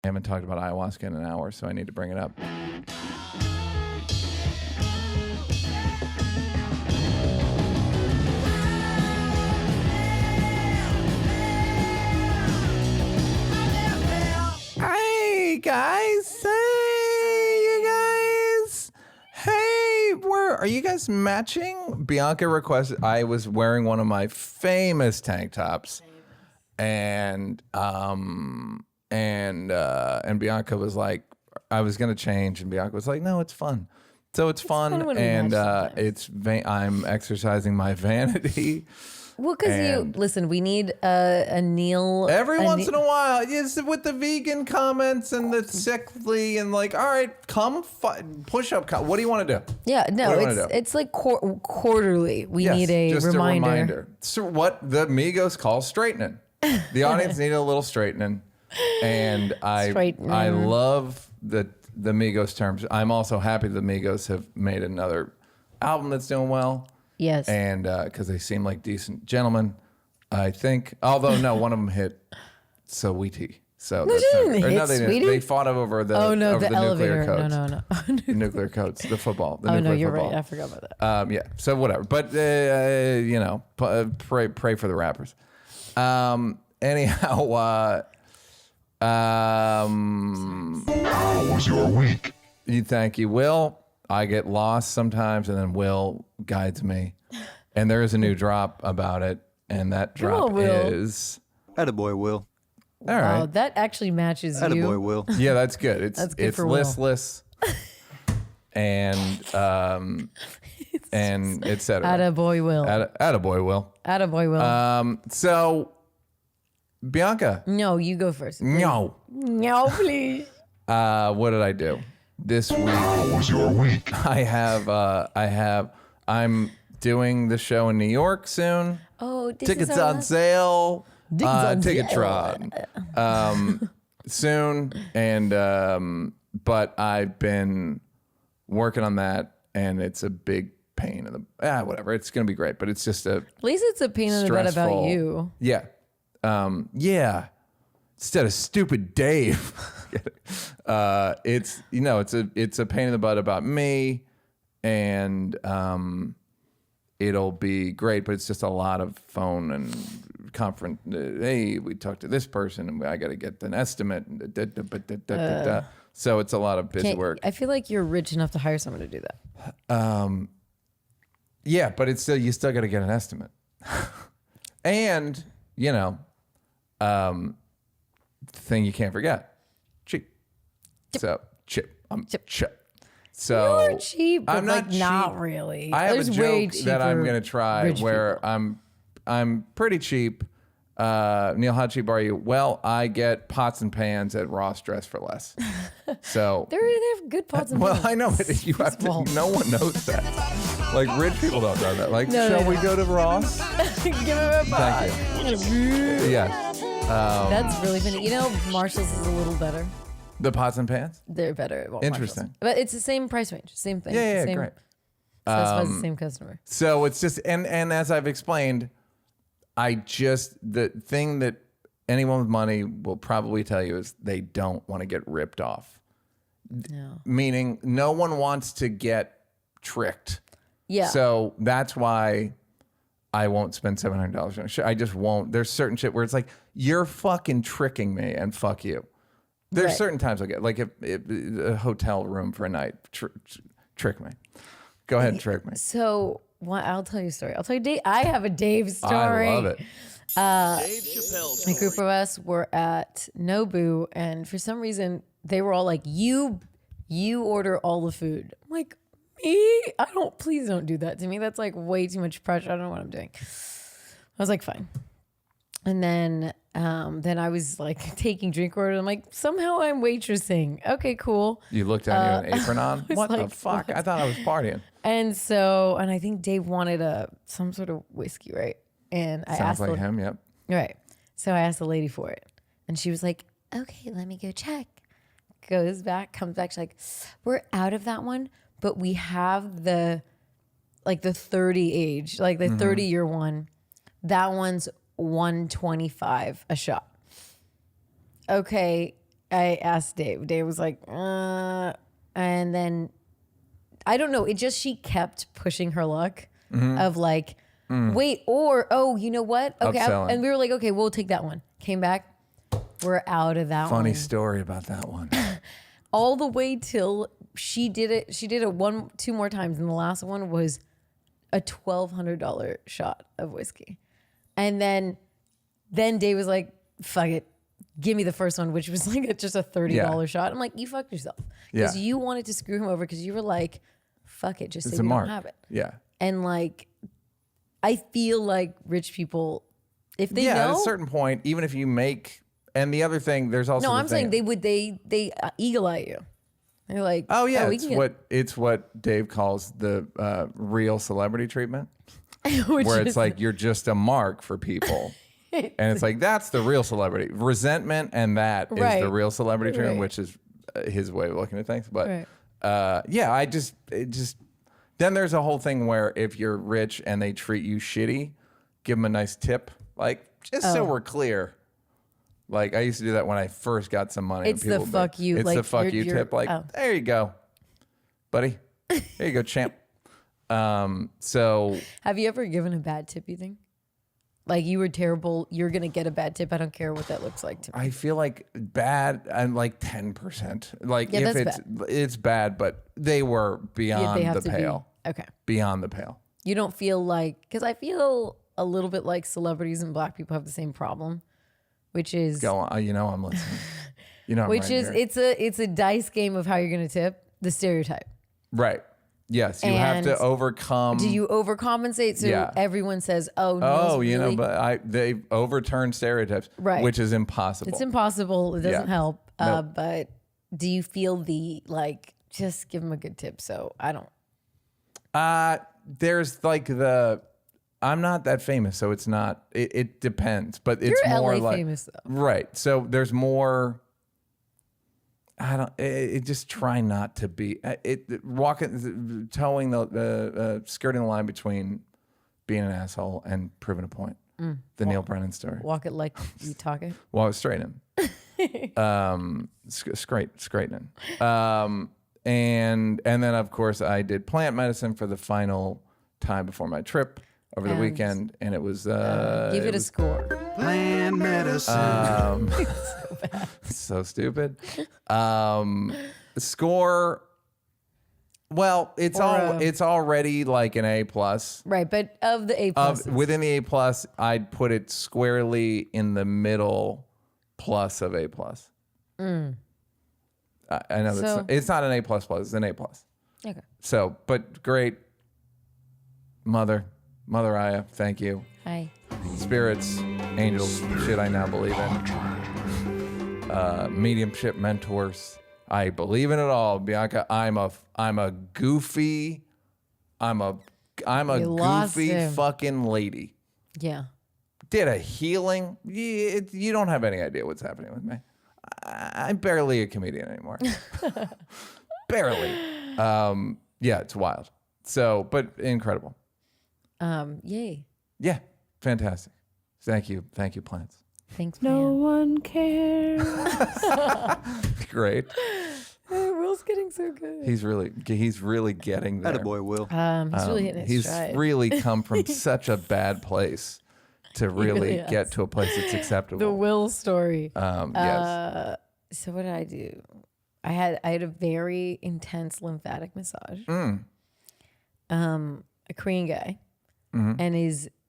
haven't talked about ayahuasca in an hour, so I need to bring it up. Hey guys, hey you guys, hey, are you guys matching? Bianca requested. I was wearing one of my famous tank tops, and Bianca was like, I was gonna change, and Bianca was like, no, it's fun. So it's fun, and I'm exercising my vanity. Well, because we need a Neal. Every once in a while, yes, with the vegan comments and the sickly and like, all right, come push up. What do you want to do? Yeah, no, it's like quarterly. We need a reminder. So what the Migos call straightening. The audience needed a little straightening, and I love the Migos terms. I'm also happy the Migos have made another album that's doing well. Yes. And because they seem like decent gentlemen, I think. Although, no, one of them hit Saweetie. So they didn't. They fought over the nuclear codes. No. The nuclear codes, the football. The nuclear you're football. right. I forgot about that. Yeah, so whatever. But, pray for the rappers. Anyhow, how was your week? Thank you, Will. I get lost sometimes, and then Will guides me. And there is a new drop about it, and that drop is... Attaboy, Will. All right. Wow, that actually matches you. Attaboy, Will. Yeah, that's good. It's for listless and et cetera. Attaboy, Will. Attaboy, Will. Attaboy, Will. So, Bianca. No, you go first. Please. No, please. What did I do? This week, how was your week? I'm doing the show in New York soon. Oh, tickets on sale. Ticketron. Soon, and but I've been working on that, and it's a big pain in the whatever. It's gonna be great, but it's just at least it's a pain in the butt about you. Yeah, yeah. Instead of stupid Dave. It's a pain in the butt about me, and it'll be great, but it's just a lot of phone and conference. Hey, we talked to this person, and I got to get an estimate. So it's a lot of busy work. I feel like you're rich enough to hire someone to do that. Yeah, but it's still, you still got to get an estimate, and thing you can't forget. Cheap. So chip. I'm chip. So you're cheap, but I'm not cheap. Not really. I have a joke that I'm gonna try where people. I'm pretty cheap. Neal, how cheap are you? Well, I get pots and pans at Ross Dress for less. So they have good pots and Well, pans. I know, but you have to. No one knows that. Like rich people don't know that. Like, shall we go to Ross? Give him a pot. Thank you. Yeah. That's really funny. Marshall's is a little better. The pots and pans? They're better at Interesting. Marshall's. But it's the same price range. Same thing. Yeah, same, great. So that's the same customer. So it's just, and as I've explained, the thing that anyone with money will probably tell you is they don't want to get ripped off. No. Meaning no one wants to get tricked. Yeah. So that's why I won't spend $700 on a show. I just won't. There's certain shit where it's like, you're fucking tricking me and fuck you. There's certain times I'll get, like if a hotel room for a night, trick me. Go ahead and trick me. So I'll tell you a story. I'll tell you, Dave. I have a Dave story. I love it. Dave Chappelle story. A group of us were at Nobu, and for some reason, they were all like, you order all the food. I'm like, me? Please don't do that to me. That's like way too much pressure. I don't know what I'm doing. I was like, fine. And then I was like taking drink orders. I'm like, somehow I'm waitressing. Okay, cool. You looked down, you had an apron on? What like, the fuck? I thought I was partying. And I think Dave wanted some sort of whiskey, right? And I Sounds asked like him, yep. Right. So I asked the lady for it. And she was like, okay, let me go check. Goes back, comes back. She's like, we're out of that one, but we have the 30 age, like the 30-year one. That one's $125 a shot. Okay, I asked Dave. Dave was like, and then I don't know. It just she kept pushing her luck of like, wait, or you know what? Okay, Upselling. and we were like, okay, we'll take that one. Came back, we're out of that one. Funny story about that one. All the way till she did it. She did it two more times, and the last one was a $1,200 shot of whiskey, and then Dave was like, fuck it. Give me the first one, which was like just a $30 shot. I'm like, you fucked yourself. Because you wanted to screw him over because you were like, fuck it, just say we don't have it. Yeah. And like, I feel like rich people, if they At a know. certain point, even if you make, and the other thing, there's also No, the I'm thing, saying they eagle eye you. They're like, oh yeah, we can it's what Dave calls the real celebrity treatment, which where is- it's like you're just a mark for people. And it's like, that's the real celebrity. Resentment and that is Right. the real celebrity treatment, Right. which is his way of looking at things. But Right. then there's a whole thing where if you're rich and they treat you shitty, give them a nice tip. Like, just so we're clear. Like, I used to do that when I first got some money. It's and people the would be fuck you, It's like, the fuck you're- you tip. Like, there you go, buddy. There you go, champ. So Have you ever given a bad tip, you think? Like you were terrible, you're going to get a bad tip. I don't care what that looks like to me. I feel like bad. I'm like 10%. Like Yeah, if that's it's bad, but they were beyond They have the to pale. be. Okay. Beyond the pale. You don't feel like, because I feel a little bit like celebrities and black people have the same problem, which is Go on. You know I'm listening. You know I'm which right is here. it's a dice game of how you're going to tip, the stereotype. Right. Yes, you have to And overcome. Do you overcompensate so Yeah. everyone says, "Oh, no, Oh, it's you know, really-" but they've overturned stereotypes, Right. which is impossible. It's impossible. It doesn't Yeah. help. Nope. But do you feel the like? Just give them a good tip. So I don't. There's like I'm not that famous, so it's not. It depends, but it's You're more LA like famous though. right. So there's more. Just try not to be towing the skirting the line between being an asshole and proving a point. The Neil Brennan story. Walk it like you talk it. Well, I was straightening. Straightening. And then of course I did plant medicine for the final time before my trip over the And, weekend, and it was Give it a score. Plant medicine. so stupid. Score. Well, it's it's already like an A plus. Right, but of the A pluses. Within the A plus, I'd put it squarely in the middle plus of A plus. I know So- it's not an A plus plus. It's an A plus. Okay. So, but great. Mother Aya, thank you. Hi. Spirits, angels, shit I now believe in. Mediumship mentors. I believe in it all, Bianca. I'm a goofy. I'm a You lost goofy him. fucking lady. Yeah. Did a healing. You don't have any idea what's happening with me. I'm barely a comedian anymore. Barely. Yeah, it's wild. So, but incredible. Yay. Yeah, fantastic. Thank you, plants. Thanks, No man. one cares. Great. Will's getting so good. He's really getting there. Attaboy, Will. He's really hitting his He's stride. really come from such a bad place to really really has. get to a place that's acceptable. The Will story. Yes. So what did I do? I had a very intense lymphatic massage. Mm. A Korean guy, Mm-hmm. and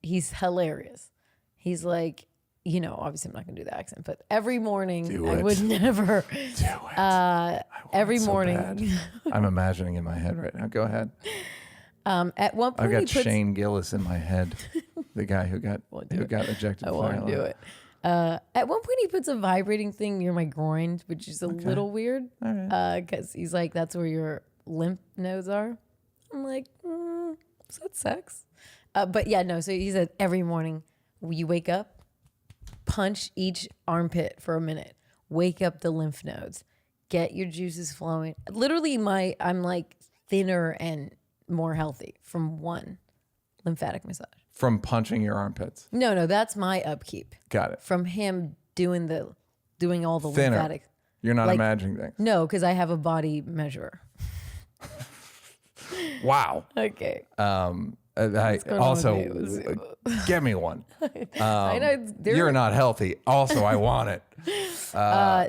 he's hilarious. He's like, obviously I'm not gonna do the accent, but every morning Do I it. would never. Do it. Every So morning, bad. I'm imagining in my head right now. Go ahead. at one point I've got he puts, Shane Gillis in my head, the guy who got ejected. I from won't Fire do Alarm. it. At one point, he puts a vibrating thing near my groin, which is a little weird. Because he's like, that's where your lymph nodes are. I'm like, is that sex? But yeah, no. So he said every morning you wake up, punch each armpit for a minute, wake up the lymph nodes, get your juices flowing. Literally, I'm like thinner and more healthy from one lymphatic massage. From punching your armpits. No, that's my upkeep. Got it. From him doing all the Thinner. lymphatic. You're not Like- imagining things. No, because I have a body measurer. Wow. Okay. I going on also with me? get me one. I know You're not healthy. Also, I want it.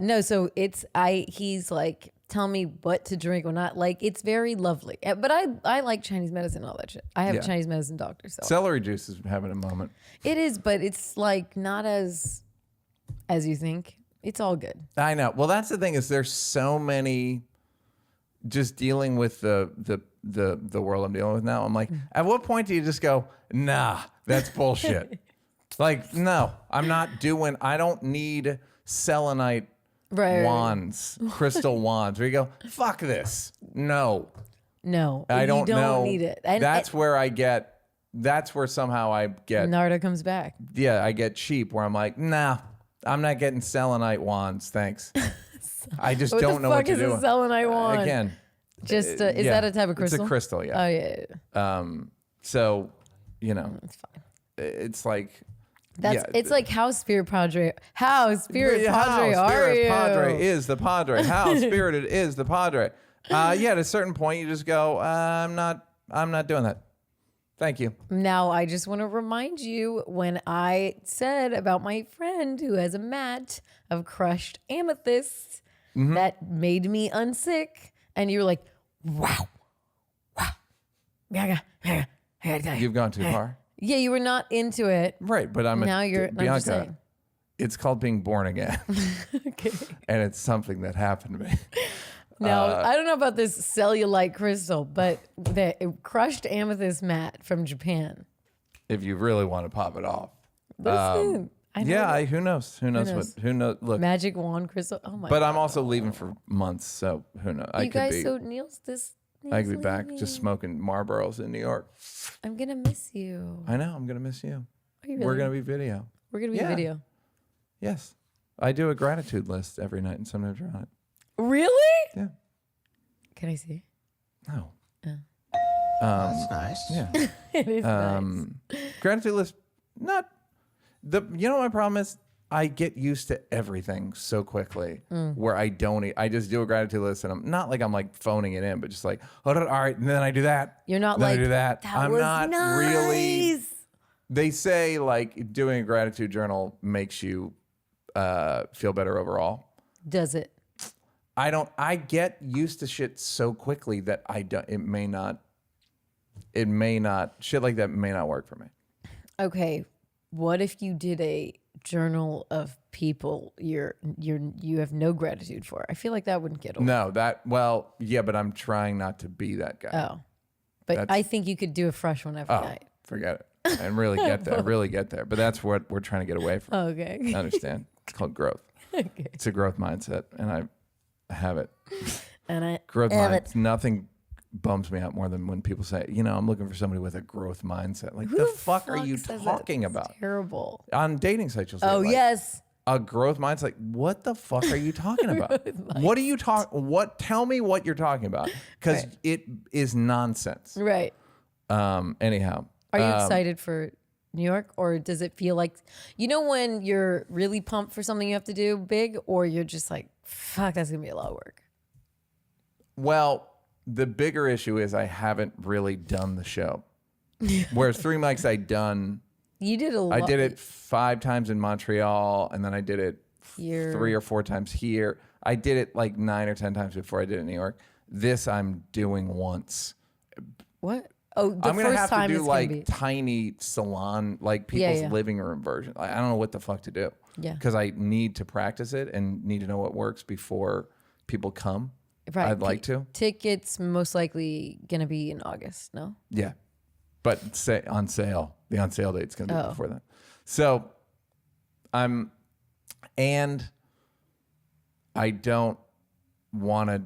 no, so he's like, tell me what to drink or not. Like, it's very lovely. But I like Chinese medicine and all that shit. I have a Yeah. Chinese medicine doctor, so Celery juice is having a moment. it is, but it's like not as you think. It's all good. I know. Well, that's the thing is there's so many. Just dealing with the world I'm dealing with now. I'm like, at what point do you just go, nah, that's bullshit? Like, no, I'm not doing. I don't need selenite Right. wands, crystal wands. Where you go, fuck this. No, No, I don't you don't know. need it. And That's where I get. That's where somehow I get. Narda comes back. Yeah, I get cheap. Where I'm like, nah, I'm not getting selenite wands. Thanks. I just What don't know the what fuck to is do. a selenite wand? Again, Just is yeah, that a type of crystal? It's a crystal, yeah. Oh yeah. So, you know, It's fine. it's like That's it's like how Spirit Padre. How Spirit Padre how are Spirit you? Padre is the Padre. How spirited is the Padre? Yeah, at a certain point, you just go, I'm not doing that. Thank you. Now, I just want to remind you when I said about my friend who has a mat of crushed amethyst Mm-hmm. that made me unsick, and you were like, wow. Yeah, I gotta tell you. You've gone too far. Yeah, you were not into it. Right, but I'm Now you're. I'm just Bianca. saying. It's called being born again, Okay. and it's something that happened to me. Now, I don't know about this cellulite crystal, but the crushed amethyst mat from Japan. If you really want to pop it off, Listen, I know yeah. that. Who knows? Who knows knows? what? Who knows? Look, Magic wand crystal. Oh my but god. I'm also leaving for months, so who knows? I You could guys, be. so Neal's this. I could be Neal's back leaving. just smoking Marlboros in New York. I'm gonna miss you. I know. I'm gonna miss you. Are you We're really? gonna be video. We're gonna be Yeah. video. Yes, I do a gratitude list every night, and sometimes you're on it. Really? Yeah. Can I see? No. That's nice. Yeah. It is nice. Gratitude list. Not the. You know what my problem is? I get used to everything so quickly where I don't. I just do a gratitude list, and I'm not like I'm like phoning it in, but just like, oh, all right, and then I do that. You're not then like I do that. I'm was not nice. really. They say like doing a gratitude journal makes you feel better overall. Does it? I don't. I get used to shit so quickly that I don't. It may not. Shit like that may not work for me. Okay. What if you did a journal of people you have no gratitude for? I feel like that wouldn't get old. No, yeah, but I'm trying not to be that guy. Oh, but That's- I think you could do a fresh one every night. Forget it. And really get there. Really get there. But that's what we're trying to get away from. Okay. Understand? It's called growth. Okay. It's a growth mindset, and I have it. And I Growth have mindset. Nothing bums me out more than when people say, I'm looking for somebody with a growth mindset. Like, Who the fuck are you says that? talking It's about? terrible. On dating sites, you'll say, Oh like, yes. a growth mindset. Like, what the fuck are you talking about? What are you tell me what you're talking about. Because Right. it is nonsense. Right. Anyhow. Are you excited for New York, or does it feel like when you're really pumped for something you have to do big, or you're just like, fuck, that's gonna be a lot of work? Well, the bigger issue is I haven't really done the show. Whereas 3 mics You did a lot. I did it 5 times in Montreal, and then I did it Here. 3 or 4 times here. I did it like 9 or 10 times before I did it in New York. This I'm doing once. What? Oh, the I'm gonna first have to time do it's like gonna be. tiny salon, like people's yeah. living room version. I don't know what the fuck to do. Yeah. Because I need to practice it and need to know what works before people come. Right. I'd like to. Tickets most likely gonna be in August. No. Yeah. But say on sale. The on sale date's gonna be Oh. before that. So and I don't wanna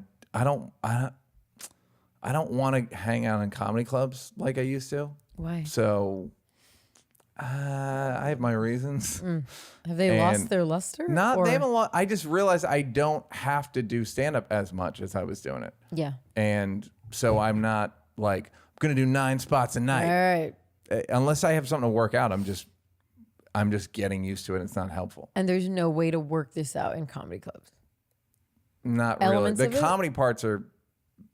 I don't want to hang out in comedy clubs like I used to. Why? So I have my reasons. Have they lost and their luster? Not or- they haven't lost. I just realized I don't have to do stand up as much as I was doing it, Yeah. and so I'm not like I'm gonna do 9 spots a All night right. unless I have something to work out. I'm just getting used to it. It's not helpful. And there's no way to work this out in comedy clubs. Not really. elements The of it? comedy parts are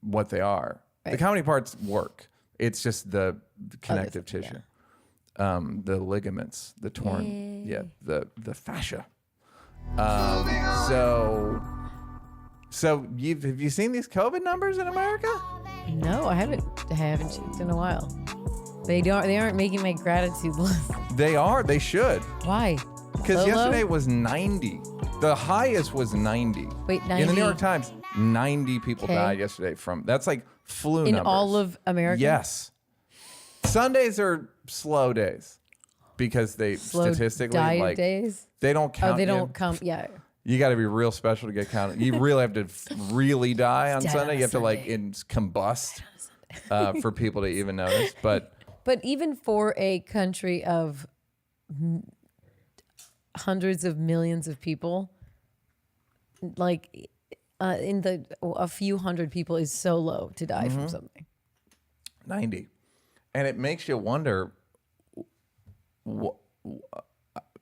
what they are. The Right. comedy parts work. It's just the connective stuff, tissue, the ligaments, the torn, the fascia. So have you seen these COVID numbers in America? No, I haven't checked in a while. They aren't making my gratitude list. They are. They should. Why? Because So yesterday low? was 90. The highest was 90. Wait, In the 90? New York Times, 90 people Okay. died yesterday from. That's like flu In numbers. all of America? Yes. Sundays are slow days because they Slow statistically diet like days? they don't count. Oh, they you. don't come. Yeah. You got to be real special to get counted. You really have to really die on Dead Sunday. on You have to like Sunday. combust for people to even notice. But But even for a country of hundreds of millions of people, like a few hundred people is so low to die from something. 90, and it makes you wonder.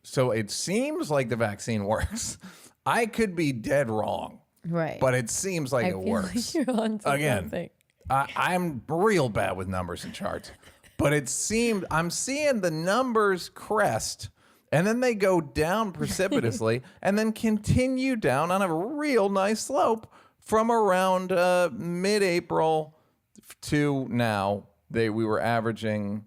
So it seems like the vaccine works. I could be dead wrong, Right. but it seems like I it feel works. like you're onto Again, something. I'm real bad with numbers and charts, but it seemed I'm seeing the numbers crest, and then they go down precipitously, and then continue down on a real nice slope from around mid-April to now. We were averaging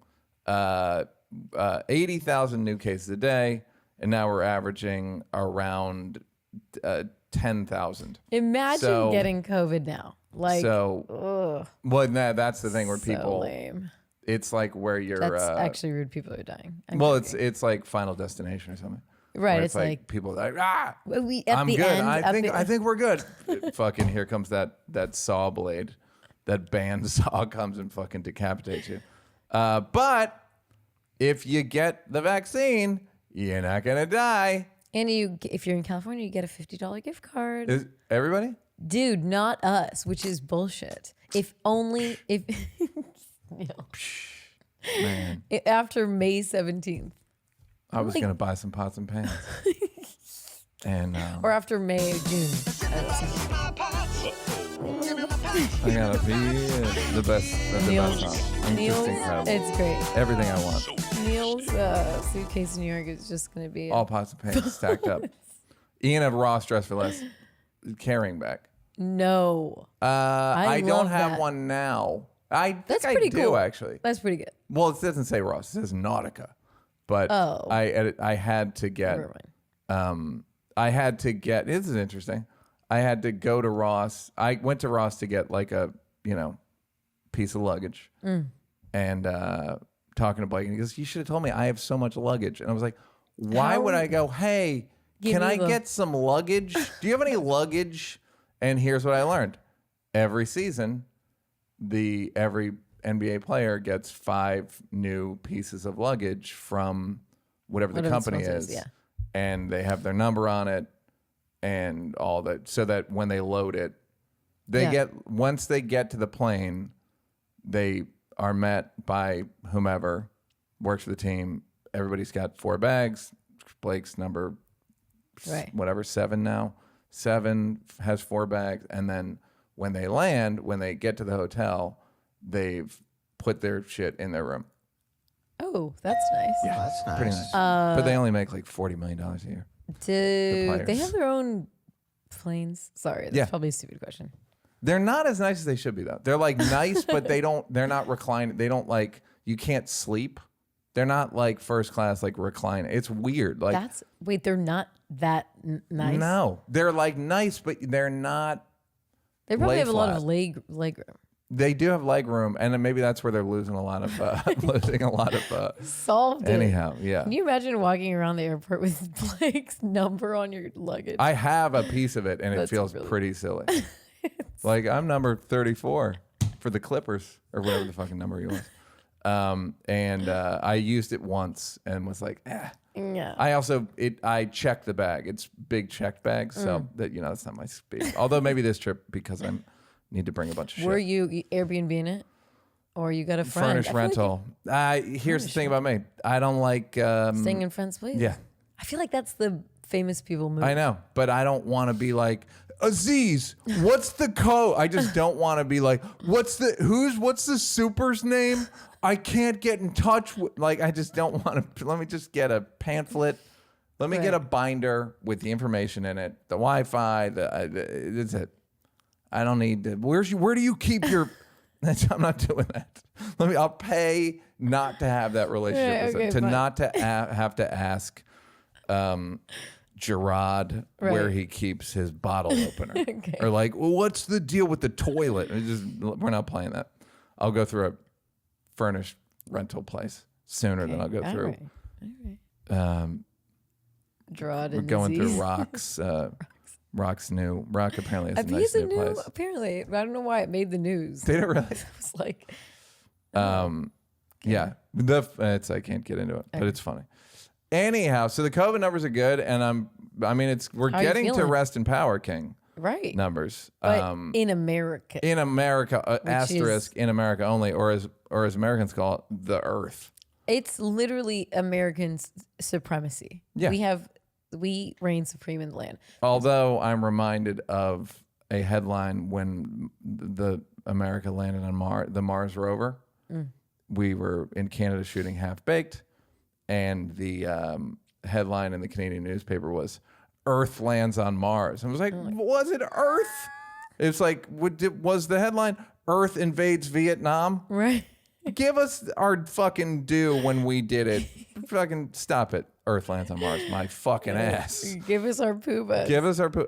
80,000 new cases a day, and now we're averaging around 10,000. Imagine So- getting COVID now. Like, So, well, that's the thing where so people. lame. It's like where you're. That's actually rude. People are dying. I'm Well, joking. it's like Final Destination or something. Right, Where it's like- people are like we at I'm the good. end. I think we're good. Fucking here comes that saw blade, that band saw comes and fucking decapitates you. But if you get the vaccine, you're not gonna die. And if you're in California, you get a $50 gift card. Is everybody? Dude, not us, which is bullshit. If Man, after May 17th I was gonna buy some pots and pans. And or after May or June. I gotta be the best. The best song. I'm Neal's, just incredible. it's great. Everything I want. Neal's suitcase in New York is just going to be All pots and pans stacked up. Ian of Ross Dress for Less carrying bag. no. I don't love have that. one now. I think That's I pretty do cool. actually. That's pretty good. Well, it doesn't say Ross. It says Nautica. But Oh. I had to get. Never mind. This is interesting. I had to go to Ross. I went to Ross to get like a piece of luggage, and talking to Blake, and he goes, "You should have told me. I have so much luggage." And I was like, "Why would I go? Hey, Give can me I the- get some luggage? Do you have any luggage?" And here's what I learned: every season, every NBA player gets 5 new pieces of luggage from whatever the Whatever the company sponsor is, is, yeah. and they have their number on it and all that, so that when they load it, once they get to the plane, they are met by whomever works for the team. Everybody's got 4 bags. Blake's number Right. whatever, 7 now. 7 has 4 bags, and then when they land, when they get to the hotel, they've put their shit in their room. Oh, that's nice. Oh, that's nice. Pretty nice. But they only make like $40 million a year. Do they players. have their own planes? Sorry, that's Yeah. probably a stupid question. They're not as nice as they should be, though. They're like nice, but they're not reclining. They don't like, you can't sleep. They're not like first class, like recline. It's weird. Like, They're not that nice. no, they're like nice, but they're not. They probably lay have a lot of flat. leg room. They do have leg room, and then maybe that's where they're losing a lot of Solved it. anyhow, yeah. Can you imagine walking around the airport with Blake's number on your luggage? I have a piece of it, and it That's feels really- pretty silly. Like, I'm number 34 for the Clippers, or whatever the fucking number he was. And I used it once and was like, yeah. I checked the bag. It's big checked bag, so that that's not my speed. Although maybe this trip, because I need to bring a bunch of Were shit. you Airbnb in it? Or you got a friend? Furnished I feel like rental. Here's the thing about me. I don't like. staying in friends' places? Yeah. I feel like that's the famous people move. I know, but I don't want to be like, Aziz, what's the code? I just don't want to be like, what's the super's name? I can't get in touch with, like, I just don't want to. Let me just get a pamphlet. Let me get a binder with the information in it, the Wi-Fi. That's it. I don't need to. Where do you keep your? I'm not doing that. I'll pay not to have that relationship with it, not to have to ask Gerard where he keeps his bottle opener. Or like, well, what's the deal with the toilet? We're not playing that. I'll go through a furnished rental place sooner than I'll go through. Gerard we're going through Rock's. Rock's new. Rock apparently is a nice new place. Apparently, I don't know why it made the news. Did it really? It was like, yeah. I can't get into it, but it's funny. Anyhow, so the COVID numbers are good, and we're getting to rest in power, King. Right. Numbers. But in America. In America, asterisk in America only, or as Americans call it, the Earth. It's literally American supremacy. Yeah. We reign supreme in the land. Although I'm reminded of a headline when the America landed on the Mars rover. We were in Canada shooting Half Baked, and the headline in the Canadian newspaper was "Earth lands on Mars." I was like, was it Earth? It's like, was the headline "Earth invades Vietnam"? Right. Give us our fucking due when we did it. Fucking stop it. Earth lands on Mars. My fucking ass. Give us our Pubas. Give us our Give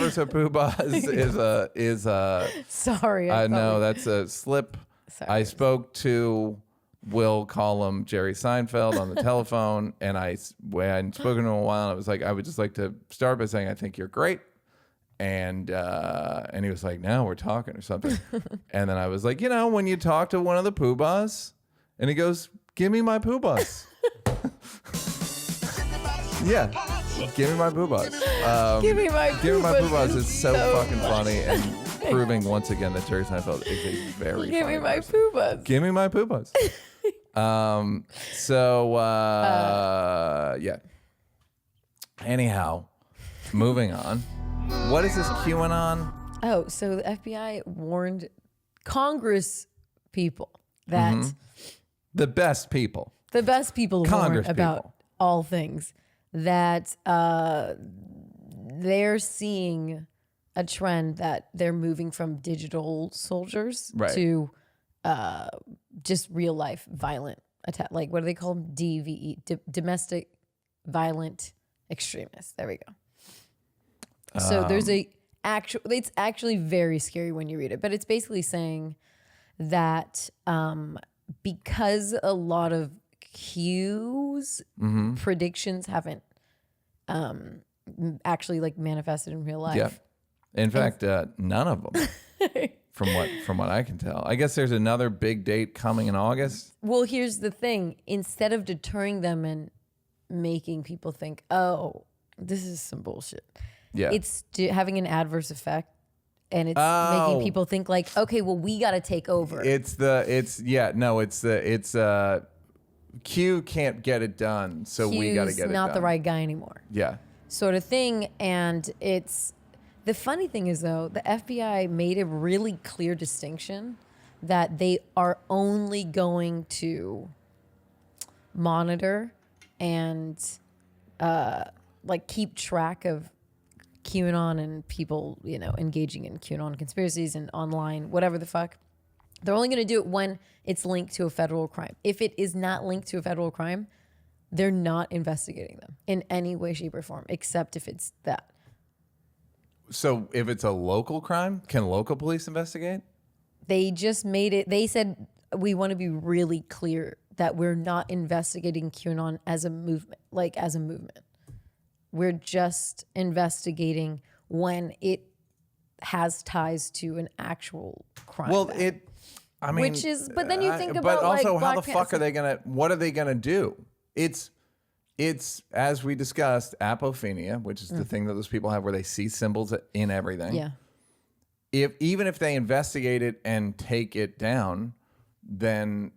us our Pubas is Sorry. no, that's a slip. Sorry. I spoke to Will call him Jerry Seinfeld on the telephone, and I hadn't spoken to him in a while. And I was like, I would just like to start by saying I think you're great. And he was like, now we're talking or something. And then I was like, when you talk to one of the Pubas, and he goes, give me my Pubas. Yeah, give me my Pubas. Give me my Pubas. Give me my Pubas is so fucking funny and proving once again that Jerry Seinfeld is a very Give funny me my person. Pubas. Give me my Pubas. Yeah. Anyhow, moving on. What is this QAnon? Oh, so the FBI warned Congress people that The best people. warned about people. all things, that they're seeing a trend that they're moving from digital soldiers to just real life violent attack. Like, what do they call them? DVE, domestic violent extremists. There we go. So there's it's actually very scary when you read it, but it's basically saying that because a lot of Q's predictions haven't actually like manifested in real life. Yeah. In fact, none of them. From what I can tell. I guess there's another big date coming in August. Well, here's the thing. Instead of deterring them and making people think, oh, this is some bullshit. Yeah. It's having an adverse effect, and it's making people think like, okay, well, we got to take over. Q can't get it done, so we got to get it done. Not the right guy anymore. Yeah. Sort of thing. And the funny thing is though, the FBI made a really clear distinction that they are only going to monitor and like keep track of QAnon and people, engaging in QAnon conspiracies and online, whatever the fuck. They're only going to do it when it's linked to a federal crime. If it is not linked to a federal crime, they're not investigating them in any way, shape, or form, except if it's that. So if it's a local crime, can local police investigate? They just made it, they said, we want to be really clear that we're not investigating QAnon as a movement, We're just investigating when it has ties to an actual crime. Well, but then you think about, but also, like, how the fuck are they what are they gonna do? It's as we discussed, apophenia, which is the thing that those people have where they see symbols in everything. Yeah. Even if they investigate it and take it down, then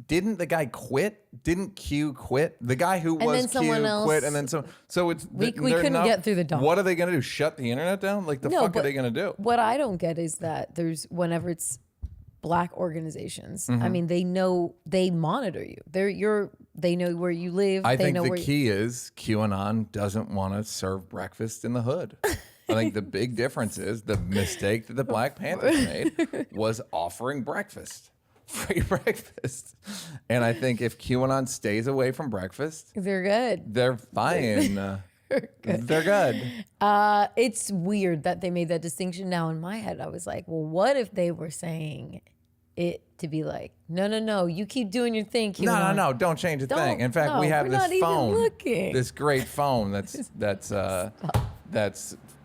didn't the guy quit? Didn't Q quit? The guy who And was then someone Q else- quit, and then so it's We couldn't get through the dump. What are they going to do? Shut the internet down? Like the fuck are but they going to do? What I don't get is that there's whenever it's black organizations, I mean, they monitor you. They know where you live. I they think know the where key is QAnon doesn't want to serve breakfast in the hood. I think the big difference is the mistake that the Black Panthers made was offering breakfast. Free breakfast. And I think if QAnon stays away from breakfast, they're good. they're fine. They're good. It's weird that they made that distinction. Now in my head, I was like, well, what if they were saying it to be like, no, you keep doing your thing. No, don't change a thing. In fact, we have we're this not even phone, looking. this great phone that's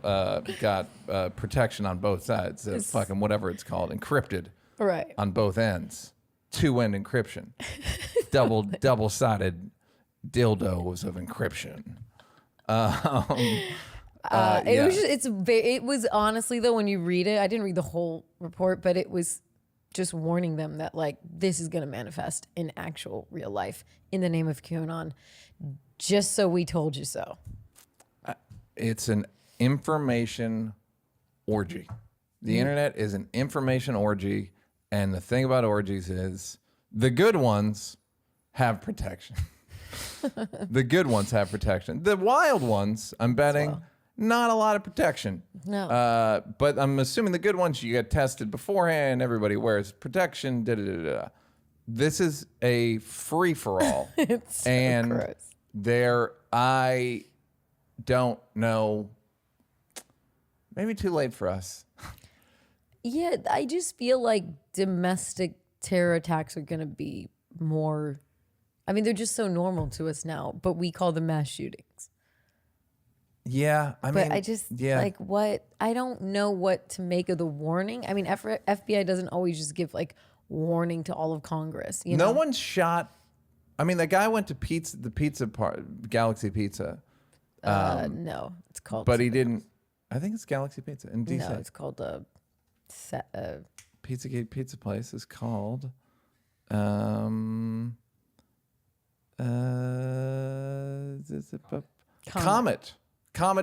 got protection on both sides. Fucking whatever it's called, encrypted. Right. On both ends, 2-end encryption, double-sided dildos of encryption. It was honestly though, when you read it, I didn't read the whole report, but it was just warning them that like this is going to manifest in actual real life in the name of QAnon, just so we told you so. It's an information orgy. The internet is an information orgy. And the thing about orgies is the good ones have protection. The good ones have protection. The wild ones, I'm betting, not a lot of protection. No. But I'm assuming the good ones, you get tested beforehand, everybody wears protection, da-da-da-da. This is a free-for-all. It's so and gross. I don't know, maybe too late for us. Yeah, I just feel like domestic terror attacks are going to be more. I mean, they're just so normal to us now, but we call them mass shootings. Yeah, But I just like what I don't know what to make of the warning. I mean, FBI doesn't always just give like warning to all of Congress. You know? No one shot. I mean, the guy went to the pizza part, Galaxy Pizza. No, it's called. But he didn't. I think it's Galaxy Pizza in DC. No, it's called Pizzagate Pizza Place is called Comet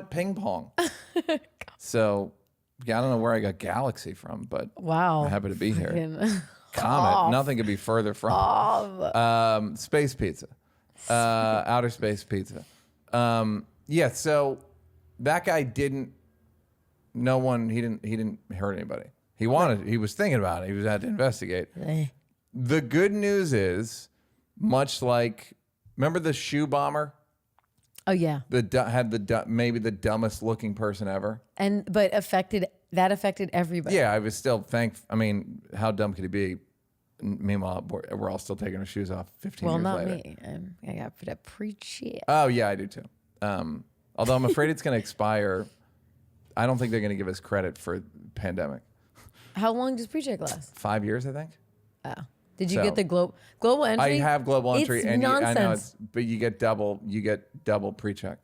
Ping Pong. So yeah, I don't know where I got Galaxy from, but wow, I'm happy to be here. Fucking Comet, nothing could be further from Space Pizza, Outer Space Pizza. Yeah, so that guy didn't. No one. He didn't hurt anybody. He was thinking about it. He had to investigate. The good news is, much like, remember the shoe bomber? Oh yeah. Maybe the dumbest looking person ever. But affected everybody. Yeah, I was still I mean, how dumb could he be? Meanwhile, we're all still taking our shoes off 15 years later. Well, not me. I got to preach it. Oh yeah, I do too. Although I'm afraid it's going to expire. I don't think they're going to give us credit for pandemic. How long does pre-check last? 5 years, I think. Oh. Did you get the global entry? I have global entry, It's and nonsense. I know but you get double pre-check.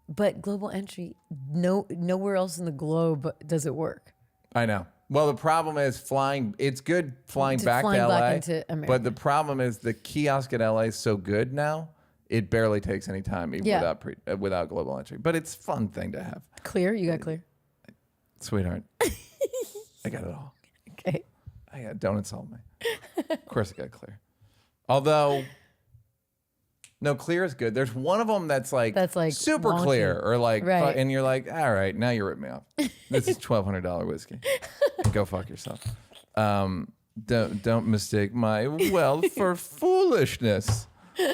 But global entry, nowhere else in the globe does it work. I know. Well, the problem is flying. It's good flying back to LA, into America. but the problem is the kiosk at LA is so good now. It barely takes any time even without global entry. But it's a fun thing to have. Clear? You got clear? Sweetheart, I got it all. Okay. Don't insult me. Of course I got clear. Although, no, clear is good. There's one of them that's like super wonky. clear or like, Right. and you're like, all right, now you rip me off. This is $1,200 whiskey. Go fuck yourself. Don't mistake my wealth for foolishness.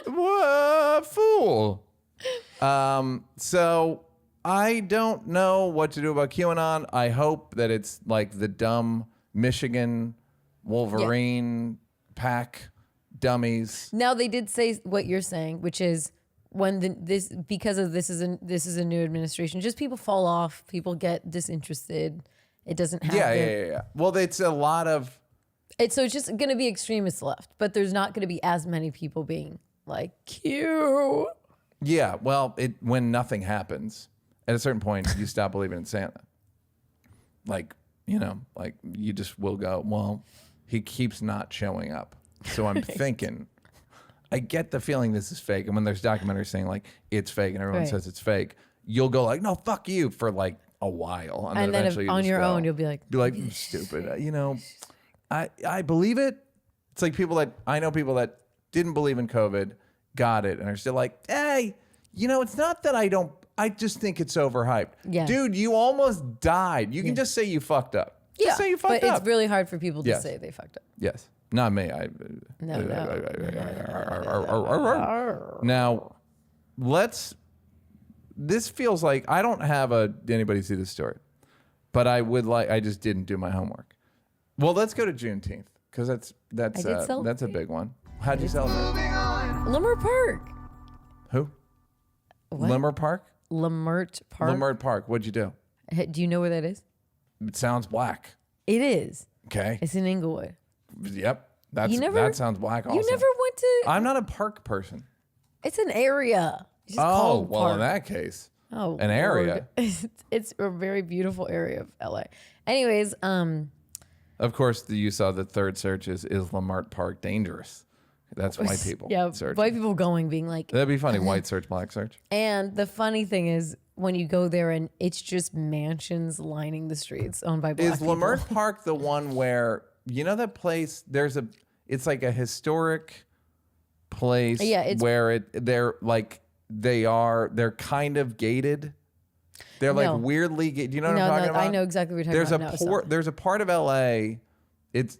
What fool. So I don't know what to do about QAnon. I hope that it's like the dumb Michigan Wolverine pack dummies. Now they did say what you're saying, which is when because of this is a new administration, just people fall off, people get disinterested. It doesn't happen. Yeah. Well, it's a lot of. So it's just going to be extremist left, but there's not going to be as many people being like Q. Yeah. Well, when nothing happens, at a certain point, you stop believing in Santa. Like you just will go. Well, he keeps not showing up. So I'm thinking, I get the feeling this is fake. And when there's documentaries saying like it's fake and everyone says it's fake, you'll go like, no, fuck you for like a while. And then eventually on you your just go, own, you'll be like, you stupid. You know, I believe it. It's like I know people that didn't believe in COVID, got it, and are still like, hey, you know, it's not that I just think it's overhyped. Yeah. Dude, you almost died. You can just say you fucked up. yeah. Just say you fucked but up. it's really hard for people to Yes. say they fucked up. Yes. Not me. No. Now, this feels like I don't have anybody see this story, but I just didn't do my homework. Well, let's go to Juneteenth because that's a big one. How'd you celebrate? Lamert Park. Who? What? Lamert Park? Lamert Park. Lamert Park. What'd you do? Do you know where that is? It sounds black. It is. Okay. It's in Inglewood. Yep. that sounds black also. You never went to... I'm not a park person. It's an area. It's just Oh, called well, park. in that case. Oh, an area. It's a very beautiful area of LA. Anyways, Of course, you saw the third search is Lamert Park dangerous? That's white people. Yeah, searching. white people going, being like... That'd be funny. White search, black search. And the funny thing is, when you go there and it's just mansions lining the streets owned by black Is people. Lamert Park the one where, you know that place, it's like a historic place where they're kind of gated? They're like No. weirdly gated. Do you know what I'm talking about? I know exactly what you're talking about. There's a part of LA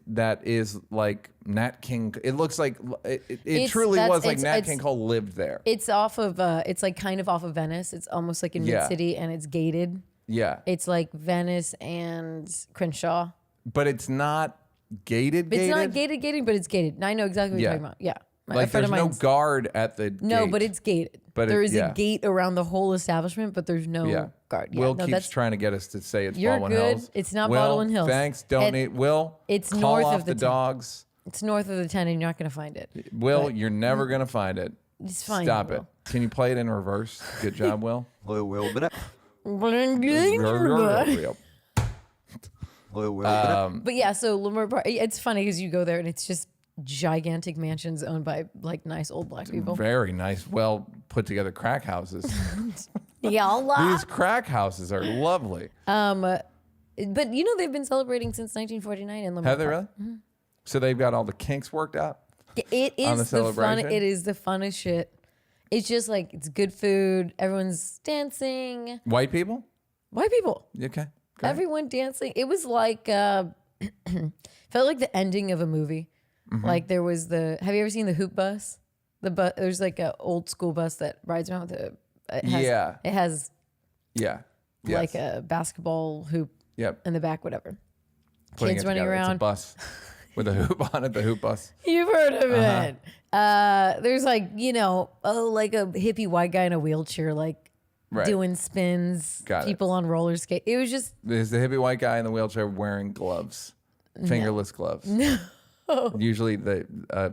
that is like Nat King. It looks like it truly was like Nat King Cole lived there. It's off of it's like kind of off of Venice. It's almost like in Mid City, and it's gated. Yeah. It's like Venice and Crenshaw. But it's not gated. It's not gated, but it's gated. And I know exactly what you're talking about. Yeah. Like there's no guard at the No, gate. but it's gated. But there is a gate around the whole establishment, but there's no guard. Yeah, Will no, keeps trying to get us to say it's You're Baldwin good. Hills. It's not Will, Baldwin Hills. Thanks. Donate. Will, it's call north off of the the 10. dogs. It's north of the 10, and you're not going to find it. Will, you're never going to find it. It's fine. Stop it. Will. Can you play it in reverse? Good job, Will. But But yeah, so Lamert Park, it's funny because you go there and it's just gigantic mansions owned by like nice old black people. Very nice, well put together crack houses. Yeah, These crack houses are lovely. but you know they've been celebrating since 1949 in Lamert Have they Park. really? So they've got all the kinks worked out? It On is the the fun. celebration? It is the funnest shit. It's just like it's good food. Everyone's dancing. White people? White people. Okay. Everyone dancing. It was like felt like the ending of a movie. Mm-hmm. Like there was have you ever seen the hoop bus? There's like an old school bus that rides around with it has Yeah. like a basketball hoop Yep. in the back, whatever. Putting Kids it running together. It's a around. bus with a hoop on it, the hoop bus. You've heard of it. There's like, like a hippie white guy in a wheelchair, like Right. doing spins, Got it. people on roller skate. It was just, Is the hippie white guy in the wheelchair wearing gloves? Fingerless gloves. No. Usually a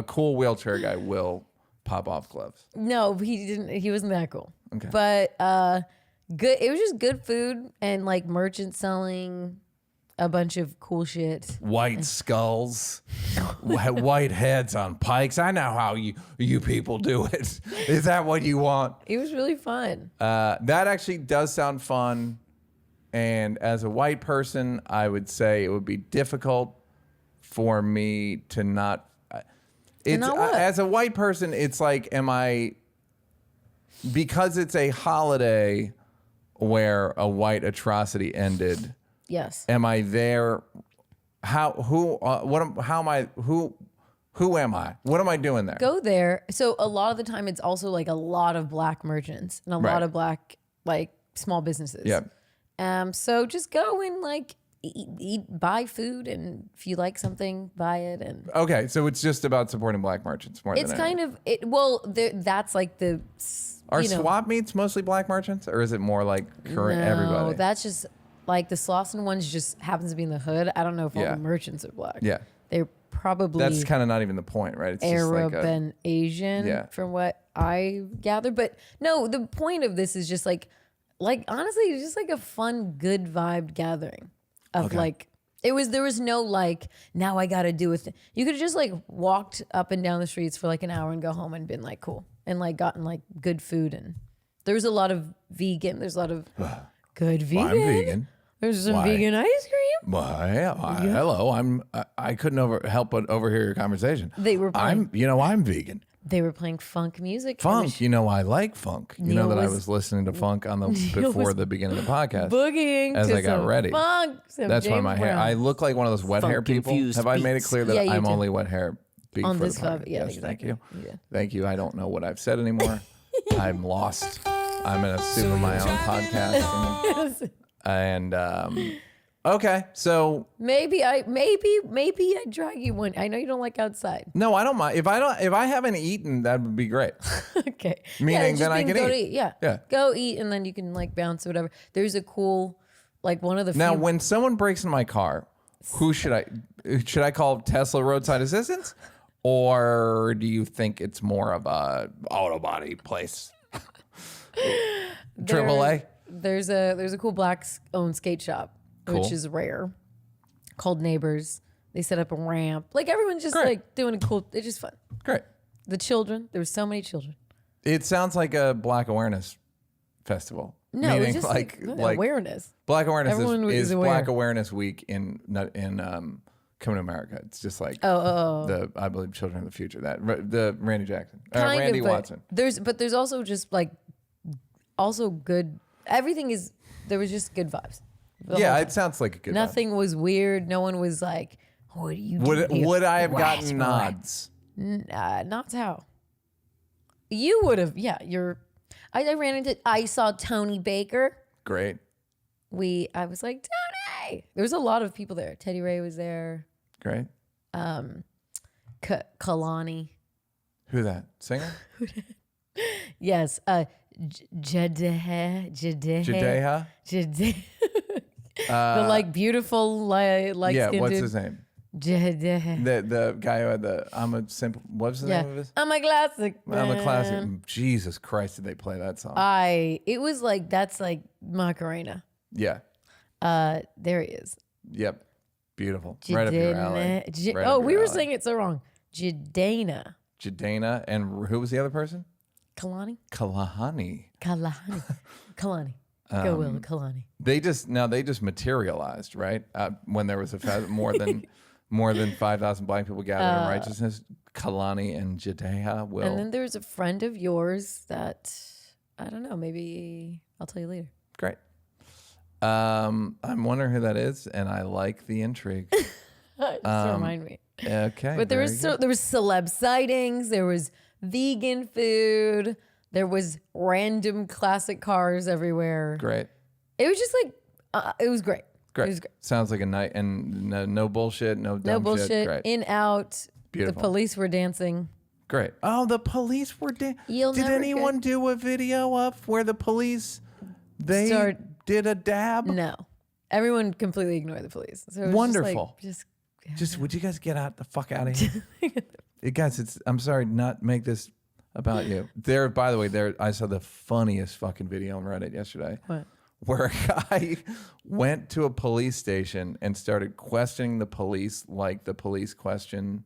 cool wheelchair guy will pop off gloves. no, he didn't, he wasn't that cool. Okay. But good, it was just good food and like merchants selling a bunch of cool shit. White skulls, white heads on pikes. I know how you people do it. Is that what you want? It was really fun. That actually does sound fun. And as a white person, I would say it would be difficult for me to not. As a white person, it's like, because it's a holiday where a white atrocity ended. Yes. Am I there? Who am I? What am I doing there? Go there. So a lot of the time it's also like a lot of black merchants and a lot of black like small businesses. Yeah. So just go and like buy food, and if you like something, buy it. And Okay, so it's just about supporting black merchants more it's than kind anything. of it. Well, that's like the Are you know, swap meets mostly black merchants, or is it more like current no, everybody? that's just like the Slauson ones just happens to be in the hood. I don't know if all Yeah. the merchants are black. Yeah. They're probably That's kind of not even the point, right? It's Arab just like and Asian, Yeah. from what I gather. But no, the point of this is just like honestly, it's just like a fun, good vibe gathering of like There was no like, now I got to do it. You could have just like walked up and down the streets for like an hour and go home and been like cool and like gotten like good food. And there's a lot of vegan. There's a lot of good vegan. Well, I'm vegan. There's some Why? vegan ice cream. Well, yeah, hello. I couldn't help but overhear your conversation. They were playing, I'm vegan. They were playing funk music. Funk, I like funk. You know Neal that I was- was listening to funk on the before the beginning of the podcast. Boogieing as to I got some ready. funk, some That's why James my hair. Brown. I look like one of those wet hair people. Funk-infused Have I made it beats. clear that Yeah, you I'm do. only wet hair beat On for this the club, podcast? yeah, Yes, thank exactly. you. Yeah. Thank you. I don't know what I've said anymore. I'm lost. I'm in a soup of my own podcast. And okay, so Maybe I drag you one. I know you don't like outside. no, I don't mind. If I haven't eaten, that would be great. Okay. Meaning just then I being can go to eat. Yeah. Yeah. Go eat and then you can like bounce or whatever. There's a cool, like one of the Now, few, when someone breaks in my car, who should I call Tesla roadside assistance, or do you think it's more of a auto body place? AAA. There's a cool black owned skate shop, Cool. which is rare, called Neighbors. They set up a ramp. Like everyone's just Great. like doing a cool. It's just fun. Great. The children. There were so many children. It sounds like a Black Awareness festival. No, Meaning it's just like awareness. Black Awareness Everyone is is aware. Black Awareness Week in Coming to America. It's just like I believe Children of the Future. The Randy Jackson, Kind Randy of, but Watson. There's also just like also good. Everything is. There was just good vibes. The Yeah, whole it sounds like a good. Nothing was weird. No one was like, "What are you doing here?" Would I have Right, gotten right. nods? Not how. You would have. Yeah, I ran into. I saw Tony Baker. Great. I was like, Tony. There was a lot of people there. Teddy Ray was there. Great. Kalani. Who that? Singer? Yes. Jadeha. Jadeha? The like beautiful like Yeah, skinned what's dude. his name? Jadeha. The guy who had I'm a simple. What's the name of his? I'm a classic. I'm a classic. man. Jesus Christ, did they play that song? It was like that's like Macarena. Yeah. There he is. Yep. Beautiful. Right up your alley. Right up We your were alley. saying it so wrong. Jadena. Jadena, and who was the other person? Kalani? Kalahani. Kalani. Go Will, Kalani. They just materialized, right? When there was more than 5,000 black people gathered in righteousness. Kalani and Jadeha will. And then there's a friend of yours that I don't know. Maybe I'll tell you later. Great. I'm wondering who that is, and I like the intrigue. Just to remind me. Okay. But there very was good. there was celeb sightings. There was vegan food. There was random classic cars everywhere. Great. It was just like it was great. Great. It was great. Sounds like a night, and no bullshit, no dumb No bullshit. shit. Great. In out. Beautiful. The police were dancing. Great. Oh, the police were Did never anyone do a video of where the police did a dab? No, everyone completely ignored the police. So it was Wonderful. Just Would you guys get the fuck out of here? Guys, I'm sorry, not make this about you. By the way, I saw the funniest fucking video on Reddit yesterday. What? Where a guy went to a police station and started questioning the police like the police question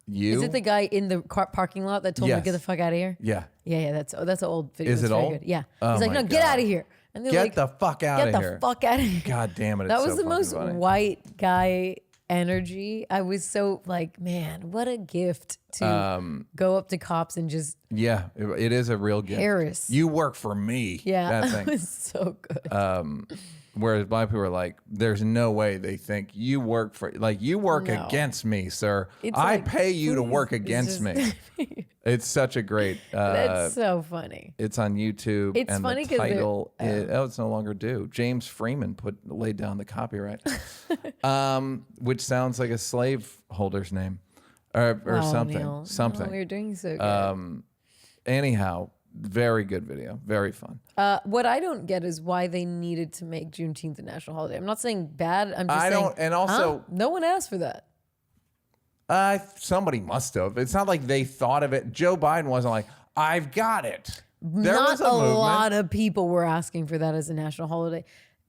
you. Is it the guy in the parking lot that told him Yes. to get the fuck out of here? Yeah. Yeah. That's an old video. Is It's it very old? Good. Yeah. Oh He's like, my no, get God. out of here. And they're Get like, the fuck out get of the here. fuck out of here. God damn it. That it's was so the fucking most funny. white guy energy. I was so like, man, what a gift to go up to cops and just Yeah, it is a real gift. Harris. You work for me. yeah, That it thing. was so good. Whereas black people are like, there's no way they think you work No. against me, sir. It's I like, pay you to please, work it's against just- me. It's such a great. That's so funny. It's on YouTube. It's and funny the 'cause they're- title. It's no longer due. James Freeman laid down the copyright, which sounds like a slave holder's name, or Wow, something. Neal. Something. Oh, you're doing so good. Anyhow, very good video. Very fun. What I don't get is why they needed to make Juneteenth a national holiday. I'm not saying bad. I'm just I saying. don't- and also- no one asked for that. Somebody must have. It's not like they thought of it. Joe Biden wasn't like, I've got it. There Not was a a movement. lot of people were asking for that as a national holiday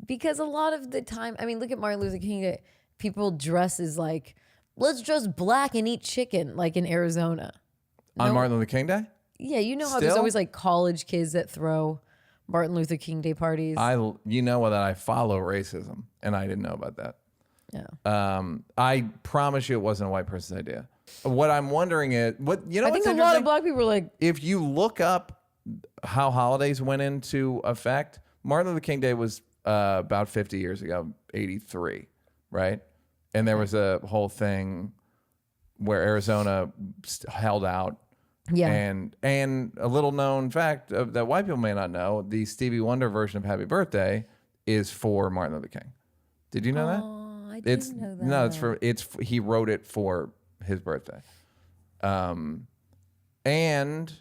because a lot of the time, I mean, look at Martin Luther King Day. people dress as like, let's dress black and eat chicken, like in Arizona. On Martin Luther King Day? Yeah, you know how there's Still? always like college kids that throw Martin Luther King Day parties. You know that I follow racism, and I didn't know about that. Yeah. I promise you it wasn't a white person's idea. What I'm wondering is, I think a lot of black people are like, if you look up how holidays went into effect, Martin Luther King Day was about 50 years ago, 83, right? And there was a whole thing where Arizona held out. yeah. And a little known fact that white people may not know, the Stevie Wonder version of Happy Birthday is for Martin Luther King. Did you know that? Oh, I didn't know that. No, he wrote it for his birthday. And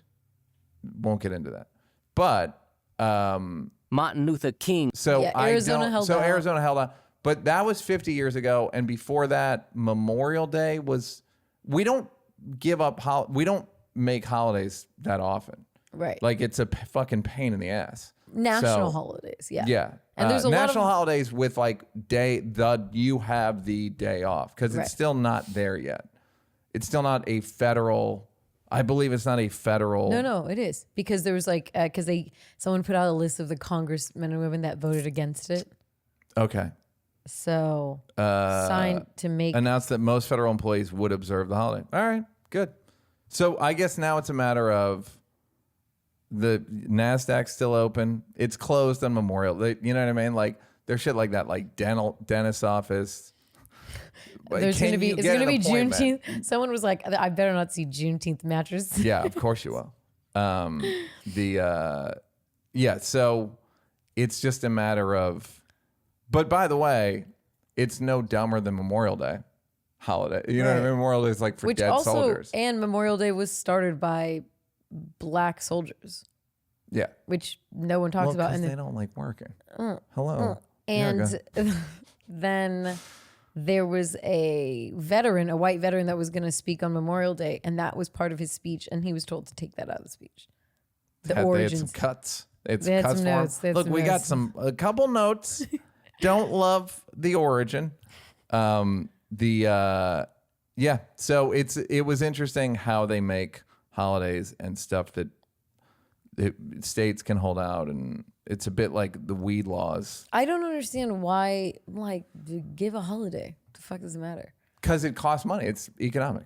won't get into that. But Martin Luther King. so Yeah, Arizona held out. Arizona held out. But that was 50 years ago, and before that, Memorial Day was. We don't give up. We don't make holidays that often. Right. Like it's a fucking pain in the ass. National So, holidays. Yeah. Yeah. And there's a lot of national holidays with like you have the day off because Right. it's still not there yet. It's still not a federal. I believe it's not a federal. No, it is because there was like because someone put out a list of the congressmen and women that voted against it. Okay. So signed to make Announced that most federal employees would observe the holiday. All right, good. So I guess now it's a matter of the NASDAQ's still open. It's closed on Memorial. You know what I mean? Like there's shit like that, like dentist office. there's Can gonna be you it's get gonna an be appointment? Juneteenth. Someone was like, I better not see Juneteenth mattress. Yeah, of course you will. Yeah, so it's just a matter of. But by the way, it's no dumber than Memorial Day holiday. You know what I mean? Memorial Day is like for Which dead also soldiers. and Memorial Day was started by black soldiers, Yeah. which no one talks about. Because And they don't like working. Hello. and then there was a white veteran that was going to speak on Memorial Day, and that was part of his speech, and he was told to take that out of the speech. The They had origins. some cuts. It's They had cuts some for 'em. notes. They had Look, some we got notes. a couple notes. Don't love the origin. Yeah. So it was interesting how they make holidays and stuff that states can hold out, and it's a bit like the weed laws I don't understand why, like, give a holiday. The fuck does it matter? because it costs money. It's economic.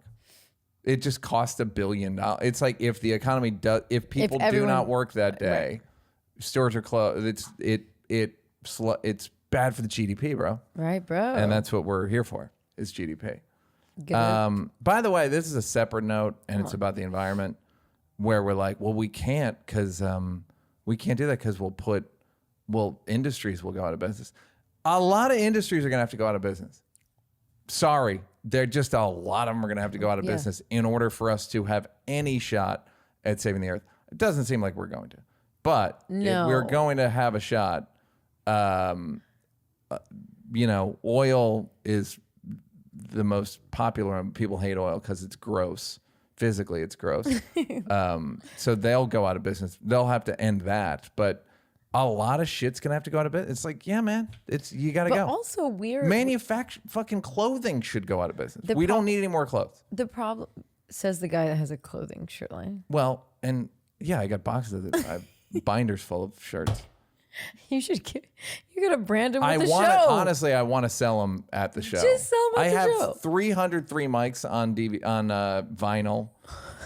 It just costs $1 billion. It's like if the economy if people do everyone- not work that day, stores are closed. It's bad for the GDP, bro. Right, bro. And that's what we're here for, is GDP. Good. By the way, this is a separate note, and it's about the environment, where we're like, well, we can't do that because industries will go out of business. A lot of industries are going to have to go out of business. Sorry, a lot of them are going to have to go out of Yeah. business in order for us to have any shot at saving the earth. It doesn't seem like we're going to, but No. if we're going to have a shot, oil is the most popular, and people hate oil because it's gross. Physically, it's gross. So they'll go out of business. They'll have to end that. But a lot of shit's gonna have to go out of business. It's like, yeah, man, you gotta but go. also weird. Fucking clothing should go out of business. The We don't need any more clothes. The problem, says the guy that has a clothing shirt line. Well, and yeah, I got boxes of it. I have binders full of shirts. You gotta brand them with the want show. honestly, I want to sell them at the show. Just sell 'em at I the have show. 303 mics on vinyl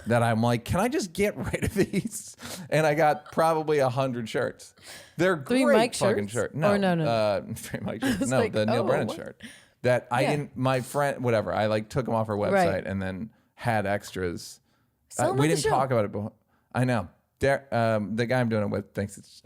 that I'm like, can I just get rid of these? And I got probably 100 shirts. They're Three great mic fucking shirts? shirts. Or no. 3 mic shirts. No, like, the Neil oh, Brennan what? shirt. That I Yeah. didn't. My friend, whatever. I like took them off her website Right. and then had extras. Sell 'em We at the didn't show. talk about it before. I know. The guy I'm doing it with thinks it's.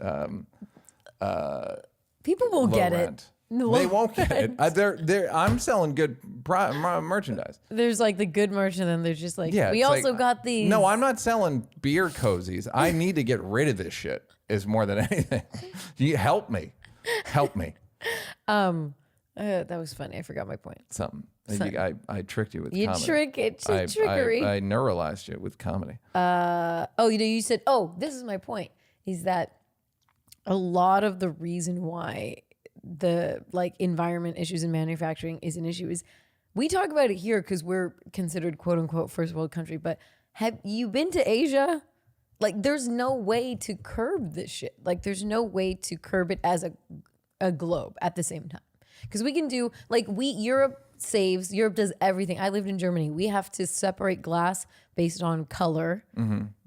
People will get it. rent. They won't get it. I'm selling good merchandise. There's like the good merch, and then there's just like, Yeah, we it's also like, got these. No, I'm not selling beer cozies. I need to get rid of this shit. Is more than anything. You help me. That was funny. I forgot my point. Something. I tricked you with You comedy. trickery. I neuralized you with comedy. You said, this is my point, is that a lot of the reason why the like environment issues in manufacturing is an issue is we talk about it here because we're considered quote unquote first world country, but have you been to Asia? Like there's no way to curb this shit. Like there's no way to curb it as a globe at the same time. Because we can do like Europe does everything. I lived in Germany. We have to separate glass based on color,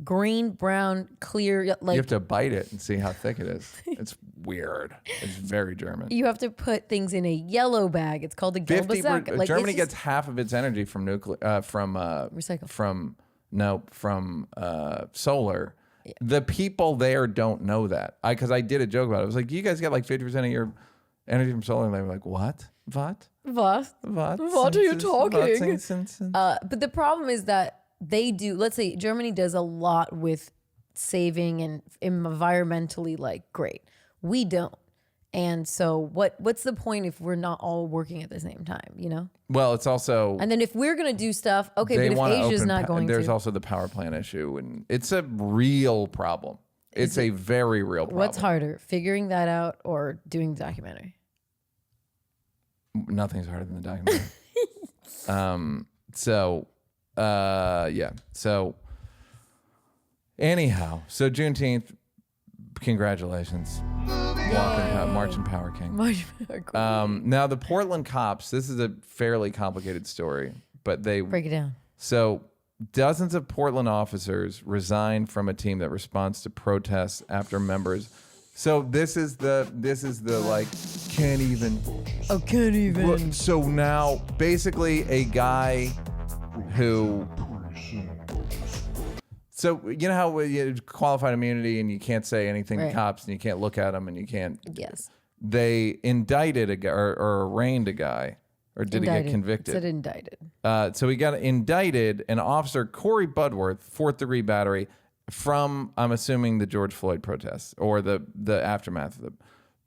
green, brown, clear. Like You have to bite it and see how thick it is. It's weird. It's very German. you have to put things in a yellow bag. It's called a gelbe sack. Like, Germany it's gets half of its energy from recycle. From solar. Yeah. The people there don't know that. Because I did a joke about it. I was like, you guys get like 50% of your energy from solar. And they were like, what? What are you talking? But the problem is that they do, let's say Germany does a lot with saving and environmentally like great. We don't. And so what's the point if we're not all working at the same time, you know? Well, it's also... And then if we're going to do stuff, okay, but if Asia's not going to... There's also the power plant issue, and it's a real problem. It's a very real problem. What's harder, figuring that out or doing the documentary? Nothing's harder than the documentary. Yeah. So anyhow, so Juneteenth, congratulations. Marching Power King. Now the Portland cops, this is a fairly complicated story, but they break it down. So dozens of Portland officers resigned from a team that responds to protests after members. So this is the like can't even. So now basically a guy who. So you know how you qualified immunity and you can't say anything to cops and you can't look at them and you can't. Yes. They indicted a guy or arraigned a guy, or did he get convicted? It said indicted. So he got indicted, an officer, Corey Budworth, 4th-degree battery, from, I'm assuming, the George Floyd protests or the aftermath of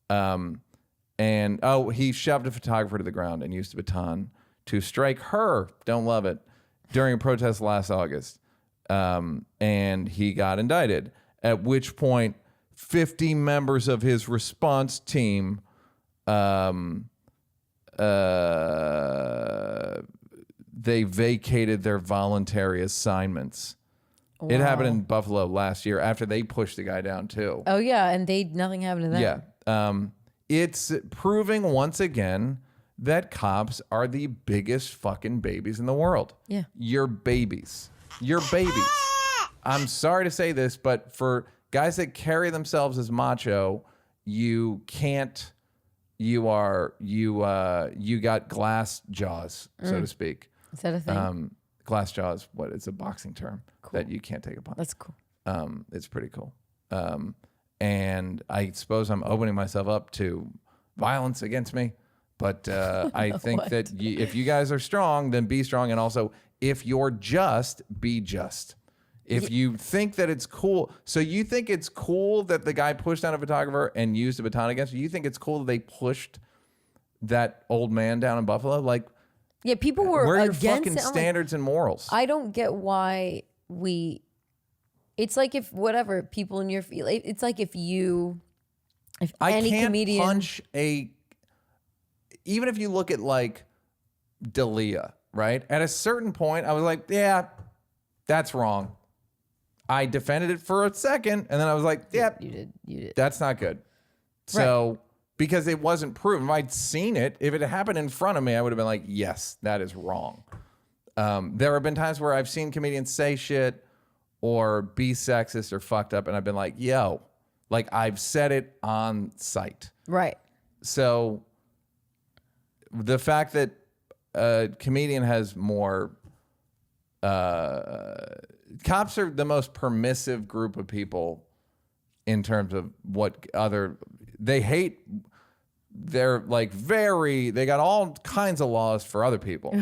them. He shoved a photographer to the ground and used a baton to strike her, don't love it, during a protest last August. And he got indicted, at which point 50 members of his response team they vacated their voluntary assignments. Wow. It happened in Buffalo last year after they pushed the guy down too. Oh yeah, and nothing happened to them. Yeah. It's proving once again that cops are the biggest fucking babies in the world. Yeah. You're babies. I'm sorry to say this, but for guys that carry themselves as macho, you got glass jaws, so to speak. Is that a thing? Glass jaws, it's a boxing term that you can't take a punch. That's cool. It's pretty cool. And I suppose I'm opening myself up to violence against me, but I think that if you guys are strong, then be strong. And also, if you're just, be just. If you think that it's cool, so you think it's cool that the guy pushed down a photographer and used a baton against you? You think it's cool that they pushed that old man down in Buffalo? Like, yeah, people were where are your against fucking it. standards and morals? I don't get why it's like if whatever people in your field, it's like if any comedian punch even if you look at like D'Elia, right? At a certain point, I was like, yeah, that's wrong. I defended it for a second, and then I was like, yeah, you did. That's not good. So, because it wasn't proven, if I'd seen it, if it had happened in front of me, I would have been like, yes, that is wrong. There have been times where I've seen comedians say shit or be sexist or fucked up, and I've been like, yo, like I've said it on site. Right. So, the fact that a comedian has more... cops are the most permissive group of people in terms of they hate. They're like they got all kinds of laws for other people,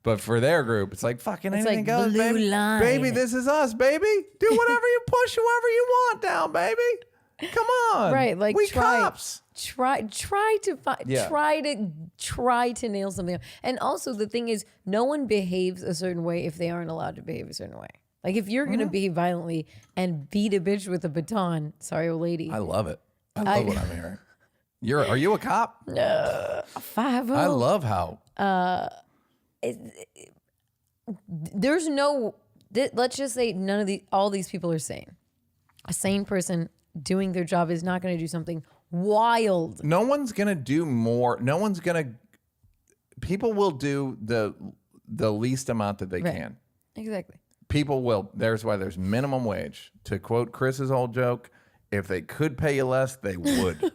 but for their group, it's like fucking anything like goes, blue baby. line. Baby, this is us, baby. Do whatever you push whoever you want down, baby. Come on, right? Like we cops. Try to nail something up. And also the thing is, no one behaves a certain way if they aren't allowed to behave a certain way. Like if you're gonna behave violently and beat a bitch with a baton, sorry, old lady. I love it. I love what I'm hearing. Are you a cop? 5 I love how. There's no. Let's just say all these people are sane. A sane person doing their job is not going to do something wild. No one's gonna do more. No one's gonna. People will do the least amount that they can. Exactly. People will. There's why there's minimum wage. To quote Chris's old joke, if they could pay you less, they would.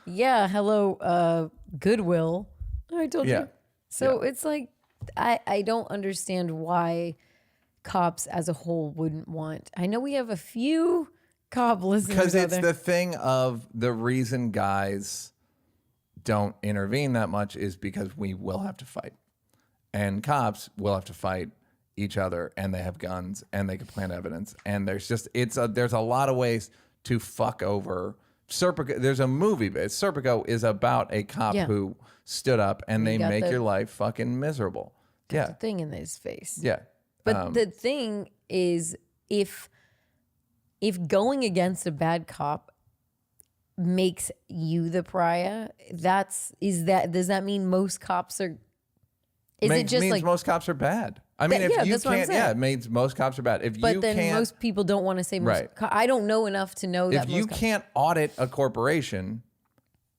Yeah. Hello, Goodwill. I told you. So it's like I don't understand why cops as a whole wouldn't want. I know we have a few cop listeners Because out it's there. the thing of the reason guys don't intervene that much is because we will have to fight. And cops will have to fight each other, and they have guns, and they can plant evidence. And there's a lot of ways to fuck over. Serpico, there's a movie, Serpico is about a cop who stood up, and they make your life fucking miserable. There's a thing in his face. Yeah. But the thing is, if going against a bad cop makes you the pariah, does that mean most cops are? Means most cops are bad. I mean, if you can't, it means most cops are bad. But then most people don't want to say most. Right. I don't know enough to know that. If you can't audit a corporation,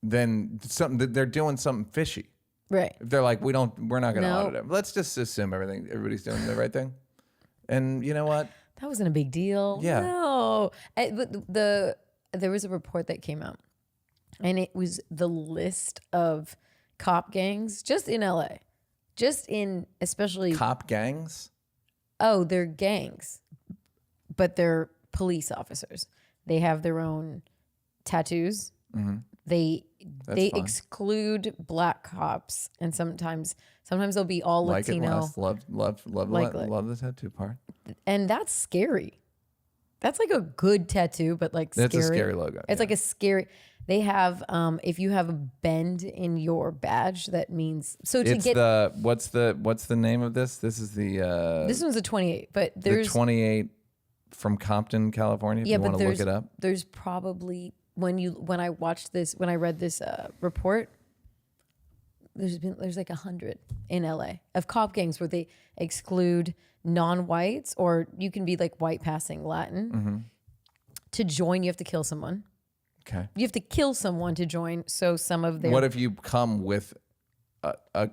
then they're doing something fishy. Right. If they're like, we're not going to audit it. Let's just assume everybody's doing the right thing. And you know what? That wasn't a big deal. Yeah. No. But there was a report that came out, and it was the list of cop gangs just in LA, especially cop gangs. Oh, they're gangs, but they're police officers. They have their own tattoos. Mm-hmm. They exclude black cops, and sometimes they'll be all Latino. Love the tattoo part. And that's scary. That's like a good tattoo, but like scary. It's a scary logo. It's like a scary. They have if you have a bend in your badge, that means what's the name of this? This is the this one's a 28, but there's the 28 from Compton, California. If you want to look it up, there's probably when I read this report, there's like 100 in LA of cop gangs where they exclude non-whites, or you can be like white passing Latin. Mm-hmm. To join, you have to kill someone. Okay. You have to kill someone to join. So some of their. What if you come with a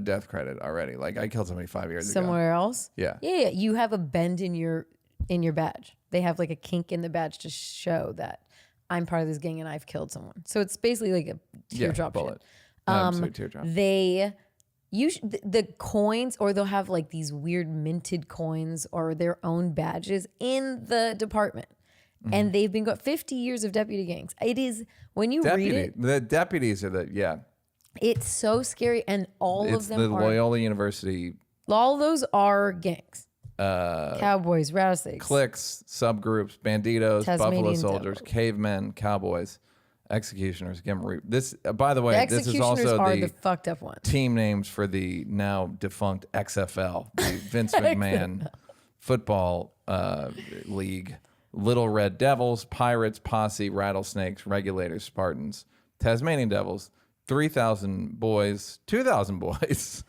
death credit already? Like I killed somebody 5 years ago. Somewhere else? Yeah. Yeah. You have a bend in your badge. They have like a kink in the badge to show that I'm part of this gang and I've killed someone. So it's basically like a teardrop bullet. Shit. Teardrop. The coins, or they'll have like these weird minted coins or their own badges in the department. Mm-hmm. And they've been got 50 years of deputy gangs. It is, when you read it. The deputies are it's so scary. And it's the Loyola University. All those are gangs. Cowboys, rattlesnakes. Cliques, subgroups, banditos, Tasmanian buffalo soldiers, devil. cavemen, cowboys, executioners. This, by the way, this is executioners also are the fucked up ones. Team names for the now defunct XFL, the Vince McMahon football league. Little Red Devils, Pirates, Posse, Rattlesnakes, Regulators, Spartans, Tasmanian Devils, 3,000 boys, 2,000 boys,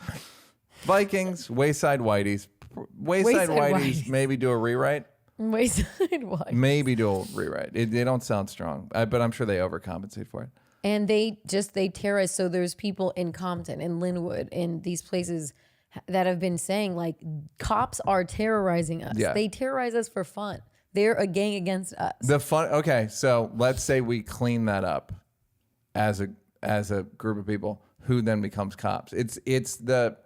Vikings, Wayside Whiteys. Wayside Whiteys, maybe do a rewrite. Wayside Whiteys. Maybe do a rewrite. They don't sound strong, but I'm sure they overcompensate for it. And they terrorize. So there's people in Compton, in Linwood, in these places that have been saying like cops are terrorizing us. Yeah. They terrorize us for fun. They're a gang against us. Okay, so let's say we clean that up as a group of people who then becomes cops. It's the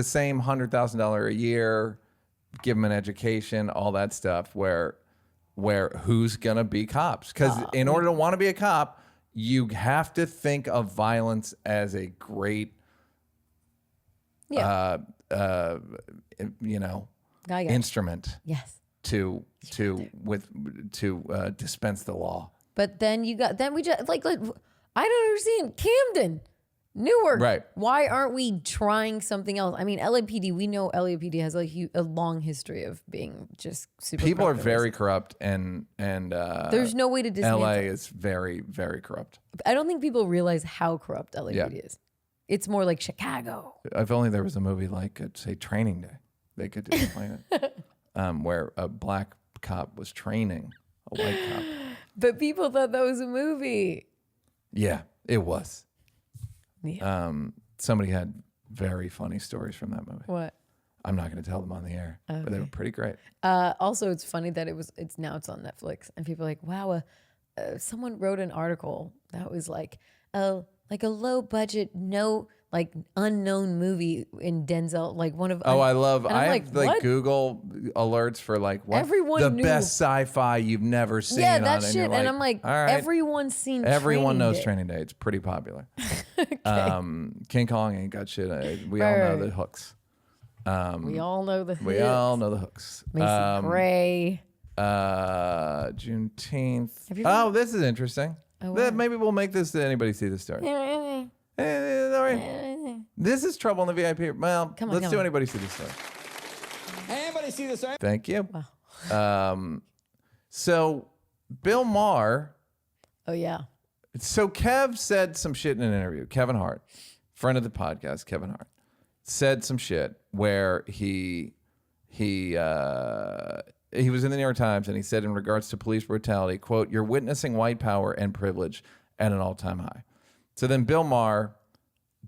same $100,000 a year, give them an education, all that stuff. Where who's gonna be cops? Because in order to want to be a cop, you have to think of violence as a great, instrument. Yes. To dispense the law. But then we just like I don't understand Camden. Newark. Right. Why aren't we trying something else? I mean, LAPD, we know LAPD has like a long history of being just super People are corrupt. very corrupt, and There's no way to dismantle. LA is very, very corrupt. I don't think people realize how corrupt LAPD Yeah. is. It's more like Chicago. If only there was a movie like, say, Training Day, they could explain it, where a black cop was training a white cop. But people thought that was a movie. Yeah, it was. Yeah. Somebody had very funny stories from that movie. What? I'm not going to tell them on the air, but they were pretty great. Also, it's funny that it's now on Netflix, and people are like, wow, someone wrote an article that was like a low budget, like unknown movie in Denzel, like one of. Oh, I I'm have like what? Google alerts for like what Everyone the knew. best sci-fi you've never seen. Yeah, on, that and shit. you're And I'm like, all right. everyone's seen. Everyone knows Day. Training Day. It's pretty popular. King Kong ain't got shit. We Right, all know right. the hooks. We all know the. We all know the hooks. Macy Gray. Juneteenth. Have you Oh, this is interesting. what? Maybe we'll make this. Anybody see this story? All right. This is trouble in the VIP. Well, Come on, let's come do on. anybody see this story. Anybody see this? Thank you. So Bill Maher. Oh yeah. So Kev said some shit in an interview. Kevin Hart, friend of the podcast, Kevin Hart, said some shit where he was in the New York Times, and he said in regards to police brutality, quote, "You're witnessing white power and privilege at an all-time high." So then Bill Maher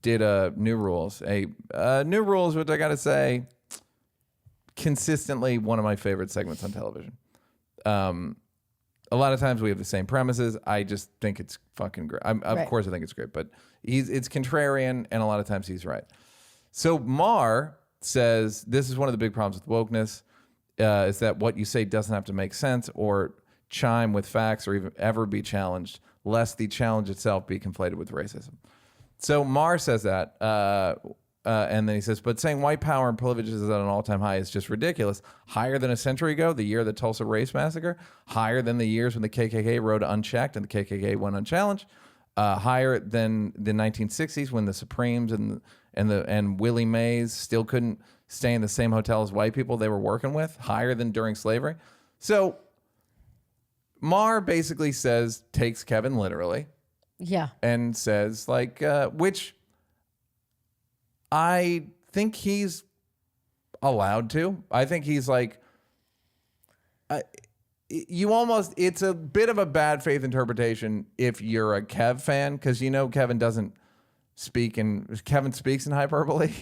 did new rules, new rules, which I got to say, consistently one of my favorite segments on television. A lot of times we have the same premises. I just think it's fucking great. Of course I think it's great, but it's contrarian, and a lot of times he's right. So Maher says this is one of the big problems with wokeness, is that what you say doesn't have to make sense or chime with facts or even ever be challenged, lest the challenge itself be conflated with racism. So Maher says that, and then he says, but saying white power and privilege is at an all-time high is just ridiculous. Higher than a century ago, the year of the Tulsa Race Massacre. Higher than the years when the KKK rode unchecked and the KKK went unchallenged. Higher than the 1960s when the Supremes and Willie Mays still couldn't stay in the same hotel as white people they were working with. Higher than during slavery. So Maher basically takes Kevin literally. Yeah. And says like, which I think he's allowed to. I think he's like, it's a bit of a bad faith interpretation if you're a Kev fan, because Kevin doesn't Kevin speaks in hyperbole.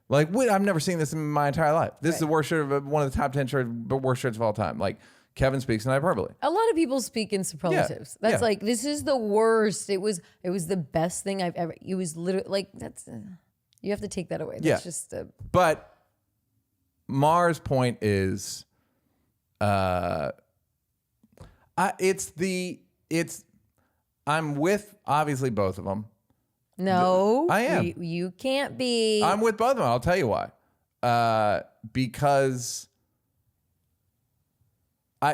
Like, I've never seen this in my entire life. This is the worst shirt, one of the top 10 worst shirts of all time. Like, Kevin speaks in hyperbole. A lot of people speak in superlatives. Yeah. That's like, this is the worst. It was the best thing I've ever. It was literally like that's. You have to take that away. That's just. But Maher's point is, I'm with obviously both of them. No, I am. You can't be. I'm with both of them. I'll tell you why. Because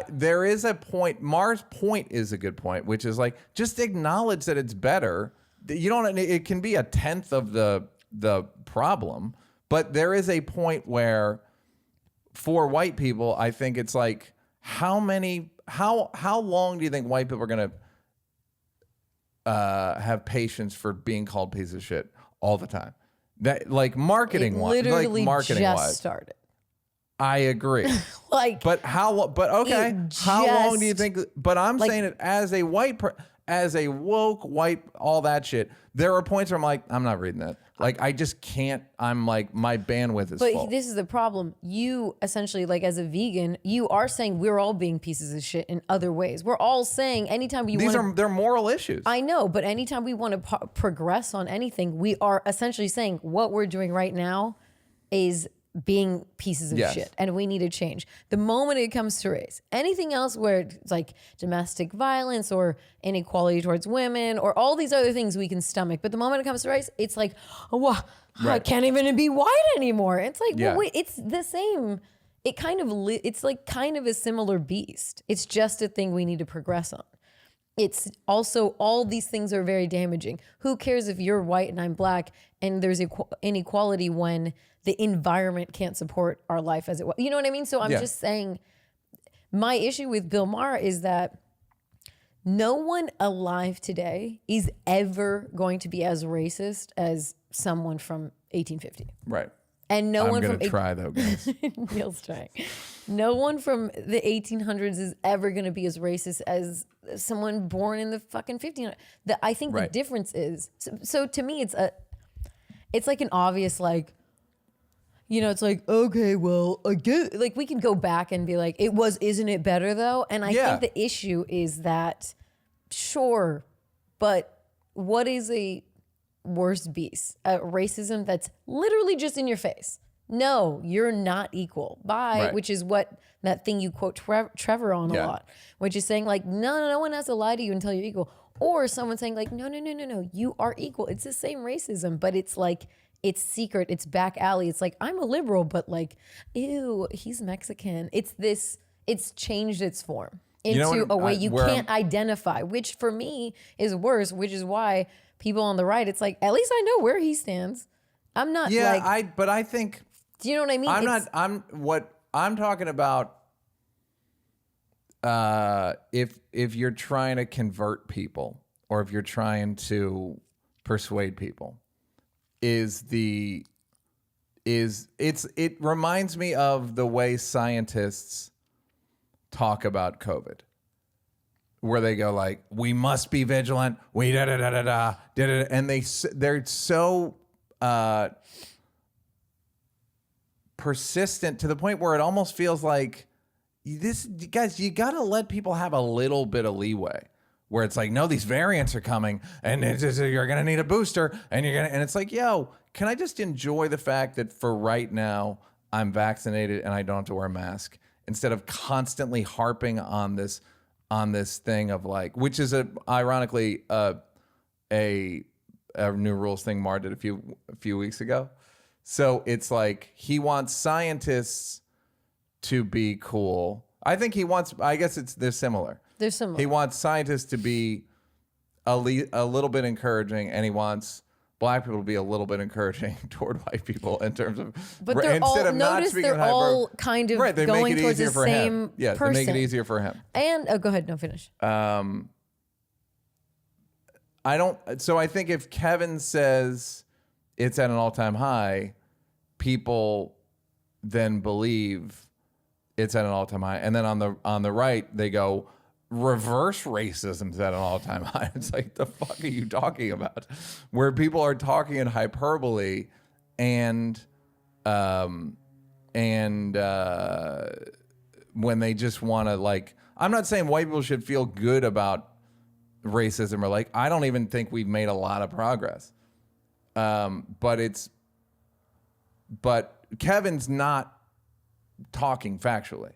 there is a point. Maher's point is a good point, which is like, just acknowledge that it's better. You don't. It can be a tenth of the problem, but there is a point where, for white people, I think it's like, how long do you think white people are gonna have patience for being called pieces of shit all the time? That, like, marketing wise, literally marketing just wise, started. I agree. Like, but okay, how long do you think? But I'm saying it as a as a woke white, all that shit. There are points where I'm like, I'm not reading that. Like, I just can't. I'm like, my bandwidth is full. But this is the problem. You essentially, like, as a vegan, you are saying we're all being pieces of shit in other ways. We're all saying anytime we they're moral issues. I know, but anytime we want to progress on anything, we are essentially saying what we're doing right now is being pieces of shit, and we need to change. The moment it comes to race, anything else where it's like domestic violence or inequality towards women or all these other things we can stomach, but the moment it comes to race, it's like, oh, I can't even be white anymore. It's like, well, wait, it's the same. It kind of it's like kind of a similar beast. It's just a thing we need to progress on. it's also all these things are very damaging. Who cares if you're white and I'm black and there's inequality when the environment can't support our life as it was? You know what I mean? So I'm just saying my issue with Bill Maher is that no one alive today is ever going to be as racist as someone from 1850. Right. And no one from... I'm going to try, though, guys. Neal's trying. No one from the 1800s is ever going to be as racist as someone born in the fucking 1500s. I think the difference is... So to me, it's like an obvious, like... You know, it's like, okay, well, again, like we can go back and be like, isn't it better though? And I think the issue is that, sure, but what is a worse beast? Racism that's literally just in your face. No, you're not equal. Bye, which is what that thing you quote Trevor on a lot, which is saying like, no one has to lie to you until you're equal. Or someone saying like, no, you are equal. It's the same racism, but it's like, it's secret, it's back alley. It's like, I'm a liberal, but like, ew, he's Mexican. It's changed its form into a way you can't identify, which for me is worse, which is why people on the right, it's like, at least I know where he stands. I'm not but I think... Do you know what I mean? What I'm talking about, if you're trying to convert people or if you're trying to persuade people, it reminds me of the way scientists talk about COVID, where they go like, we must be vigilant, we and they're so persistent to the point where it almost feels like guys, you gotta let people have a little bit of leeway. Where it's like, no, these variants are coming, and you're gonna need a booster, and it's like, yo, can I just enjoy the fact that for right now I'm vaccinated and I don't have to wear a mask, instead of constantly harping on this thing of like, which is ironically a new rules thing Maher did a few weeks ago. So it's like he wants scientists to be cool. I think he wants. I guess they're similar. They're similar. He wants scientists to be a little bit encouraging, and he wants black people to be a little bit encouraging toward white people in terms of. But they're all kind of going towards the same person. They make it easier for him. And go ahead, no, finish. So I think if Kevin says it's at an all-time high, people then believe it's at an all-time high, and then on the right they go, reverse racism's at an all-time high. It's like, the fuck are you talking about? Where people are talking in hyperbole and when they just want to, like, I'm not saying white people should feel good about racism, or like, I don't even think we've made a lot of progress. But Kevin's not talking factually.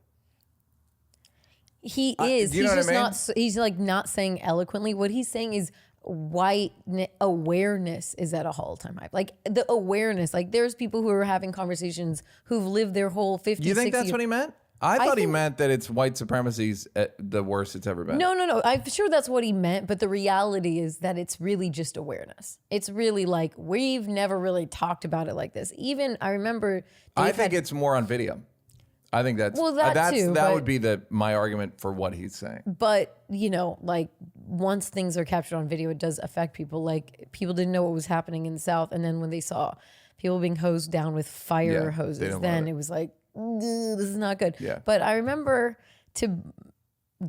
He is. You know he's just what I mean? not. He's like not saying eloquently. What he's saying is white awareness is at a all-time high. Like the awareness. Like there's people who are having conversations who've lived their whole 50, You think 60 that's what he meant? I thought he meant that it's white supremacy's at the worst it's ever been. No. I'm sure that's what he meant, but the reality is that it's really just awareness. It's really like, we've never really talked about it like this. Even I remember I think it's more on video. I think that would be my argument for what he's saying. But, like once things are captured on video, it does affect people. Like people didn't know what was happening in the South. And then when they saw people being hosed down with fire hoses, then it was like, this is not good. Yeah. But I remember to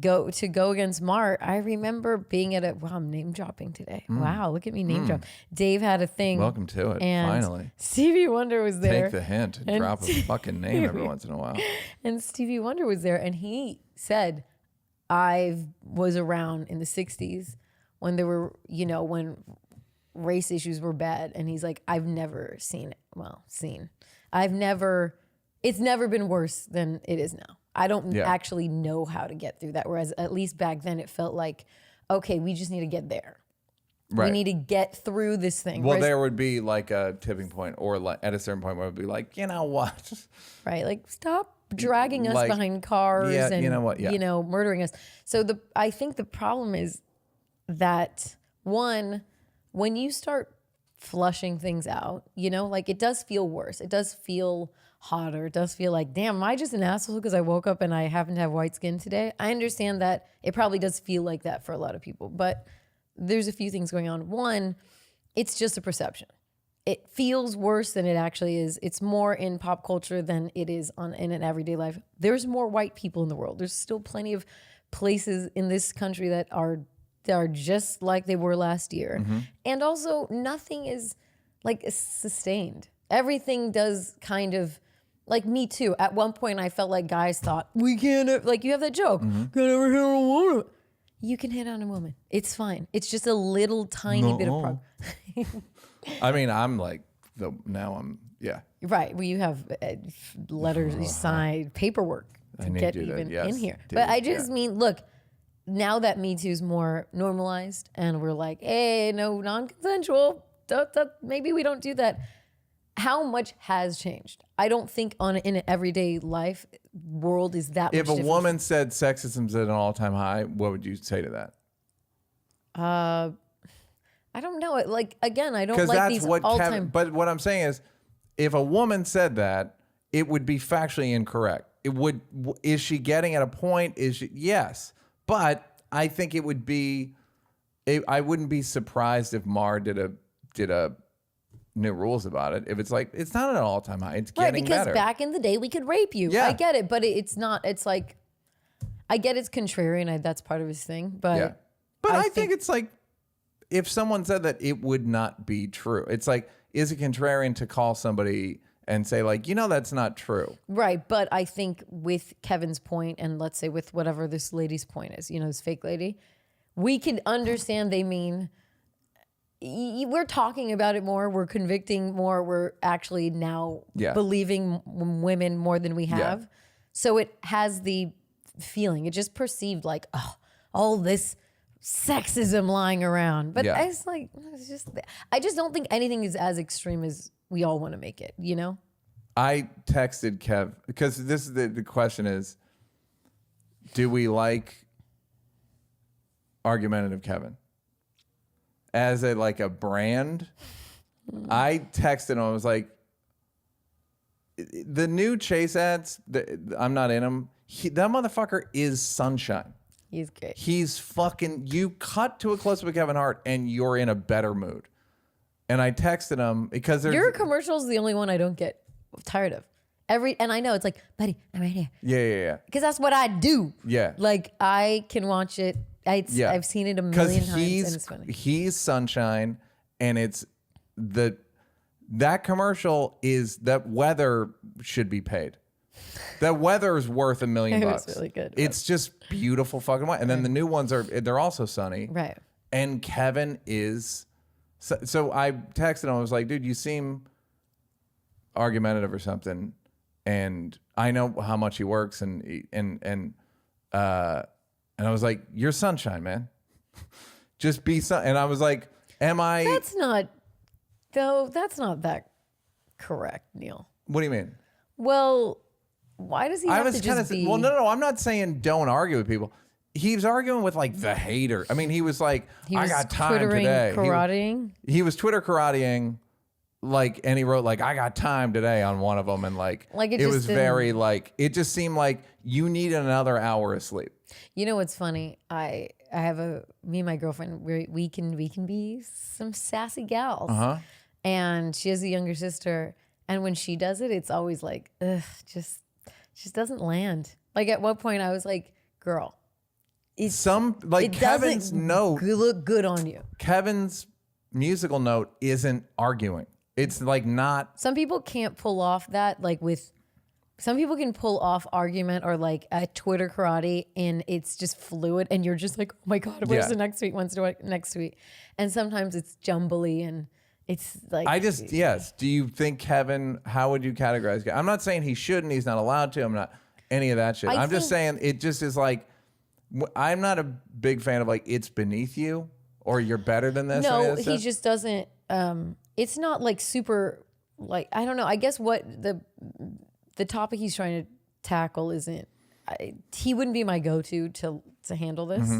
go against Maher, I remember being at I'm name dropping today. Wow, look at me name drop. Dave had a thing. Welcome to it, and finally. Stevie Wonder was there. Take the hint and drop a fucking name every once in a while. And Stevie Wonder was there, and he said, I was around in the 60s when there were, when race issues were bad. And he's like, I've never it's never been worse than it is now. I don't actually know how to get through that. Whereas at least back then it felt like, okay, we just need to get there. Right. We need to get through this thing. Well, there would be like a tipping point, or like at a certain point where it would be like, you know what? Right. Like, stop dragging us behind cars and, murdering us. So I think the problem is that one, when you start flushing things out, you know, like it does feel worse. It does feel hotter. It does feel like, damn, am I just an asshole because I woke up and I happen to have white skin today? I understand that it probably does feel like that for a lot of people, but there's a few things going on. One, it's just a perception. It feels worse than it actually is. It's more in pop culture than it is in an everyday life. There's more white people in the world. There's still plenty of places in this country that are just like they were last year. Mm-hmm. And also nothing is like sustained. Everything does kind of, like Me Too. At one point I felt like guys thought, we can't, like you have that joke, Mm-hmm. can't ever hit on a woman. You can hit on a woman. It's fine. It's just a little tiny bit of progress. I mean, I'm like, yeah. Right. Well, you have letters, you sign paperwork to get even in here. But I just mean, look, now that Me Too is more normalized and we're like, hey, no, non-consensual, maybe we don't do that. How much has changed? I don't think in an everyday life world is that much If a different. woman said sexism's at an all-time high, what would you say to that? I don't know. Like, again, I don't like these all-time. But what I'm saying is, if a woman said that, it would be factually incorrect. It would. Is she getting at a point? Yes. But I think it would be. I wouldn't be surprised if Maher did a new rules about it. If it's like it's not at an all-time high, it's getting better. Because back in the day we could rape you. Yeah. I get it, but it's not. It's like, I get it's contrarian. That's part of his thing. But Yeah. But I think it's like, if someone said that, it would not be true. It's like, is it contrarian to call somebody and say like, that's not true? Right. But I think with Kevin's point, and let's say with whatever this lady's point is, this fake lady, we can understand they mean, we're talking about it more. We're convicting more. We're actually now believing women more than we have. Yeah. So it has the feeling, it just perceived like, oh, all this sexism lying around. But I just don't think anything is as extreme as we all want to make it, I texted Kev because this is the question is, do we like argumentative Kevin as a brand? I texted him. I was like, the new Chase ads, I'm not in them. That motherfucker is sunshine. He's great. He's fucking, you cut to a close-up of Kevin Hart and you're in a better mood. And I texted him because your commercial's the only one I don't get tired of. And I know it's like, buddy, I'm right here. Yeah. Because that's what I do. Yeah. Like I can watch it. I've seen it a million times and it's funny. He's sunshine, and it's that commercial is that weather should be paid. That weather is worth $1 million. It was really good. It's just beautiful fucking white. And then the new ones they're also sunny. Right. And Kevin is so I texted him. I was like, dude, you seem argumentative or something. And I know how much he works and I was like, you're sunshine, man. Just be sun. And I was like, am I? That's not that correct, Neal. What do you mean? Well, why does he have to just be? Well, no. I'm not saying don't argue with people. He was arguing with the hater. I mean, he was like, I got time today. Karateing? He was Twitter karateing. And he wrote I got time today on one of them. And it was very it just seemed like you need another hour of sleep. You know what's funny? I have me and my girlfriend, we can be some sassy gals. Uh-huh. And she has a younger sister. And when she does it, it's always just doesn't land. At one point I was like, girl, Kevin's note look good on you. Kevin's musical note isn't arguing. It's not. Some people can't pull off that some people can pull off argument or a Twitter karate and it's just fluid and you're just like, oh my God, where's the next tweet? When's the next tweet? And sometimes it's jumbly and it's yes. Do you think Kevin, how would you categorize? I'm not saying he shouldn't, he's not allowed to. I'm not any of that shit. I'm just saying it just is I'm not a big fan of it's beneath you or you're better than this. No, he just doesn't, it's not super, I don't know. I guess what the topic he's trying to tackle isn't, he wouldn't be my go-to to handle this,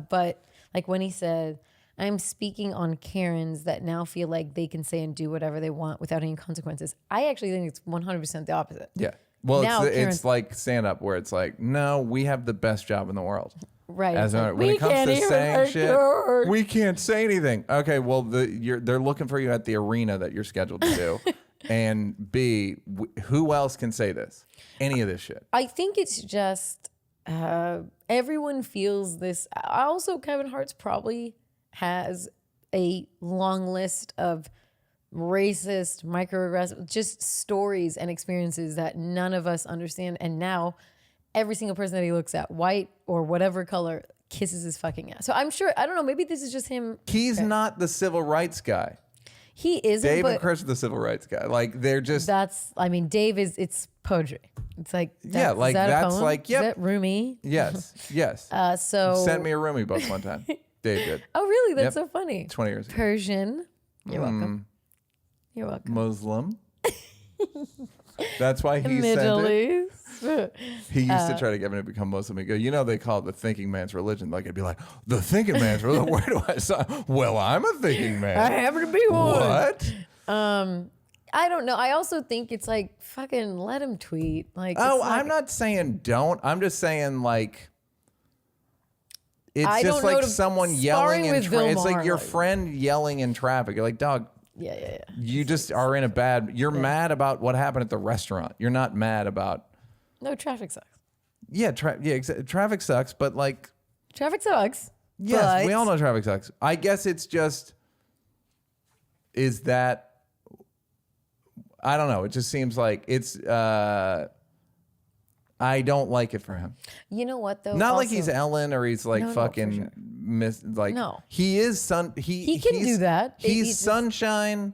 but Like when he said, I'm speaking on Karens that now feel like they can say and do whatever they want without any consequences. I actually think it's 100% the opposite. Yeah. Well, Now it's like stand up where it's like, no, we have the best job in the world. Right. When it comes to saying shit, we can't say anything. Okay, well, they're looking for you at the arena that you're scheduled to do. And B, who else can say this? Any of this shit. I think it's just everyone feels this. Also, Kevin Hart's probably has a long list of racist, microaggressive, just stories and experiences that none of us understand. And now every single person that he looks at, white or whatever color, kisses his fucking ass. So I'm sure, I don't know, maybe this is just him. He's not the civil rights guy. He isn't. Dave and Chris are the civil rights guy. Like they're just. Dave it's poetry. It's like, yeah, like that's like, yep. Is that Rumi? Yes. So. Sent me a Rumi book one time. Dave did. Oh, really? That's so funny. 20 years ago. Persian. You're welcome. You're welcome. Muslim. That's why he Middle sent it. East. He used to try to get me to become Muslim. He'd go, they call it the thinking man's religion. Like, I'd be like, the thinking man's religion? Where do I sign? Well, I'm a thinking man. I happen to be one. What? I don't know. I also think it's like, fucking let him tweet. Like, I'm not saying don't. I'm just saying, like, it's just like someone yelling in traffic. It's like your friend yelling in traffic. You're like, dog. Yeah. You just are in a bad. You're mad about what happened at the restaurant. You're not mad about. No, traffic sucks. Yeah, traffic sucks, but like. Traffic sucks. Yes, we all know traffic sucks. I guess it's just. Is that. I don't know. It just seems like it's. I don't like it for him. You know what though? Not like he's Ellen or he's like fucking No. He is he can do that. He's sunshine.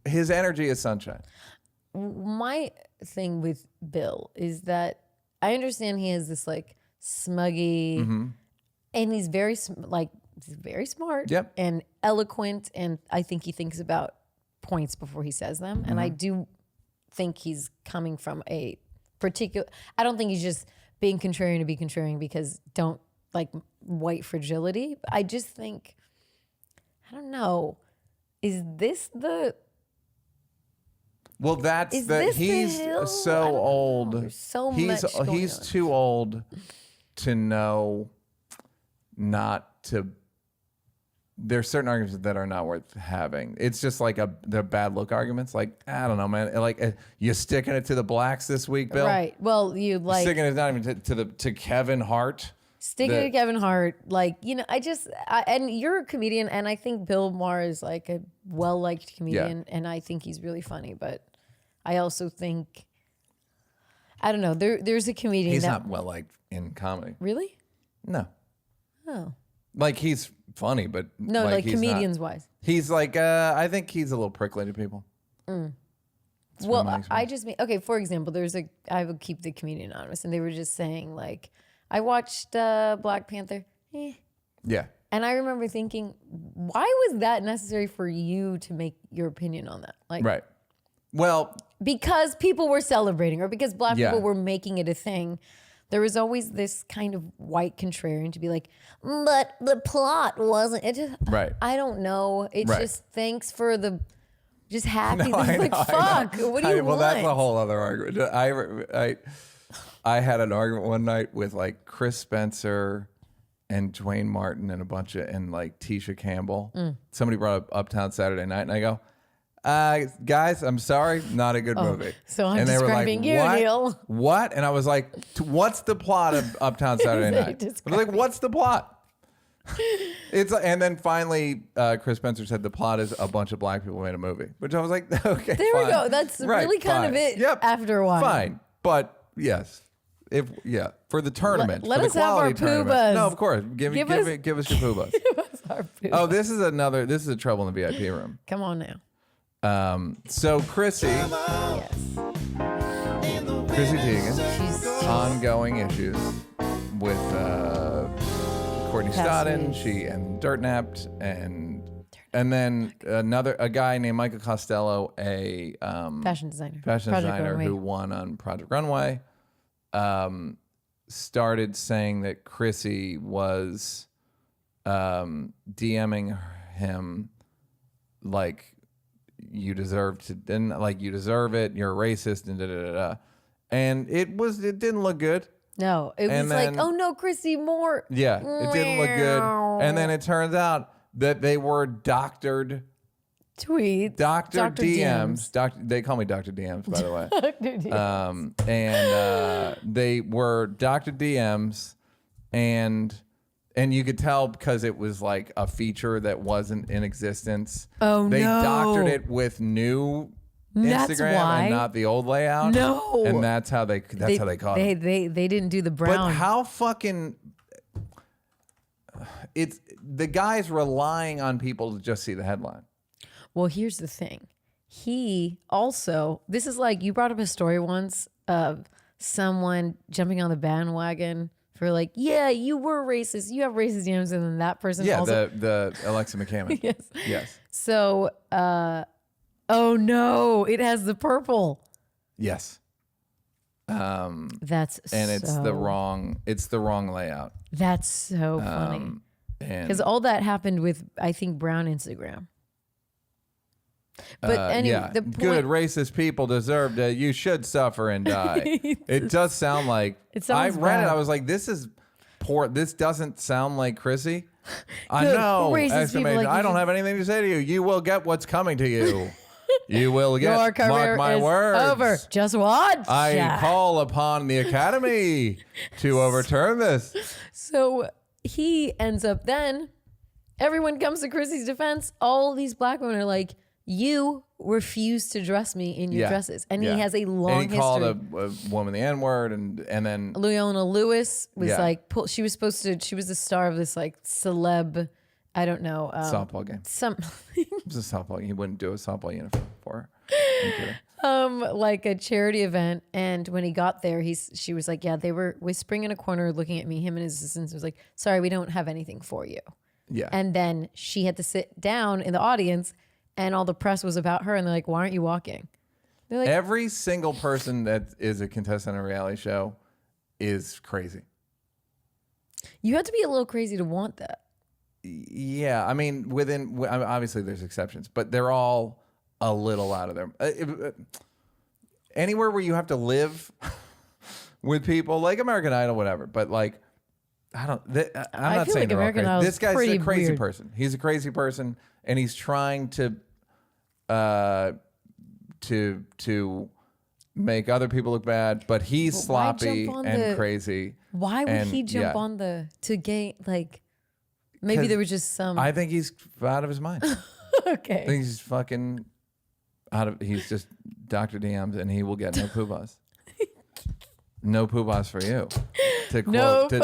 His energy is sunshine. My thing with Bill is that I understand he has this like smuggy, and he's very smart, Yep. and eloquent, and I think he thinks about points before he says them, and I do think he's coming from a particular. I don't think he's just being contrarian to be contrarian because don't like white fragility. I just think, I don't know, is this the? Well, that's he's so old. There's so much going he's on. too old to know not to. There's certain arguments that are not worth having. It's just like the bad look arguments. Like, I don't know, man. Like, you sticking it to the blacks this week, Bill? Right. Well, you like sticking it not even to Kevin Hart. Sticking to Kevin Hart, like, and you're a comedian, and I think Bill Maher is like a well-liked comedian, and I think he's really funny, but I also think, I don't know, there's a comedian He's not well-liked in comedy. Really? No. Oh. Like, he's funny, but no, like comedians-wise. He's like, I think he's a little prickly to people. Well, I just mean, okay, for example, I will keep the comedian anonymous, and they were just saying, like, I watched Black Panther. Yeah. And I remember thinking, why was that necessary for you to make your opinion on that? Like, right. Well, because people were celebrating, or because black people were making it a thing. There was always this kind of white contrarian to be like, but the plot wasn't. It just, right. I don't know. It's just thanks for the. Just happy. No, Like, fuck. What do you want? Well, that's a whole other argument. I had an argument one night with like Chris Spencer and Dwayne Martin and a bunch of, and like Tisha Campbell. Somebody brought up Uptown Saturday Night, and I go, guys, I'm sorry, not a good movie. So I'm and they describing were like, you, Neal. What? And I was like, what's the plot of Uptown Saturday Night? I was like, what's the plot? And then finally, Chris Spencer said the plot is a bunch of black people made a movie, which I was like, okay, there fine. we go. That's really kind of it. Yep. After a while, fine, but yes. For the tournament, let for us the have quality our tournament. Pubas. No, of course. Give us your Pubas. Give us our Pubas. Oh, this is a trouble in the VIP room. Come on now. So Chrissy Yes. Teigen, She's ongoing issues with Courtney Stodden, Cassidy's. she and Dirt Napped, and then a guy named Michael Costello, a fashion designer. fashion Project designer Runway. who won on Project Runway, started saying that Chrissy was DMing him like you deserve to, and like you deserve it. You're a racist and da da da da. And it didn't look good. No, it was like, oh no, Chrissy, more. Yeah, it didn't look good. And then it turns out that they were doctored tweets. Dr. DMs. They call me Dr. DMs, by the way. Dr. DMs. And they were Dr. DMs, and you could tell because it was like a feature that wasn't in existence. Oh, they no. doctored it with new That's Instagram why. and not the old layout. No. And that's how they caught it. They didn't do the But brown. how fucking... It's the guy's relying on people to just see the headline. Well, here's the thing. He also, this is like, you brought up a story once of someone jumping on the bandwagon for like, yeah, you were racist. You have racist DMs. And then that person also. The Alexa McCammon. Yes. Yes. So, oh no, it has the purple. Yes. That's and it's the wrong layout. That's so funny. Because all that happened with, I think, brown Instagram. But anyway, the point, good racist people deserve to. You should suffer and die. It does sound like. I read bad. it. I was like, this is poor. This doesn't sound like Chrissy. I Good know. racist people like I you don't have anything to say to you. You will get what's coming to you. You will get. your career Mark my is words. over. Just watch. I call upon the Academy to overturn this. So he ends up then. Everyone comes to Chrissy's defense. All these black women are like, you refuse to dress me in your dresses. And he has a long and he history. called a woman the N-word and then Leona Lewis was like, she was the star of this like celeb, I don't know. softball game. It was a softball game. He wouldn't do a softball uniform for her. I'm kidding. Like a charity event. And when he got there, she was like, yeah, they were whispering in a corner looking at me. Him and his assistants was like, sorry, we don't have anything for you. Yeah. And then she had to sit down in the audience and all the press was about her. And they're like, why aren't you walking? They're like, every single person that is a contestant on a reality show is crazy. you have to be a little crazy to want that. Yeah. I mean, obviously there's exceptions, but they're all a little out of their... anywhere where you have to live with people, like American Idol, whatever, but like, I'm not feel saying like they're all American crazy. Idol This is guy's a pretty crazy weird. person. He's a crazy person, and he's trying to make other people look bad, but he's But why sloppy jump on and crazy. Why would he jump on to gain, like, maybe there was just some... I think he's out of his mind. okay. I think he's fucking he's just Dr. DMs, and he will get no Pubas. No Pubas for you. To quote, to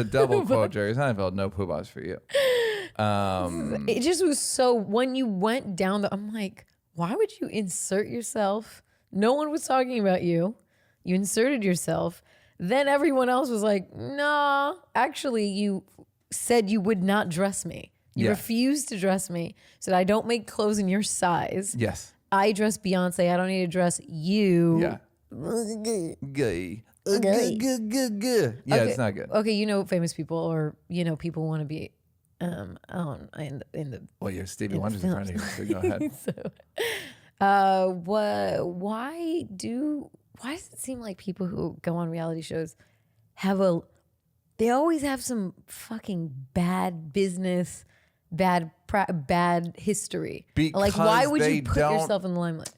double quote Jerry Seinfeld, no Pubas for you. It just was so, when you went down I'm like, why would you insert yourself? No one was talking about you. You inserted yourself. Then everyone else was like, nah, actually you said you would not dress me. You refused to dress me so that I don't make clothes in your size. Yes. I dress Beyonce. I don't need to dress you. Yeah. Gay. Yeah, it's not good. Okay, you know, famous people, or you know, people want to be in the Well, you're Stevie Wonder's in front of you, so go ahead. Why does it seem like people who go on reality shows they always have some fucking bad business, bad history? Like, why would you put yourself in the limelight?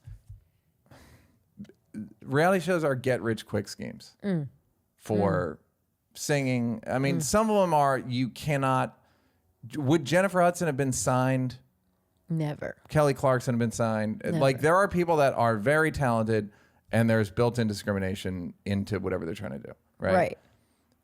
Reality shows are get-rich-quick schemes for singing. I mean, some of them are, you cannot... Would Jennifer Hudson have been signed? Never. Kelly Clarkson have been signed? Never. Like, there are people that are very talented, and there's built-in discrimination into whatever they're trying to do, right? Right.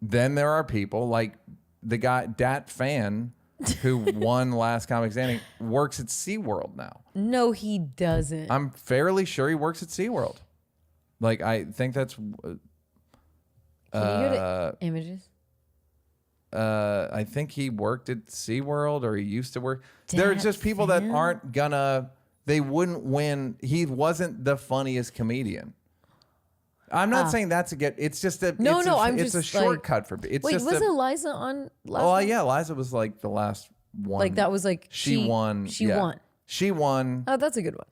Then there are people like the guy, Dat Fan, who won Last Comic Standing, works at SeaWorld now. No, he doesn't. I'm fairly sure he works at SeaWorld. Like, I think that's... Can you go to images? I think he worked at SeaWorld, or he used to work. There are just people that aren't gonna... They wouldn't win. He wasn't the funniest comedian. I'm not saying that's a get. It's just a No, it's no, A, I'm it's just a shortcut for. It's wait, just was a, Eliza on last Oh night? yeah, Eliza was like the last one. Like that was like she won. She yeah. won. She won. Oh, that's a good one.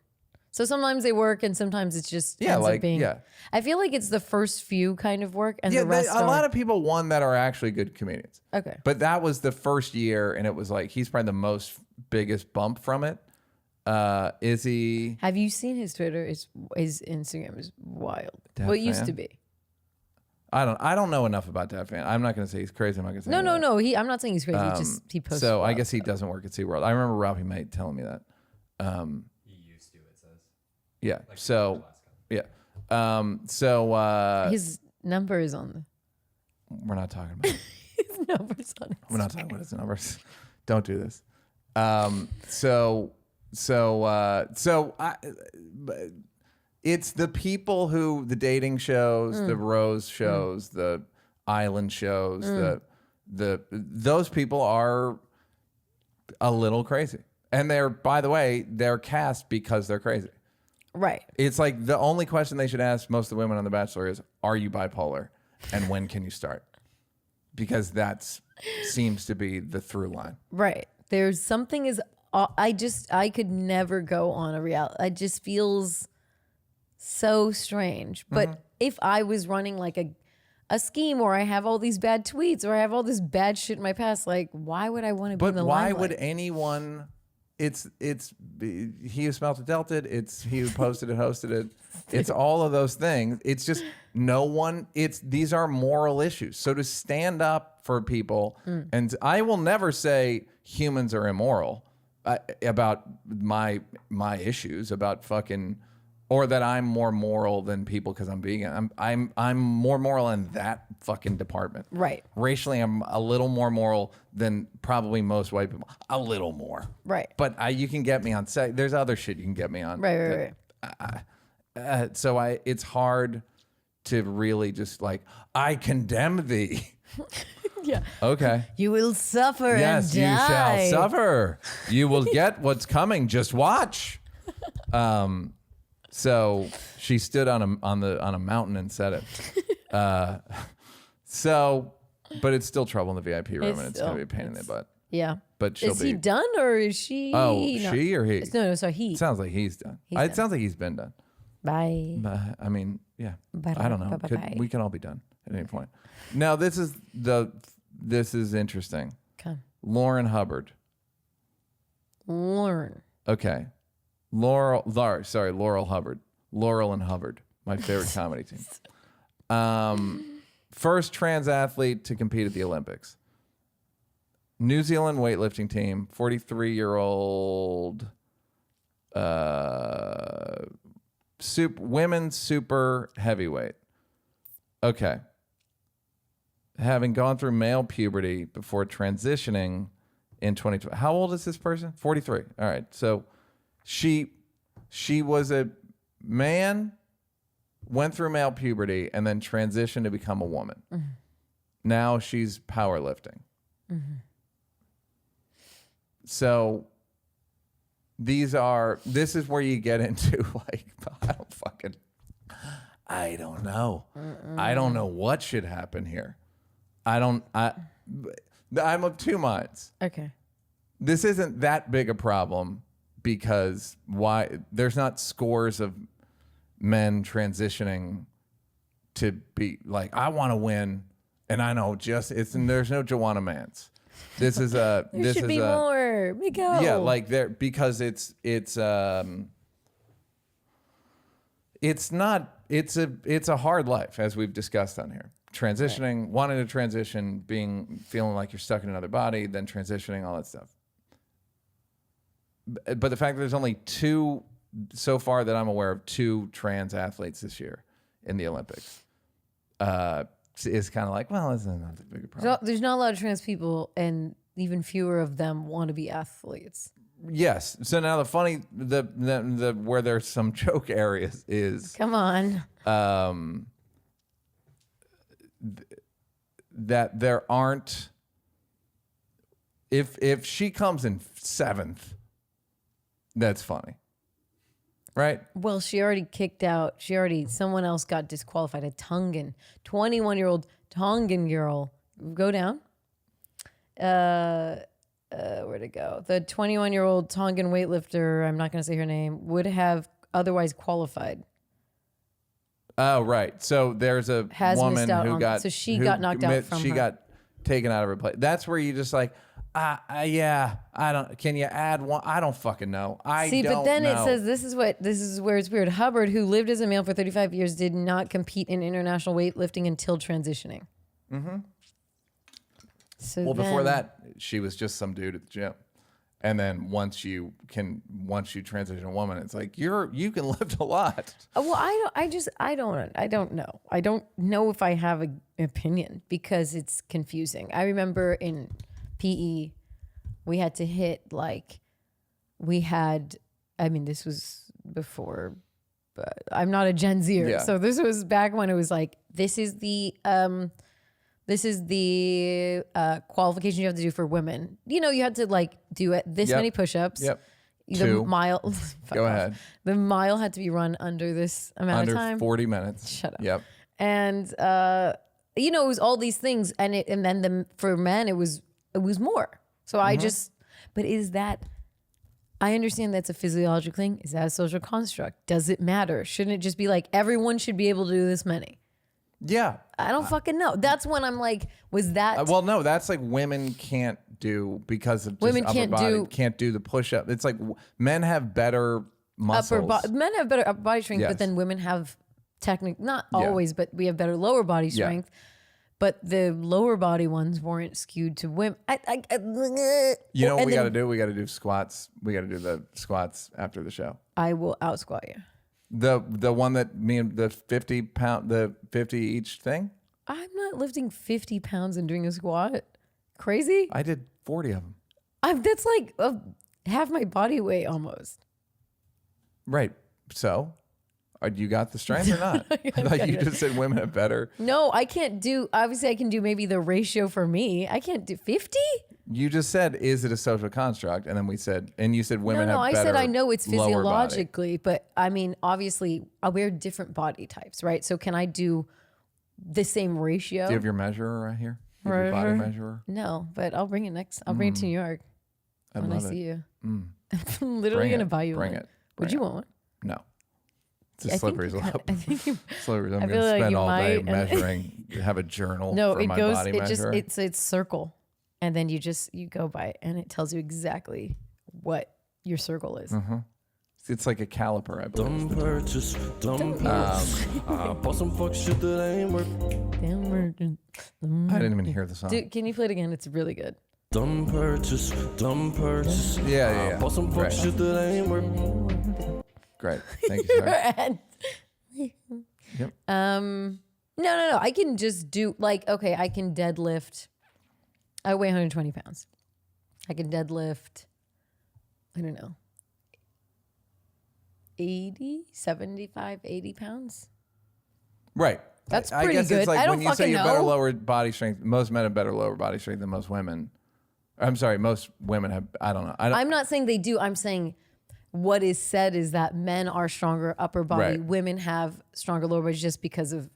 So sometimes they work, and sometimes it's just Yeah, ends like up being. yeah. I feel like it's the first few kind of work, and Yeah, the rest a lot of people won that are actually good comedians. Okay. But that was the first year, and it was like he's probably the most biggest bump from it. Is he? Have you seen his Twitter? His Instagram is wild. Def Well, it used fan? to be. I don't know enough about that fan. I'm not going to say he's crazy. I'm not going to say No, any of no, that. no. I'm not saying he's crazy. He posts. So I wild guess he stuff. doesn't work at SeaWorld. I remember Robbie May telling me that. He used to, it says. Yeah. Like So Alaska. yeah. His number is on We're not talking about it. his numbers on it. We're not talking about his numbers. Don't do this. It's the people who the dating shows, the Rose shows, the Island shows, those people are a little crazy, and by the way, they're cast because they're crazy. Right. It's like the only question they should ask most of the women on The Bachelor is, "Are you bipolar, and when can you start?" Because that seems to be the through line. Right. There's something is. I could never go on a reality. It just feels so strange. But if I was running like a scheme, or I have all these bad tweets, or I have all this bad shit in my past, like why would I want to be in the why limelight? would anyone? It's he who smelt it dealt it. It's he who posted it, hosted it. It's all of those things. It's just no one. These are moral issues. So to stand up for people, and I will never say humans are immoral about my issues about fucking. Or that I'm more moral than people because I'm vegan. I'm more moral in that fucking department. Right. Racially, I'm a little more moral than probably most white people. A little more. Right. But you can get me on sex. There's other shit you can get me on. Right. So it's hard to really just like, I condemn thee. Yeah. Okay. You will suffer Yes, and you die. shall suffer. You will get what's coming. Just watch. So she stood on a mountain and said it. But it's still trouble in the VIP room, and it's gonna be a pain in the butt. Yeah. But she'll is he be. done or is she? Oh, not? she or he? No, sorry, he. It sounds like he's done. He's It done. sounds like he's been done. Bye. I mean, yeah. Bye, I don't know. bye, bye. We can all be done at any point. Now this is interesting. Come. Lauren Hubbard. Learn. Okay. Laurel Hubbard. Laurel and Hubbard, my favorite comedy team. First trans athlete to compete at the Olympics. New Zealand weightlifting team, 43-year-old women's super heavyweight. Okay. Having gone through male puberty before transitioning in 2020. How old is this person? 43. All right. So she was a man, went through male puberty, and then transitioned to become a woman. Mm-hmm. Now she's powerlifting. Mm-hmm. So this is where you get into like, I don't know. I don't know what should happen here. I'm of two minds. Okay. This isn't that big a problem because there's not scores of men transitioning to be like, I want to win, and I know and there's no Joanna Mance. This is a There should be more. Miguel. yeah, like there because it's a hard life, as we've discussed on here. Transitioning, wanting to transition, feeling like you're stuck in another body, then transitioning, all that stuff. But the fact that there's only two so far that I'm aware of, two trans athletes this year in the Olympics is kind of like, well, it's not that big a problem. So there's not a lot of trans people, and even fewer of them want to be athletes. Yes. So now the where there's some joke areas is Come on. that there aren't. If she comes in 7th, that's funny. right? Well, she already kicked out. Someone else got disqualified. A Tongan, 21-year-old Tongan girl. Go down. Where'd it go? The 21-year-old Tongan weightlifter, I'm not going to say her name, would have otherwise qualified. Oh, right. So there's a woman who got... So she got knocked out from She her. got taken out of her place. That's where you just like, yeah, I don't... Can you add one? I don't fucking know. But then it says this is where it's weird. Hubbard, who lived as a male for 35 years, did not compete in international weightlifting until transitioning. Mm-hmm. So before that, she was just some dude at the gym. And then once you transition a woman, it's like you can lift a lot. Well, I don't know. I don't know if I have an opinion because it's confusing. I remember in PE, we had to hit this was before, but I'm not a Gen Zer. Yeah. So this was back when it was like, this is the qualification you have to do for women. You know, you had to do this many push-ups. Yep. The 2. mile. Go ahead. The mile had to be run under this amount of time. Under 40 minutes. Shut up. Yep. And it was all these things, and then for men it was more. So but is that? I understand that's a physiological thing. Is that a social construct? Does it matter? Shouldn't it just be like everyone should be able to do this many? Yeah. I don't fucking know. That's when I'm like, was that? Well, no, that's like women can't do because of just Women can't do the push-up. It's like men have better muscles. Men have better upper body strength, Yes. but then women have not always, but we have better lower body strength. But the lower body ones weren't skewed to women. You know what we got to do? We got to do squats. We got to do the squats after the show. I will out squat you. The one that me and the 50 each thing. I'm not lifting 50 pounds and doing a squat. Crazy? I did 40 of them. That's like half my body weight almost. Right. So, you got the strength or not? I thought you just said women have better. No, I can't do. Obviously, I can do maybe the ratio for me. I can't do 50. You just said, is it a social construct? And then you said women have I better. said I know it's lower body. physiologically, but I mean, obviously, we're different body types, right? So can I do the same ratio? Do you have your measurer right here? You have your body measurer? No, but I'll bring it next. I'll bring it to New York when I see you. I'm literally going to buy you one. Bring it. Would you want one? No. It's a slippery slope. I think you. Slippery. I'm I going feel to like spend you all day might, measuring, have a journal No, for it my goes. body It measurer. it's circle, and then you go by it, and it tells you exactly what your circle is. It's like a caliper, I believe. I bought some fuck shit that ain't work. I didn't even hear the song. Dude, can you play it again? It's really good. Dumb purchase. Yeah. Bought some fuck shit that ain't work. Great. Thank you, sir. And- Yep. No. I can just do I can deadlift. I weigh 120 pounds. I can deadlift, I don't know, 75, 80 pounds. Right. That's I pretty guess good. It's like I don't when you say you have fucking better know. lower body strength, most men have better lower body strength than most women. I'm sorry, most women have, I don't know. I'm not saying they do. I'm saying what is said is that men are stronger upper body. Right. Women have stronger lower body just because of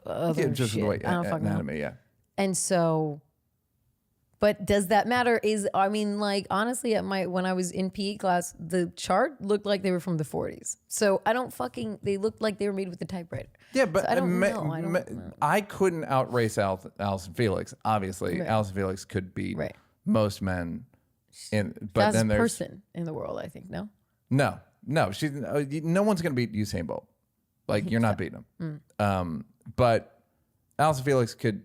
other just shit. the way I don't fucking know. anatomy, yeah. And so, but does that matter? Honestly, when I was in PE class, the chart looked like they were from the 40s. So they looked like they were made with a typewriter. Yeah, but So I don't know. I couldn't outrace Allison Felix. Obviously, Right. Allison Felix could beat Right. most men. But Best then there's person in the world, I think. No. no. She's no one's gonna beat Usain Bolt. Like you're not beating him. But Allison Felix could.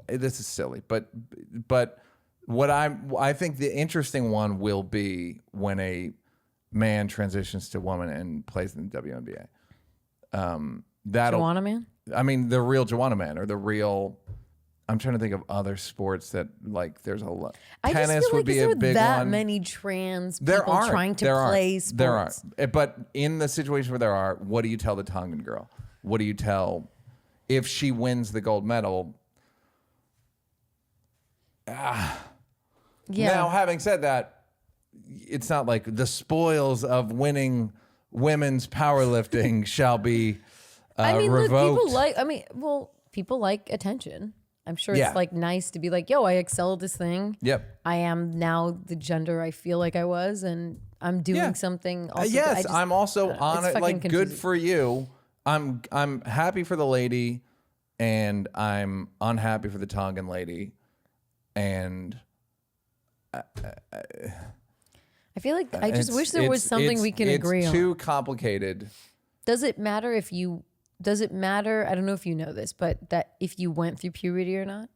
This is silly, but what I think the interesting one will be when a man transitions to woman and plays in the WNBA. Joanna Man? I mean, the real Joanna Man or the real. I'm trying to think of other sports that there's a lot. I just Tennis feel would like be is a there big that one. many trans There people aren't. trying to There aren't. play sports? There aren't. But in the situation where there are, what do you tell the Tongan girl? What do you tell if she wins the gold medal? Yeah. Now, having said that, it's not like the spoils of winning women's powerlifting shall be revoked. Look, people like attention. I'm sure Yeah. it's like nice to be like, yo, I excel at this thing. Yep. I am now the gender I feel like I was, and I'm doing something. Also Yes, I'm also on it. Like, good confusing. for you. I'm happy for the lady, and I'm unhappy for the Tongan lady, and I feel like I just wish there was something we can agree on. It's too complicated. Does it matter if you? Does it matter? I don't know if you know this, but that if you went through puberty or not.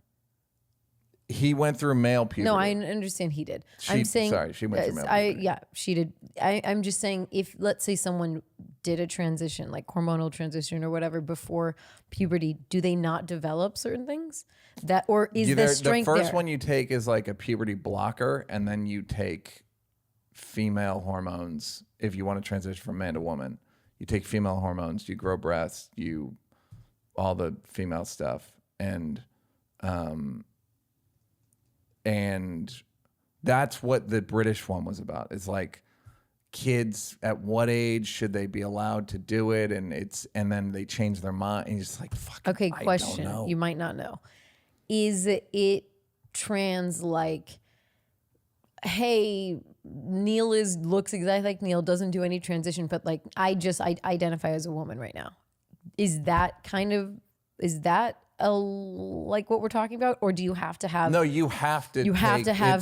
He went through male puberty. No, I understand he did. I'm saying, sorry, she went through male puberty. Yeah, she did. I'm just saying, if let's say someone did a transition, like hormonal transition or whatever, before puberty, do they not develop certain things? That, or is the strength the first there? one you take is like a puberty blocker, and then you take female hormones if you want to transition from man to woman. You take female hormones, you grow breasts, you all the female stuff, and that's what the British one was about. It's like, kids, at what age should they be allowed to do it? And then they change their mind, and you're just like, fuck. Okay, I question. don't know. You might not know. Is it trans like, hey, Neal looks exactly like Neal, doesn't do any transition, but like I identify as a woman right now. Is that like what we're talking about, or do you have to have? No, you have to.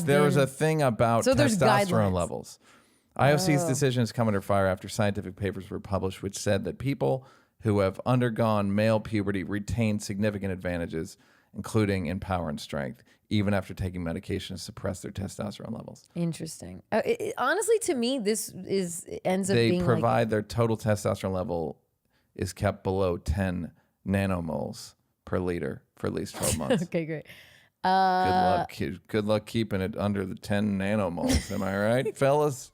There's a thing about there's testosterone guidelines. levels. IOC's decision has come under fire after scientific papers were published, which said that people who have undergone male puberty retain significant advantages, including in power and strength, even after taking medication to suppress their testosterone levels. Interesting. Honestly, to me, this ends up being They like, provide their total testosterone level is kept below 10 nanomoles per liter for at least 12 months. okay, great. Good luck keeping it under the 10 nanomoles. Am I right, fellas?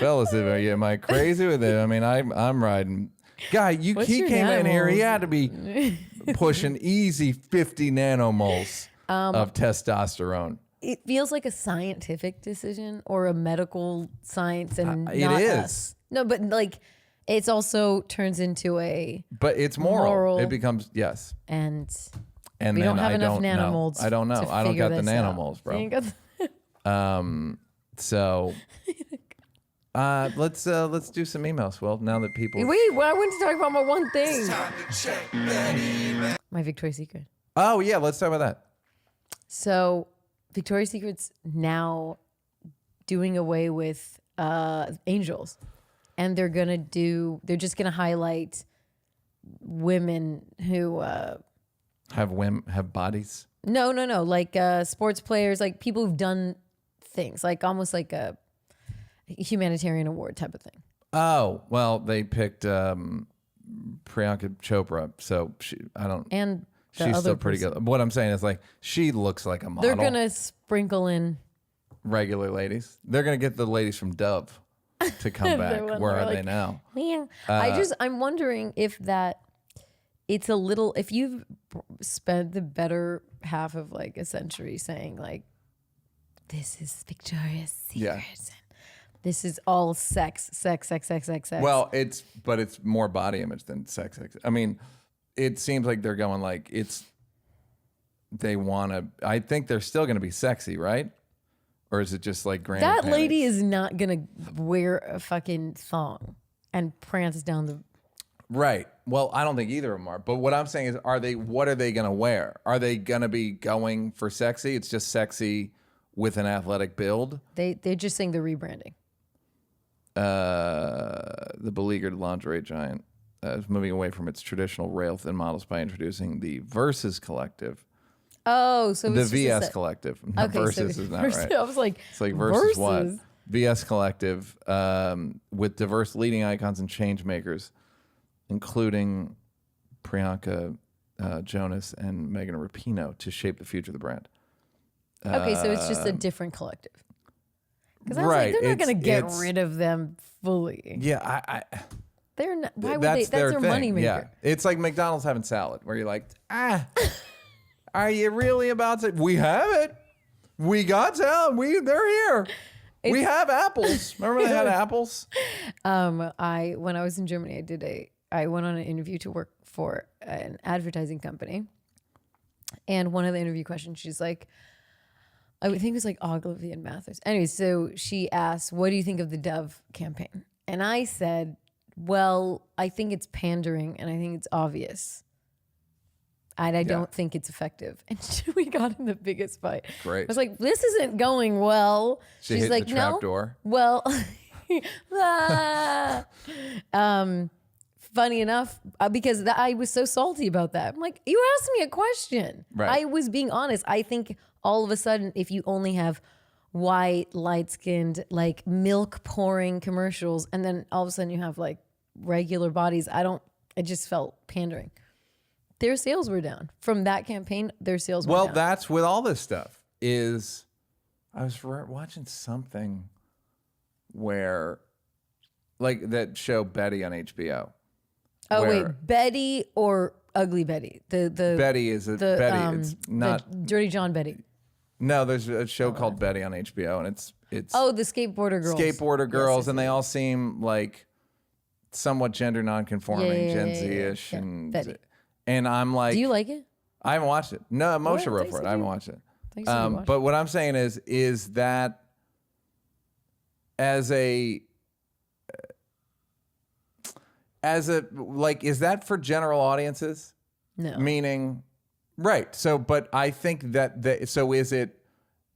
Am I crazy with it? I mean, I'm riding. Guy, he came in here. He had to be pushing easy 50 nanomoles of testosterone. It feels like a scientific decision or a medical science, and It not is. us. No, but like, it's also turns into a. But it's moral. It becomes yes. And we we don't have enough know. nanomolds. I don't know. to I don't got the figure this out. nanomoles, bro. You ain't got the- So let's do some emails. Well, now that people. Wait, well, I want to talk about my one thing. My Victoria's Secret. Oh yeah, let's talk about that. So Victoria's Secret's now doing away with angels, and they're just gonna highlight women who Have bodies. no, like sports players, like people who've done things, like almost like a humanitarian award type of thing. Oh well, they picked Priyanka Chopra, so And the she's other still pretty person. good. What I'm saying is, like, she looks like a model. They're gonna sprinkle in. Regular ladies. They're gonna get the ladies from Dove to come back. When Where they're are they like, now? Yeah. I'm wondering if it's a little, if you've spent the better half of like a century saying like, this is Victoria's Secret. Yeah. And this is all sex. Well, it's more body image than sex. I mean, it seems like they're going like they want to. I think they're still going to be sexy, right? Or is it just like granny that panties? lady is not gonna wear a fucking thong and prance down the. Right. Well, I don't think either of them are. But what I'm saying is, what are they going to wear? Are they going to be going for sexy? It's just sexy with an athletic build. They're just saying they're rebranding. The beleaguered lingerie giant is moving away from its traditional rail-thin models by introducing the Versus Collective. Oh, so The it's just VS Collective. No, Okay, Versus so is not Versus- right. I was like, It's like versus what? Versus? VS Collective, with diverse leading icons and change makers, including Priyanka Jonas and Megan Rapinoe, to shape the future of the brand. Okay, so it's just a different collective. Because I was Right, like, they're not going to get it's- rid of them fully. Yeah, They're not. Why would that's they? That's their thing. money maker. Yeah, it's like McDonald's having salad, where you're like, are you really about to? We have it. We got salad. They're here. We have apples. Remember they had apples? When I was in Germany, I went on an interview to work for an advertising company. And one of the interview questions, she's like, I think it was like Ogilvy and Mathers. Anyway, so she asked, what do you think of the Dove campaign? And I said, well, I think it's pandering and I think it's obvious. And I don't think it's effective. And we got in the biggest fight. Great. I was like, this isn't going well. She's hit like, the trap no. door. Well, funny enough, because I was so salty about that. I'm like, you asked me a question. Right. I was being honest. I think all of a sudden, if you only have white, light-skinned, like milk-pouring commercials, and then all of a sudden you have like regular bodies, it just felt pandering. Their sales were down. From that campaign, their sales were down. Well, that's with all this stuff is I was watching something where like that show Betty on HBO. Oh, where wait, Betty or Ugly Betty? The Betty is Betty. It's not the Dirty John Betty. No, there's a show called Betty on HBO, and it's the skateboarder girls. Skateboarder girls, Yes, and they all seem like somewhat gender nonconforming, Yeah, Gen Z-ish, yeah. and Betty. and I'm like, Do you like it? I haven't watched it. No, Moshe What? wrote Thanks for it. to I haven't you. watched it. Thanks for watching. But what I'm saying is that as a like, is that for general audiences? No. Meaning, right. So, but I think so is it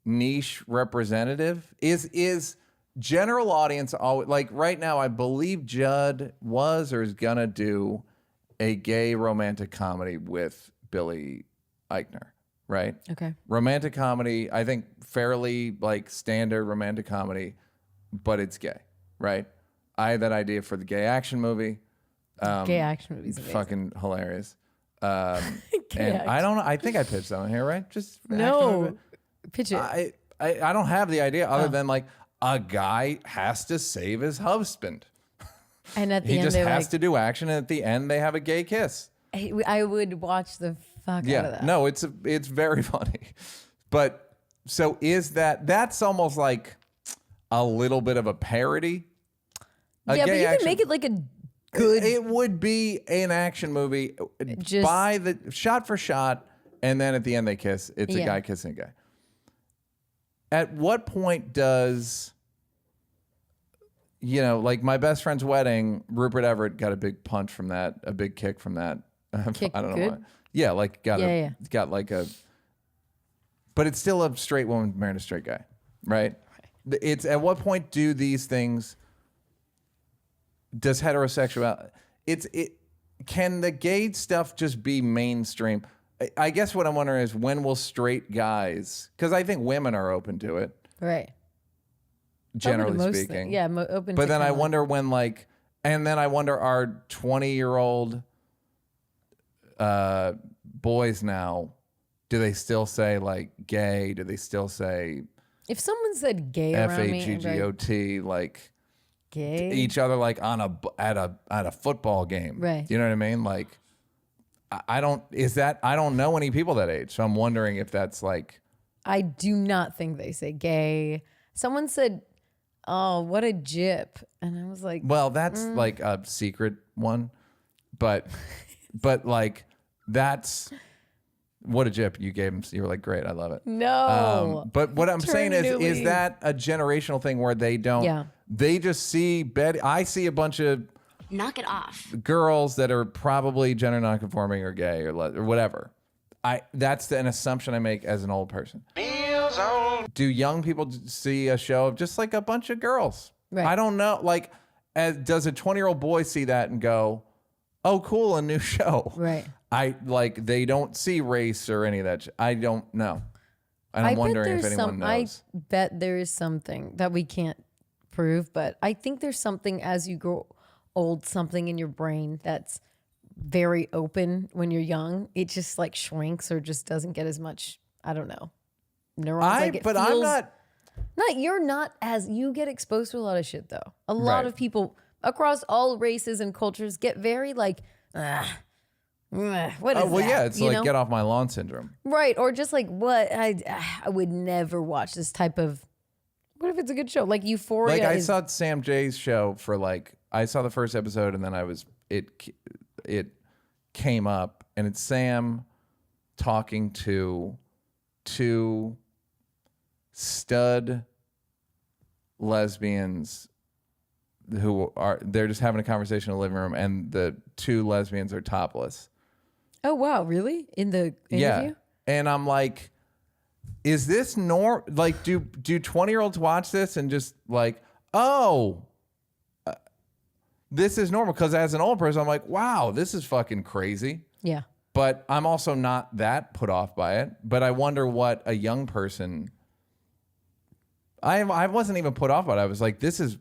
niche representative? Is general audience always, like right now, I believe Judd was or is gonna do a gay romantic comedy with Billy Eichner, right? Okay. Romantic comedy, I think fairly like standard romantic comedy, but it's gay, right? I had that idea for the gay action movie. Gay action movies. Amazing. Fucking hilarious. And action. I don't know. I think I pitched that one here, right? Just action No. movie. Pitch it. I don't have the idea other than like a guy has to save his husband. And at the He end, just they're has like, to do action, and at the end they have a gay kiss. I would watch the fuck out of Yeah, that. no, it's very funny. But so that's almost like a little bit of a parody. Yeah, but you can make it like a good. It would be an action movie, Just- by the shot for shot, and then at the end they kiss. It's a Yeah. guy kissing a guy. At what point does, like my best friend's wedding, Rupert Everett got a big punch from that, a big kick from that. Kick I don't know good? why. Yeah, like got like a, but it's still a straight woman marrying a straight guy, right? It's at what point do these things? Does heterosexuality? Can the gay stuff just be mainstream? I guess what I'm wondering is when will straight guys? Because I think women are open to it, Right. generally Open to most speaking. things. Yeah, open. But to then I kinda wonder when and then I wonder are 20-year-old boys now? Do they still say like gay? Do they still say if someone said gay around me, I'd be like, FAGGOT like? gay. Each other like at a football game, Right. You know what I mean? Like, I don't know any people that age, so I'm wondering if that's like. I do not think they say gay. Someone said, "Oh, what a jip," and I was like, Well, that's like a secret one, but like that's what a jip you gave him. You were like, great, I love it. "No." But what I'm saying Turn to is me. that a generational thing where they don't? Yeah. They just see Betty. I see a bunch of Knock it off. girls that are probably gender nonconforming or gay or whatever. That's an assumption I make as an old person. Do young people see a show of just like a bunch of girls? Right. I don't know. Like, does a 20-year-old boy see that and go, "Oh, cool, a new show"? Right. They don't see race or any of that. I don't know. And I'm wondering if anyone knows. I bet there is something that we can't prove, but I think there's something as you grow old, something in your brain that's very open when you're young. It just like shrinks or just doesn't get as much. I don't know. Neurons. I'm not. You're not as you get exposed to a lot of shit though. A lot Right. of people across all races and cultures get very like, what is Well, that? yeah, it's You like know? get off my lawn syndrome. Right, or just like what I would never watch this type of What if it's a good show? Like Euphoria. Like I saw Sam Jay's show for like I saw the first episode and then it came up and it's Sam talking to two stud lesbians they're just having a conversation in the living room and the two lesbians are topless. Oh wow, really? In the interview? Yeah. And I'm like, is this like do 20-year-olds watch this and just like, this is normal? Because as an old person, I'm like, wow, this is fucking crazy. Yeah. But I'm also not that put off by it. But I wonder what a young person. I wasn't even put off by it. I was like, this is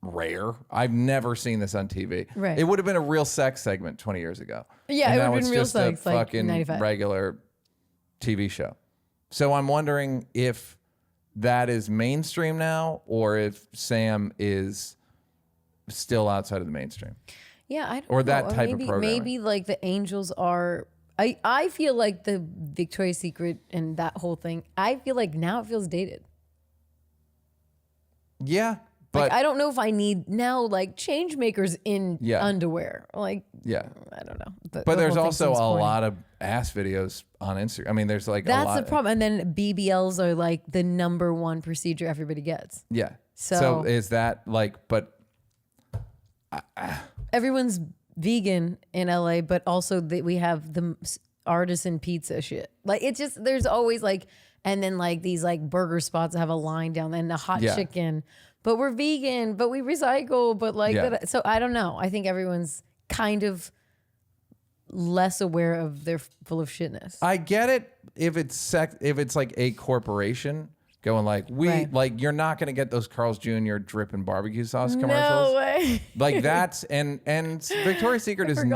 rare. I've never seen this on TV. Right. It would have been a real sex segment 20 years ago. Yeah, and it now would have it's been real just sex, a like fucking 95. regular TV show. So I'm wondering if that is mainstream now or if Sam is still outside of the mainstream. Yeah, I don't Or know. that type of maybe, programming. Maybe like the Angels are. I feel like the Victoria's Secret and that whole thing. I feel like now it feels dated. Yeah, but Like I don't know if I need now like change makers in underwear. Like yeah. I don't know. The But there's whole thing also seems a corny. lot of ass videos on Instagram. I mean, there's like a That's lot. the problem. And then BBLs are like the number one procedure everybody gets. Yeah. So is that like? But Everyone's vegan in LA, but also we have the artisan pizza shit. Like it's just there's always like, and then like these like burger spots that have a line down and the hot chicken. But we're vegan, but we recycle. But like so I don't know. I think everyone's kind of less aware of they're full of shitness. I get it if it's like a corporation going like like you're not going to get those Carl's Jr. dripping barbecue sauce commercials. No way. Like that's and Victoria's Secret is in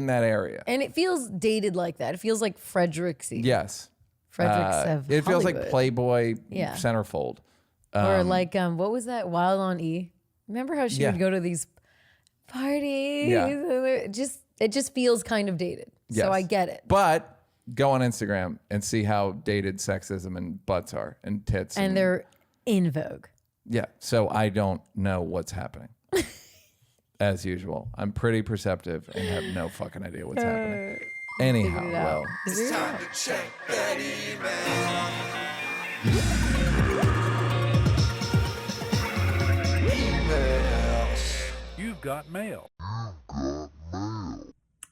that area. And it feels dated like that. It feels like Fredericksy. Yes. Fredericks of it feels like Hollywood. Playboy Yeah. centerfold. Or like what was that? Wild on E. Remember how she would go to these parties? Yeah. And it just feels kind of dated. So I get it. But go on Instagram and see how dated sexism and butts are and tits. And they're in vogue. Yeah. So I don't know what's happening. As usual. I'm pretty perceptive and have no fucking idea what's happening. Anyhow, Figure it out. well. Figure it out. Check that You've got mail.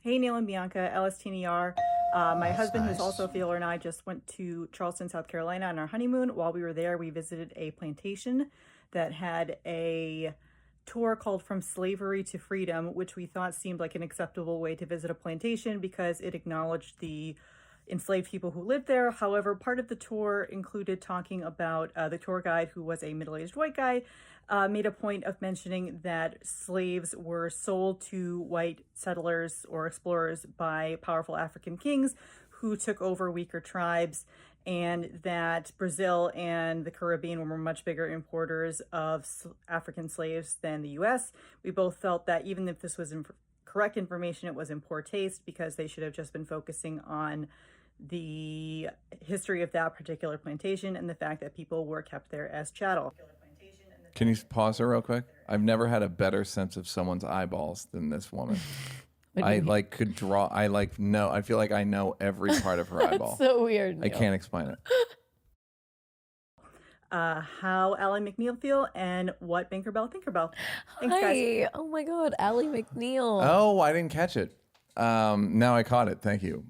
Hey, Neal and Bianca, LSTNR. My husband, who's also a feeler, and I just went to Charleston, South Carolina on our honeymoon. While we were there, we visited a plantation that had a tour called From Slavery to Freedom, which we thought seemed like an acceptable way to visit a plantation because it acknowledged the enslaved people who lived there. However, part of the tour included talking about the tour guide, who was a middle-aged white guy, made a point of mentioning that slaves were sold to white settlers or explorers by powerful African kings who took over weaker tribes, and that Brazil and the Caribbean were much bigger importers of African slaves than the U.S. We both felt that even if this was correct information, it was in poor taste because they should have just been focusing on the history of that particular plantation and the fact that people were kept there as chattel. Can you pause her real quick? I've never had a better sense of someone's eyeballs than this woman. I like could draw. I like know. I feel like I know every part of her eyeball. So weird. I can't explain it. How Ally McNeil feel and what Bankerbell Tinkerbell. Thanks, Hi. guys. Oh my God, Ally McNeil. Oh, I didn't catch it. Now I caught it. Thank you.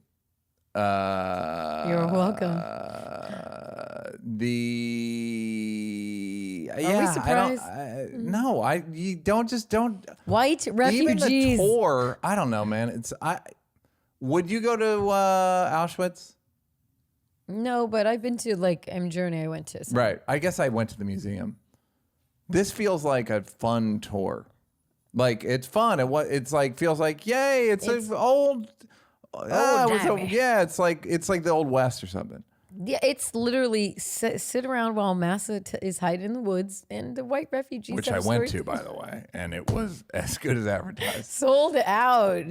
You're welcome. We surprised? No, you don't White even refugees. the tour. I don't know, man. Would you go to Auschwitz? No, but I've been to like Journey. I went to. So. Right. I guess I went to the museum. This feels like a fun tour. Like it's fun. It's like feels like yay. It's an old. It's like the Old West or something. Yeah, it's literally sit around while Massa is hiding in the woods and the white refugees. Which I went to, by the way, and it was as good as advertised. Sold out.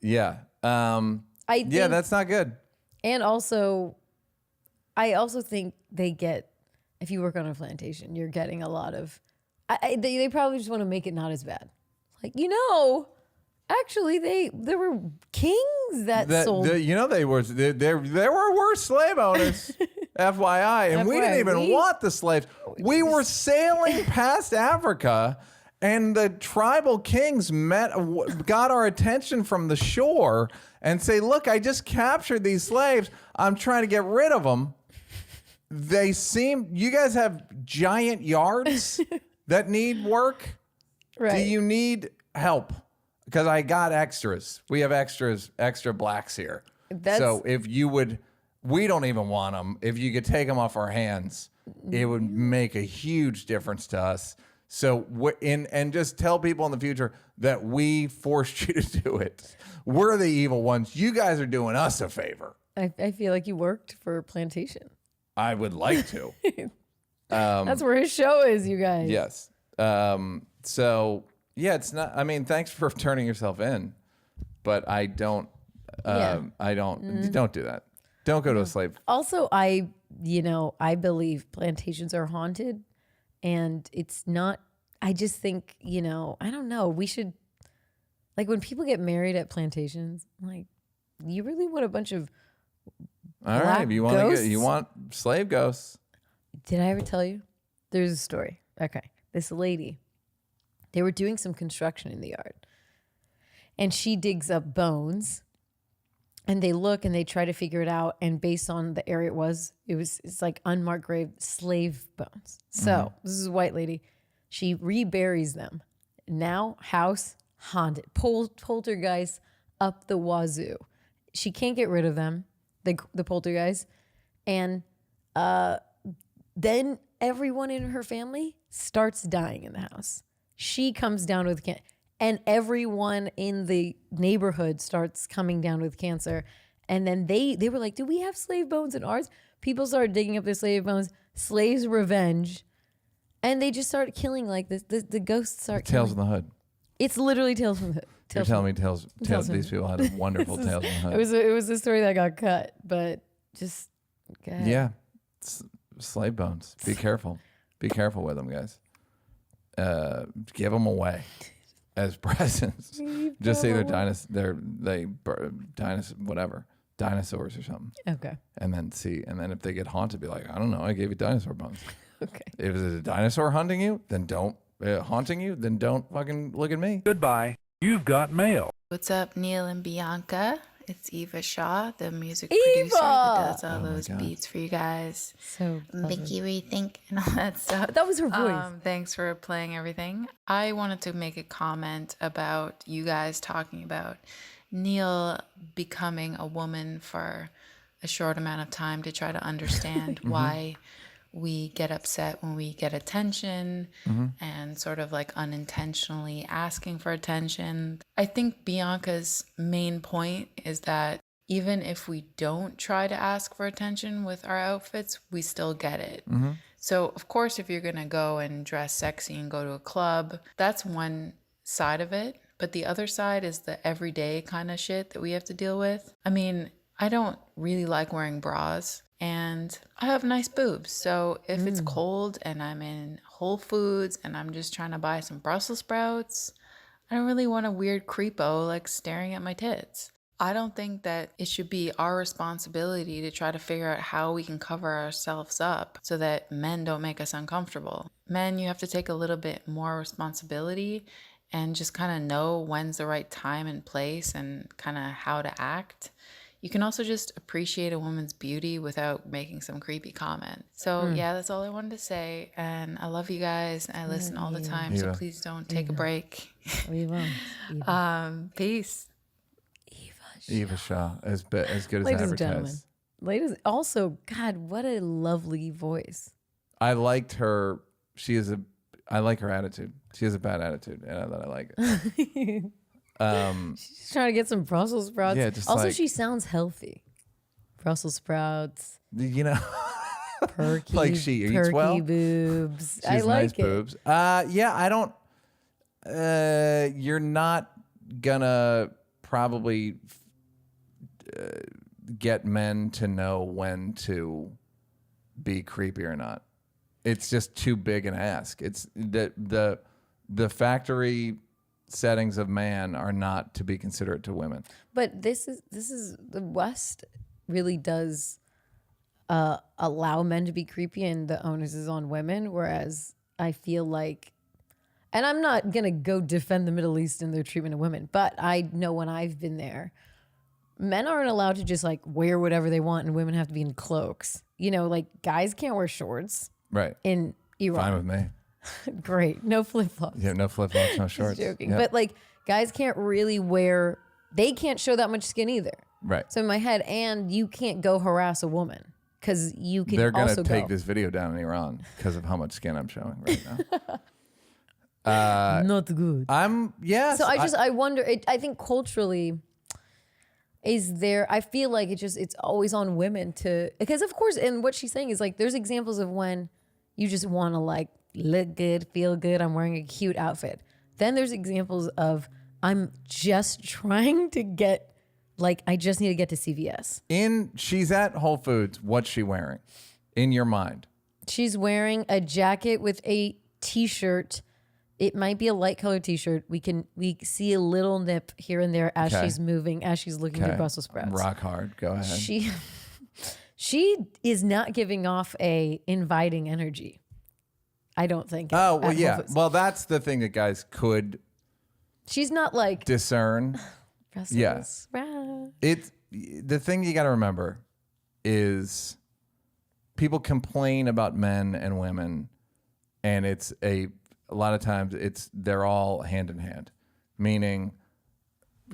Yeah. I think, yeah, that's not good. And also, I also think they get if you work on a plantation, you're getting a lot of. They probably just want to make it not as bad. Like, actually, there were kings that sold. There were worse slave owners, FYI, and we didn't even want the slaves. We were sailing past Africa, and the tribal kings got our attention from the shore and say, "Look, I just captured these slaves. I'm trying to get rid of them." You guys have giant yards that need work. Right. Do you need help? Because I got extras. We have extra blacks here. So if you would, we don't even want them. If you could take them off our hands, it would make a huge difference to us. So and just tell people in the future that we forced you to do it. We're the evil ones. You guys are doing us a favor. I feel like you worked for a plantation. I would like to. That's where his show is, you guys. Yes. So yeah, it's not. I mean, thanks for turning yourself in, but I don't. Don't do that. Don't go to a slave. Also, I believe plantations are haunted, and it's not. I just think I don't know. We should, like, when people get married at plantations, like, you really want a bunch of. All right, you want slave ghosts. Did I ever tell you? There's a story. Okay. This lady, they were doing some construction in the yard, and she digs up bones, and they look and they try to figure it out. And based on the area it's like unmarked grave, slave bones. So this is a white lady. She reburies them. Now house haunted, poltergeist up the wazoo. She can't get rid of them. The poltergeist, and then everyone in her family starts dying in the house. She comes down with cancer, and everyone in the neighborhood starts coming down with cancer. And then they were like, "Do we have slave bones in ours?" People started digging up their slave bones. Slaves' revenge, and they just started killing like this. The ghosts start Tales killing. from the Hood. It's literally Tales from the Hood. You're telling me tales. These people had a wonderful Tales from the Hood. It was a story that got cut, but just go ahead. Yeah, slave bones. Be careful. Be careful with them, guys. Give them away as presents. Just say they're dinosaurs or something. Okay. And then if they get haunted, be like, I don't know, I gave you dinosaur bones. Okay. If it's a dinosaur haunting you, then don't fucking look at me. Goodbye. You've got mail. What's up, Neal and Bianca? It's Eva Shaw, the music producer that does all those beats for you guys. So Mickey Rethink and all that stuff. That was her voice. Thanks for playing everything. I wanted to make a comment about you guys talking about Neal becoming a woman for a short amount of time to try to understand why we get upset when we get attention and sort of like unintentionally asking for attention. I think Bianca's main point is that even if we don't try to ask for attention with our outfits, we still get it. So of course, if you're going to go and dress sexy and go to a club, that's one side of it. But the other side is the everyday kind of shit that we have to deal with. I mean, I don't really like wearing bras. And I have nice boobs. So if it's cold and I'm in Whole Foods and I'm just trying to buy some Brussels sprouts, I don't really want a weird creepo like staring at my tits. I don't think that it should be our responsibility to try to figure out how we can cover ourselves up so that men don't make us uncomfortable. Men, you have to take a little bit more responsibility and just kind of know when's the right time and place and kind of how to act. You can also just appreciate a woman's beauty without making some creepy comment. So yeah, that's all I wanted to say. And I love you guys. I listen all the time, so please don't take a break. We won't. Peace. Eva Shaw, as good as Ladies and gentlemen. advertised. Ladies, also, God, what a lovely voice. I liked her. I like her attitude. She has a bad attitude, and I like it. She's just trying to get some Brussels sprouts. Yeah, just also, like- she sounds healthy. Brussels sprouts, You know, perky, like she eats perky well. boobs. She I has like nice it. boobs. Yeah, I don't. You're not gonna probably get men to know when to be creepy or not. It's just too big an ask. It's the factory settings of man are not to be considerate to women. But this is the West really does allow men to be creepy, and the onus is on women. Whereas I feel like, and I'm not gonna go defend the Middle East and their treatment of women, but I know when I've been there, men aren't allowed to just like wear whatever they want, and women have to be in cloaks. You know, like guys can't wear shorts. Right. In Iran. Fine with me. Great. No flip-flops. Yeah, no flip-flops, no shorts. Just joking. Yep. But like guys can't really wear, they can't show that much skin either. Right. So in my head, and you can't go harass a woman because you can They're going also to take go. this video down in Iran because of how much skin I'm showing right now. Not good. Yes. So I wonder, I think culturally, I feel like it's always on women to, because of course, and what she's saying is like, there's examples of when you just want to like look good, feel good. I'm wearing a cute outfit. Then there's examples of I'm just trying to get, like, I just need to get to CVS. She's at Whole Foods. What's she wearing in your mind? She's wearing a jacket with a t-shirt. It might be a light colored t-shirt. We see a little nip here and there as she's moving, as she's looking at Brussels sprouts. Rock hard. Go ahead. She is not giving off a inviting energy. I don't think. Oh, well, yeah. Well, that's the thing that guys could She's not like discern. Brussels Yeah. sprouts. It's the thing you got to remember is people complain about men and women, and it's a lot of times they're all hand in hand, meaning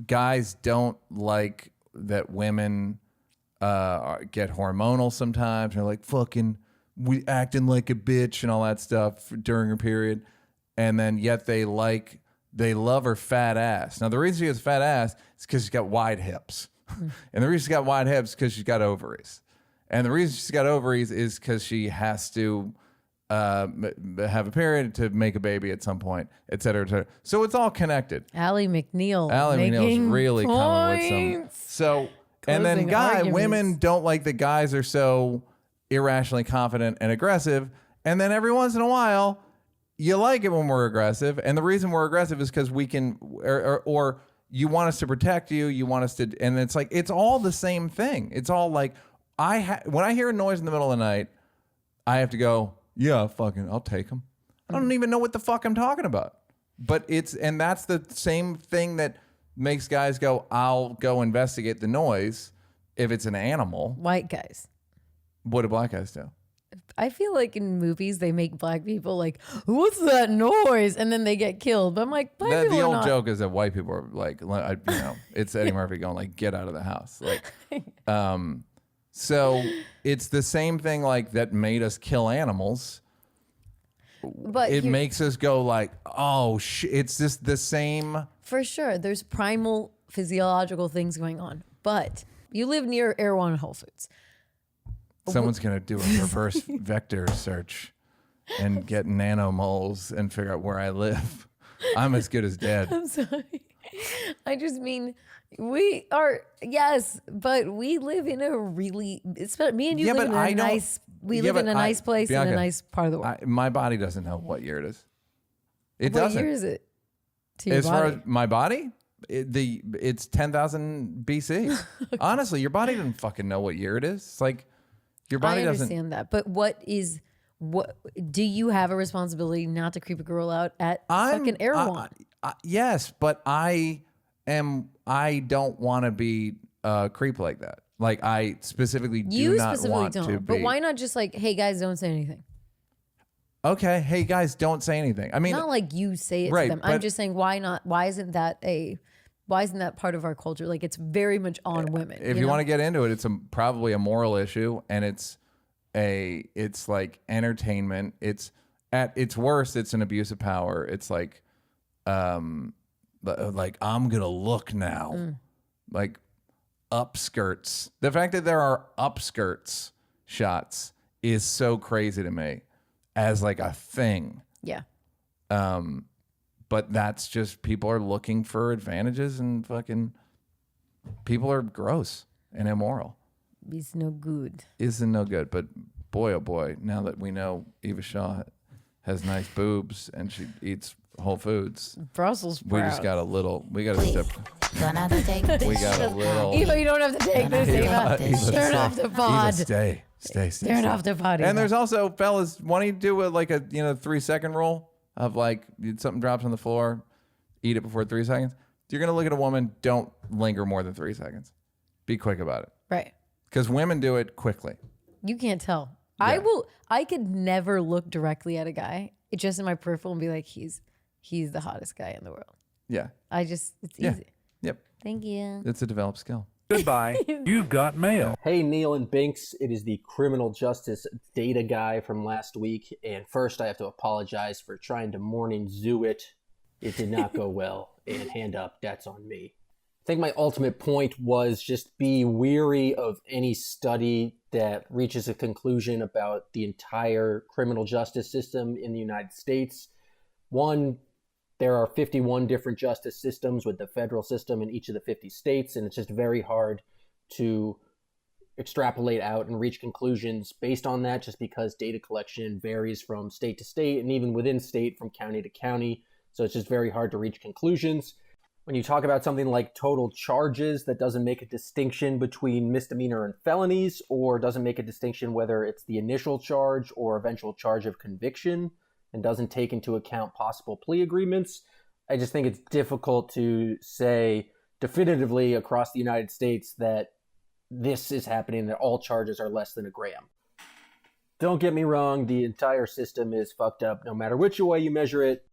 guys don't like that women get hormonal sometimes. They're like fucking we acting like a bitch and all that stuff during her period, and then yet they love her fat ass. Now the reason she has fat ass is because she's got wide hips, and the reason she's got wide hips is because she's got ovaries, and the reason she's got ovaries is because she has to have a period to make a baby at some point, et cetera, et cetera. So it's all connected. Allie McNeil. Allie McNeil's really coming with some. So, and then women don't like that guys are so irrationally confident and aggressive. And then every once in a while, you like it when we're aggressive. And the reason we're aggressive is because we can, or you want us to protect you. You want us to, and it's like, it's all the same thing. It's all like, when I hear a noise in the middle of the night, I have to go, yeah, fucking, I'll take them. I don't even know what the fuck I'm talking about. But and that's the same thing that makes guys go, I'll go investigate the noise if it's an animal. White guys. What do black guys do? I feel like in movies they make black people like, what's that noise? And then they get killed. But I'm like, black people The are old not. joke is that white people are like, it's Eddie Murphy going like, get out of the house. Like, so it's the same thing like that made us kill animals. But it makes us go like, oh shit, it's just the same. For sure, there's primal physiological things going on. But you live near Erewhon Whole Foods. Someone's going to do a reverse vector search and get nanomoles and figure out where I live. I'm as good as dead. I'm sorry. I just mean, we are, yes, but we live in a really, me and you live in a nice, live in a nice place Bianca, in a nice part of the world. My body doesn't know what year it is. It what doesn't. year is it to your As body? far as my body, it's 10,000 BC. Honestly, your body doesn't fucking know what year it is. It's like your body doesn't. I understand that, but what do you have a responsibility not to creep a girl out at fucking Erewhon? Yes, but I don't want to be a creep like that. Like I specifically do not want to be. But why not just like, hey guys, don't say anything? Okay, hey guys, don't say anything. I mean, not like you say it to them. I'm just saying, why not? Why isn't that part of our culture? Like it's very much on women. If you want to get into it, it's probably a moral issue, and it's like entertainment. It's at its worst, it's an abuse of power. It's like I'm gonna look now, like upskirts. The fact that there are upskirts shots is so crazy to me as like a thing. Yeah. But that's just people are looking for advantages, and fucking people are gross and immoral. It's no good. Isn't no good, but boy, oh boy, now that we know Eva Shaw has nice boobs and she eats Whole Foods, Brussels sprouts. we just got a little. We got to step. Don't have to take this. We got a little. Eva, you don't have to take this, Eva. Turn off the pod. Eva, stay. Turn off the pod. And there's also, fellas, why don't you do a 3-second rule of like something drops on the floor, eat it before 3 seconds. You're gonna look at a woman, don't linger more than 3 seconds. Be quick about it. Right. Because women do it quickly. You can't tell. Yeah. I could never look directly at a guy, just in my peripheral, and be like, he's the hottest guy in the world. Yeah. It's easy. Yep. Thank you. It's a developed skill. Goodbye. You've got mail. Hey, Neal and Binks. It is the criminal justice data guy from last week. And first, I have to apologize for trying to morning zoo it. It did not go well. And hand up, that's on me. I think my ultimate point was just be weary of any study that reaches a conclusion about the entire criminal justice system in the United States. One, there are 51 different justice systems with the federal system in each of the 50 states, and it's just very hard to extrapolate out and reach conclusions based on that, just because data collection varies from state to state and even within state from county to county. So it's just very hard to reach conclusions. When you talk about something like total charges, that doesn't make a distinction between misdemeanor and felonies, or doesn't make a distinction whether it's the initial charge or eventual charge of conviction, and doesn't take into account possible plea agreements. I just think it's difficult to say definitively across the United States that this is happening, that all charges are less than a gram. Don't get me wrong, the entire system is fucked up no matter which way you measure it.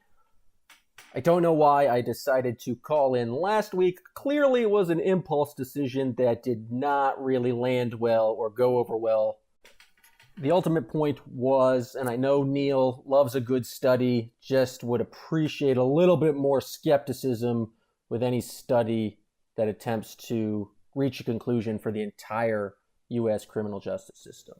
I don't know why I decided to call in last week. Clearly it was an impulse decision that did not really land well or go over well. The ultimate point was, and I know Neal loves a good study, just would appreciate a little bit more skepticism with any study that attempts to reach a conclusion for the entire U.S. criminal justice system.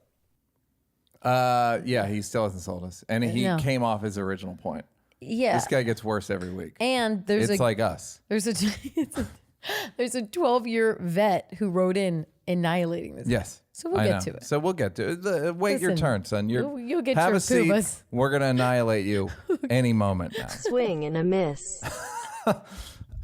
Yeah, he still hasn't sold us. And he came off his original point. Yeah. This guy gets worse every week. And it's like us. There's a 12-year vet who wrote in annihilating this. Yes. So we'll get to it. So we'll get to it. Wait your turn, son. You'll get have your a seat. Pubas. We're going to annihilate you any moment now. Swing and a miss.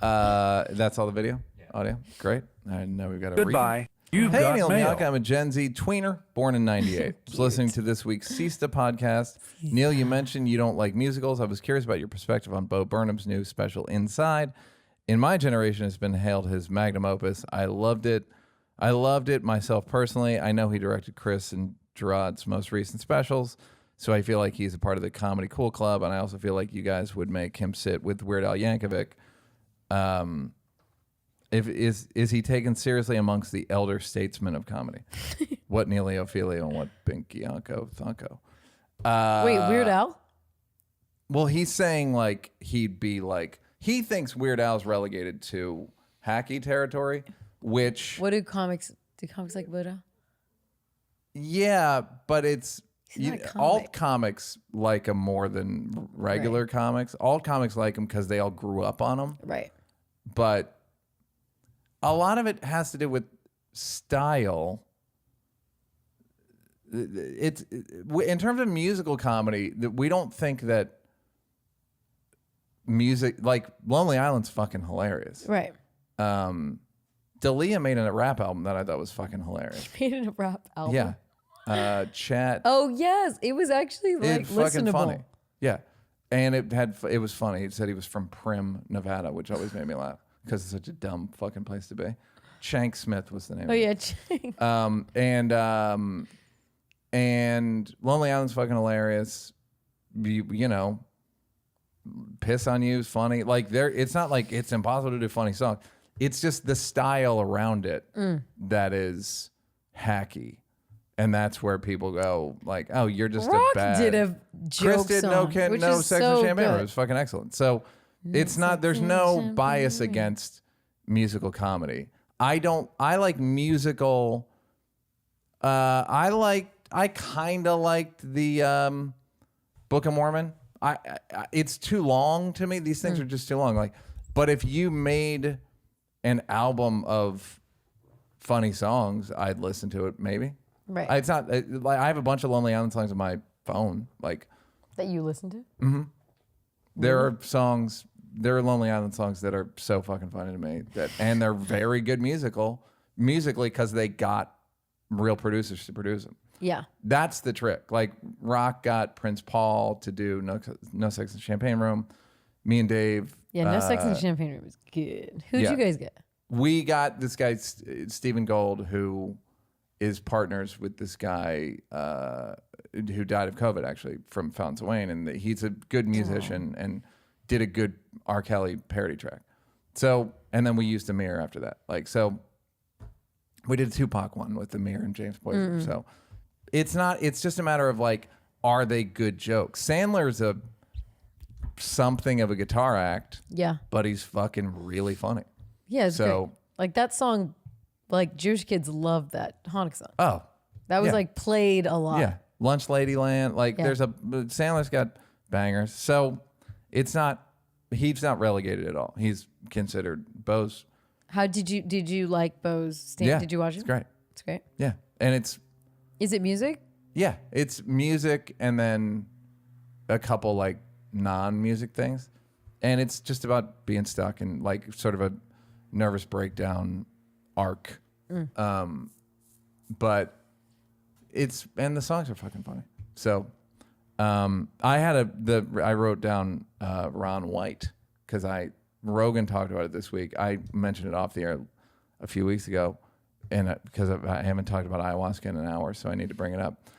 That's all the video? Yeah. Audio? Great. I know we've got a Goodbye. You've got Neal mail. Bianca, I'm a Gen Z tweener, born in 98. Was listening to this week's Siesta podcast. Neal, you mentioned you don't like musicals. I was curious about your perspective on Bo Burnham's new special, Inside. In my generation, it's been hailed his magnum opus. I loved it. I loved it myself personally. I know he directed Chris and Gerard's most recent specials, so I feel like he's a part of the Comedy Cool Club, and I also feel like you guys would make him sit with Weird Al Yankovic. Is he taken seriously amongst the elder statesmen of comedy? What Nealio and what Binkianco Thunko? Wait, Weird Al? Well, he's saying like he'd be like, he thinks Weird Al's relegated to hacky territory, which... What do comics like Weird Al? Yeah, but it's... alt comics like him more than regular comics. Alt comics like him because they all grew up on him. Right. But... a lot of it has to do with style. It's in terms of musical comedy, we don't think that music, like Lonely Island's fucking hilarious. Right. Dalia made a rap album that I thought was fucking hilarious. He made a rap album? Yeah. Chat. Oh, yes. It was actually like fucking listenable. funny. Yeah. And it was funny. He said he was from Prim, Nevada, which always made me laugh. Because it's such a dumb fucking place to be. Shank Smith was the name. Oh, of yeah, it. Shank. And Lonely Island's fucking hilarious. You know, Piss on You is funny. Like it's not like it's impossible to do funny songs. It's just the style around it that is hacky. And that's where people go like, oh, you're just Rock a bad... did a joke Chris did song, no Sex and Champagne. good. It was fucking excellent. So it's not, there's no bias against musical comedy. I like musical, I kind of liked the Book of Mormon. It's too long to me. These things are just too long. Like, but if you made an album of funny songs, I'd listen to it maybe. Right. It's not like I have a bunch of Lonely Island songs on my phone. Like That you listen to? Mm-hmm. There are songs. There are Lonely Island songs that are so fucking funny to me. And they're very good musically because they got real producers to produce them. Yeah. That's the trick. Like Rock got Prince Paul to do No Sex in the Champagne Room. Me and Dave. Yeah, No Sex in the Champagne Room was good. Who'd you guys get? We got this guy, Stephen Gold, who is partners with this guy who died of COVID, actually, from Fountains of Wayne. And he's a good musician and did a good R. Kelly parody track. So, and then we used Maher after that. Like, so we did a Tupac one with Maher and James Poyser. So it's just a matter of like, are they good jokes? Sandler's something of a guitar act. Yeah. But he's fucking really funny. Yeah, it's great. Like that song, like Jewish kids love that Hanukkah song. Oh. That was like played a lot. Yeah. Lunch Ladyland. Like Sandler's got bangers. So he's not relegated at all. He's considered Bo's. How did you like Bo's stand? Yeah. Did you watch it? It's great. It's great. Yeah. And Is it music? Yeah. It's music and then a couple like non-music things. And it's just about being stuck and like sort of a nervous breakdown arc. But and the songs are fucking funny. So I wrote down Ron White because Rogan talked about it this week. I mentioned it off the air a few weeks ago, and because I haven't talked about ayahuasca in an hour, so I need to bring it up.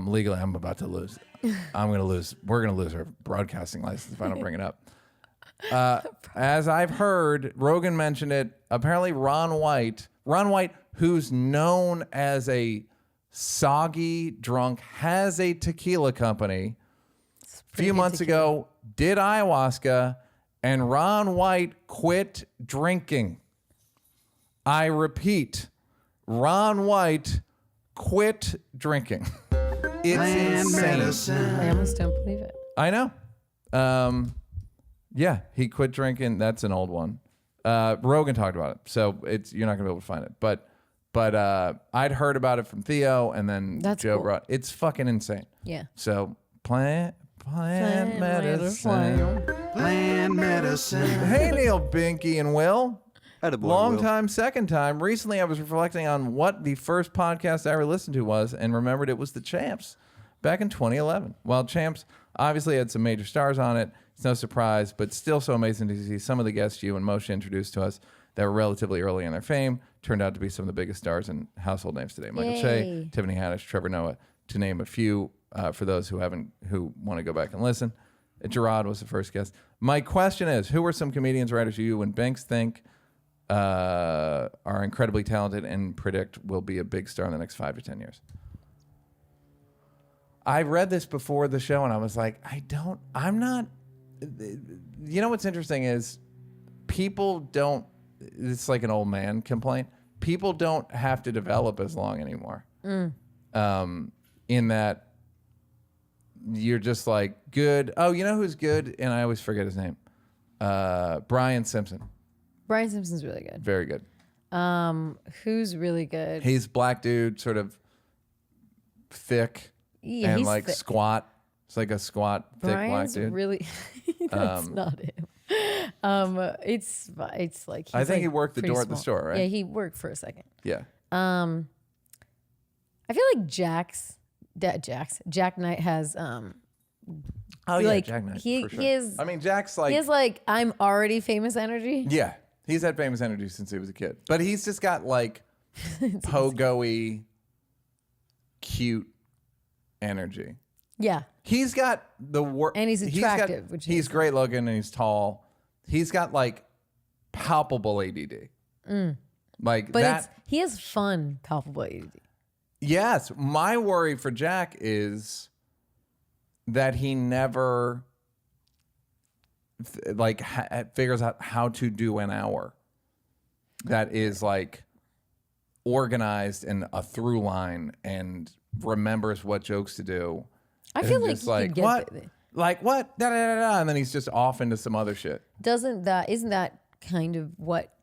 Legally, I'm about to lose. I'm going to lose. We're going to lose our broadcasting license if I don't bring it up. As I've heard, Rogan mentioned it. Apparently, Ron White, who's known as a soggy drunk, has a tequila company. A few months ago, did ayahuasca, and Ron White quit drinking. I repeat, Ron White quit drinking. It's insane. I almost don't believe it. I know. Yeah, he quit drinking. That's an old one. Rogan talked about it, so you're not gonna be able to find it. But I'd heard about it from Theo, and then Joe brought. It's fucking insane. Yeah. So plant medicine. Plant medicine. Hey, Neal, Binky, and Will. Attaboy, Long Will. time, second time. Recently, I was reflecting on what the first podcast I ever listened to was, and remembered it was the Champs back in 2011. While Champs obviously had some major stars on it, it's no surprise, but still so amazing to see some of the guests you and Moshe introduced to us that were relatively early in their fame turned out to be some of the biggest stars and household names today. Michael Che, Tiffany Haddish, Trevor Noah, to name a few. For those who want to go back and listen, Gerard was the first guest. My question is, who are some comedians, writers you and Banks think are incredibly talented and predict will be a big star in the next 5 to 10 years? I read this before the show and I was like, I'm not. You know what's interesting is people don't. It's like an old man complaint. People don't have to develop as long anymore. In that you're just like good. Oh, you know who's good? And I always forget his name. Brian Simpson. Brian Simpson's really good. Very good. Who's really good? He's black dude, sort of thick and he's like thick. squat. It's like a squat, thick Brian's black dude. Really, that's not him. It's like he's I think he like worked the pretty door at the small. store, right? Yeah, he worked for a second. Yeah. I feel like Jack Knight has Oh like, yeah, Jack Knight. he for sure. he is I mean, Jack's like he has like I'm already famous energy. yeah. He's had famous energy since he was a kid, but he's just got like pogo-y, cute energy. Yeah. He's got the work, and he's attractive. He's great looking and he's tall. He's got like palpable ADD. Like but that. he has fun, palpable ADD. Yes, my worry for Jack is that he never figures out how to do an hour that is like organized and a through line and remembers what jokes to do. I feel like just he could get what? there. Like what? Da, da, da, da, and then he's just off into some other shit. Isn't that kind of what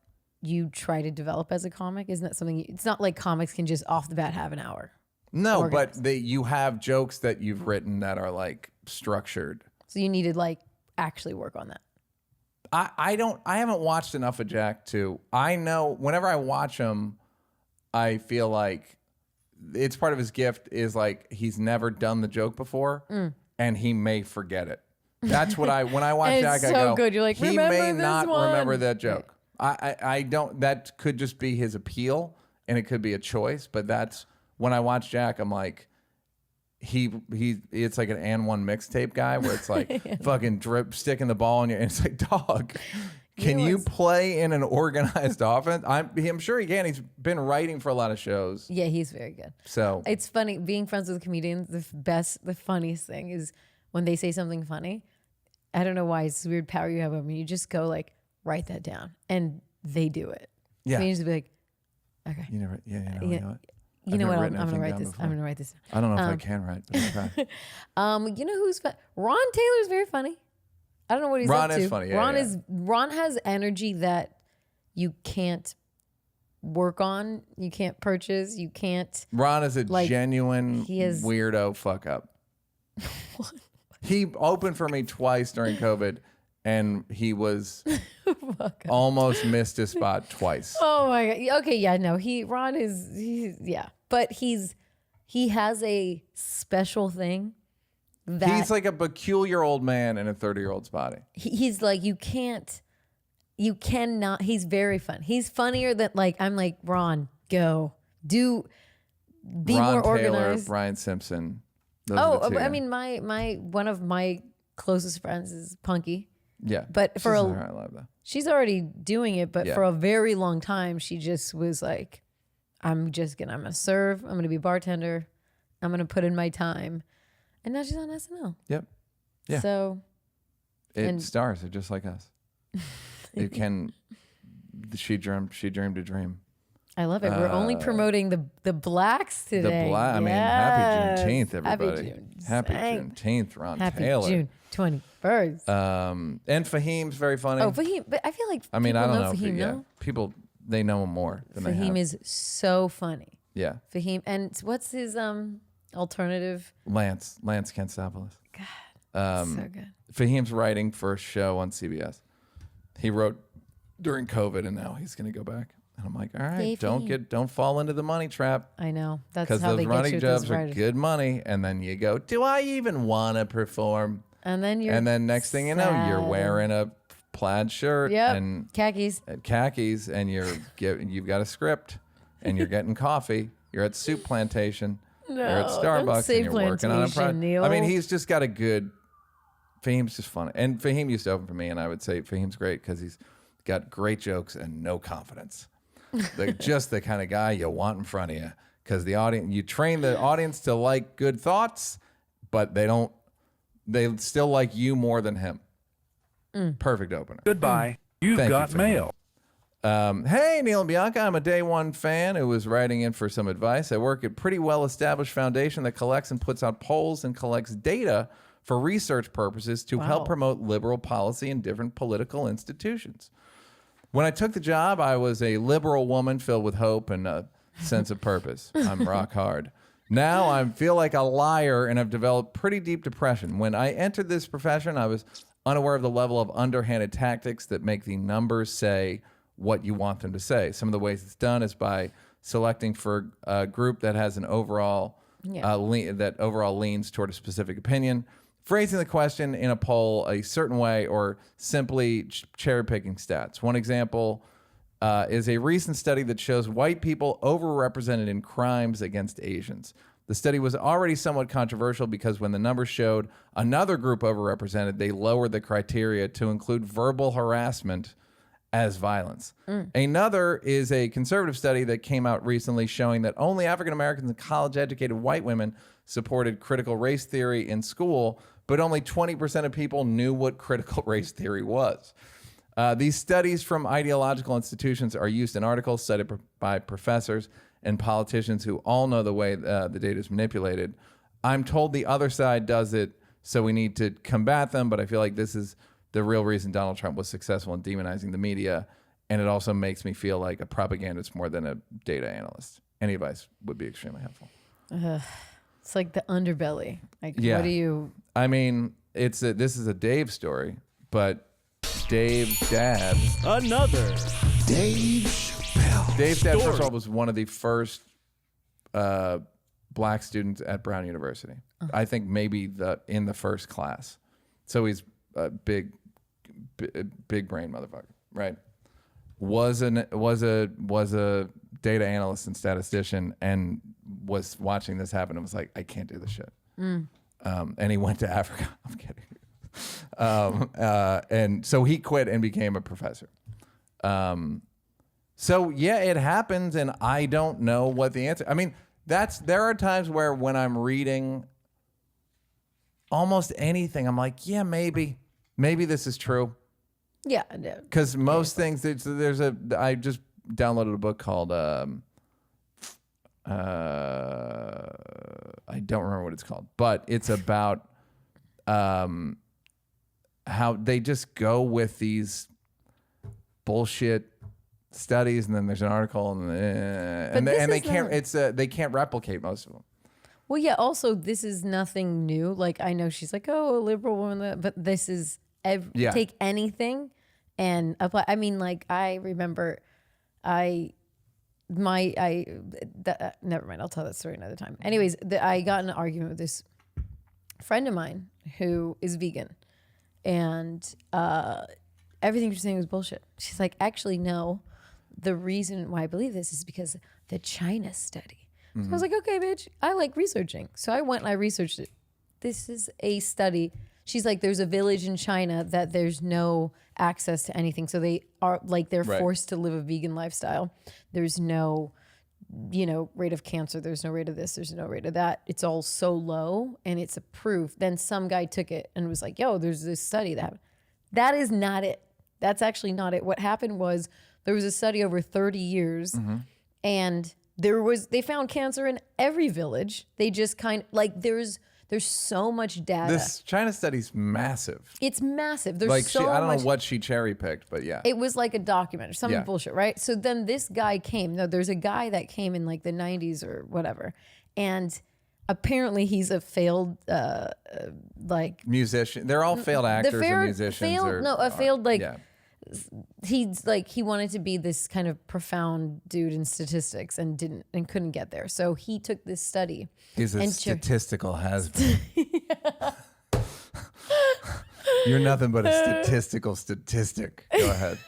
you try to develop as a comic? Isn't that something? It's not like comics can just off the bat have an hour. No, organized. but you have jokes that you've written that are like structured. So you needed like actually work on that. I haven't watched enough of Jack to. I know whenever I watch him, I feel like it's part of his gift is like he's never done the joke before and he may forget it. That's what when I watch Jack, so I go, good. You're like, he remember may this not one. remember that joke. I don't, that could just be his appeal and it could be a choice, but that's when I watch Jack, I'm like, it's like an and one mixtape guy where it's like fucking sticking the ball in you and it's like, dog, can you play in an organized offense? I'm sure he can. He's been writing for a lot of shows. Yeah, he's very good. So it's funny being friends with comedians. The funniest thing is when they say something funny. I don't know why it's this weird power you have over me. You just go like, write that down, and they do it. Yeah, you just be like, okay, you know what? You know what? I'm gonna write this. I'm gonna write this down. I don't know if I can write, but I'll try. You know who's Ron Taylor's very funny. I don't know what he's up to. Ron is funny. Yeah, Ron has energy that you can't work on. You can't purchase. You can't. Ron is a genuine weirdo fuck up. He opened for me twice during COVID, and he was almost missed his spot twice. Oh my god. Okay, yeah, no. Ron is but he has a special thing that he's like a peculiar old man in a 30-year-old's body. He's like you cannot. He's very fun. He's funnier than I'm like, Ron, be Ron more Taylor, organized. Brian Simpson. Those are the two. I mean, my one of my closest friends is Punky. Yeah, but she's I love that. She's already doing it, but for a very long time, she just was like, I'm gonna serve. I'm gonna be a bartender. I'm gonna put in my time, and now she's on SNL. Yep. Yeah. So, stars are just like us. It can. She dreamed a dream. I love it. We're only promoting the blacks today. I mean, happy Juneteenth, everybody. Happy Juneteenth. Juneteenth, Ron happy Taylor. June 21st. And Fahim's very funny. Oh, Fahim, but I feel like I don't know. Fahim, People, they know him more than I have. Fahim is so funny. Yeah. Fahim, and what's his alternative? Lance Kanstopoulos. God, so good. Fahim's writing for a show on CBS. He wrote during COVID, and now he's going to go back. And I'm like, all right, don't fall into the money trap. I know. That's how they get you. Because those running jobs are good money. And then you go, do I even want to perform? And then next thing you know, you're wearing a plaid shirt and khakis, and you've got a script, and you're getting coffee. You're at Soup Plantation. You're at Starbucks, and you're working on a project. I mean, he's just got a good. Fahim's just fun, and Fahim used to open for me, and I would say Fahim's great because he's got great jokes and no confidence. Just the kind of guy you want in front of you, because you train the audience to like good thoughts, but they still like you more than him. Perfect opener. Goodbye. You've got mail. Hey, Neal Bianca, I'm a day one fan who was writing in for some advice. I work at a pretty well-established foundation that collects and puts out polls and collects data for research purposes to help promote liberal policy in different political institutions. When I took the job, I was a liberal woman filled with hope and a sense of purpose. I'm rock hard. Now I feel like a liar and have developed pretty deep depression. When I entered this profession, I was unaware of the level of underhanded tactics that make the numbers say what you want them to say. Some of the ways it's done is by selecting for a group that has an overall leans toward a specific opinion, phrasing the question in a poll a certain way, or simply cherry-picking stats. One example is a recent study that shows white people overrepresented in crimes against Asians. The study was already somewhat controversial because when the numbers showed another group overrepresented, they lowered the criteria to include verbal harassment as violence. Another is a conservative study that came out recently showing that only African Americans and college-educated white women supported critical race theory in school, but only 20% of people knew what critical race theory was. These studies from ideological institutions are used in articles cited by professors and politicians who all know the way the data is manipulated. I'm told the other side does it, so we need to combat them, but I feel like this is the real reason Donald Trump was successful in demonizing the media and it also makes me feel like a propagandist more than a data analyst. Any advice would be extremely helpful. It's like the underbelly. Like, Yeah. what do you? I mean, this is a Dave story, but Dave's dad. Another Dave Chappelle. Dave's dad, first of all, was one of the first black students at Brown University. I think maybe in the first class. So he's a big brain motherfucker, right? Was a data analyst and statistician, and was watching this happen and was like, I can't do this shit. And he went to Africa. I'm kidding. And so he quit and became a professor. So yeah, it happens, and I don't know what the answer. I mean, there are times where when I'm reading almost anything, I'm like, yeah, maybe this is true. Yeah, because most things I just downloaded a book called I don't remember what it's called, but it's about how they just go with these bullshit studies, and then there's an article, and they can't replicate most of them. Well, yeah. Also, this is nothing new. Like, I know she's like, oh, a liberal woman, but this is take anything and apply. I mean, like, I remember, never mind. I'll tell that story another time. Anyways, I got in an argument with this friend of mine who is vegan, and everything she's saying was bullshit. She's like, actually, no. The reason why I believe this is because of the China study. So I was like, okay, bitch, I like researching. So I went and I researched it. This is a study. She's like, there's a village in China that there's no access to anything. So they are like, they're forced to live a vegan lifestyle. There's no, rate of cancer. There's no rate of this. There's no rate of that. It's all so low, and it's a proof. Then some guy took it and was like, yo, there's this study that happened. That is not it. That's actually not it. What happened was there was a study over 30 years, and they found cancer in every village. They just there's so much data. This China study's massive. It's massive. There's like so I don't much, know what she cherry picked, but yeah. It was like a document or something bullshit, right? So then this guy came. No, there's a guy that came in like the 90s or whatever. And apparently he's a failed musician. They're all failed actors and musicians. He's like, he wanted to be this kind of profound dude in statistics and couldn't get there. So he took this study. He's a statistical has-been. You're nothing but a statistical statistic. Go ahead.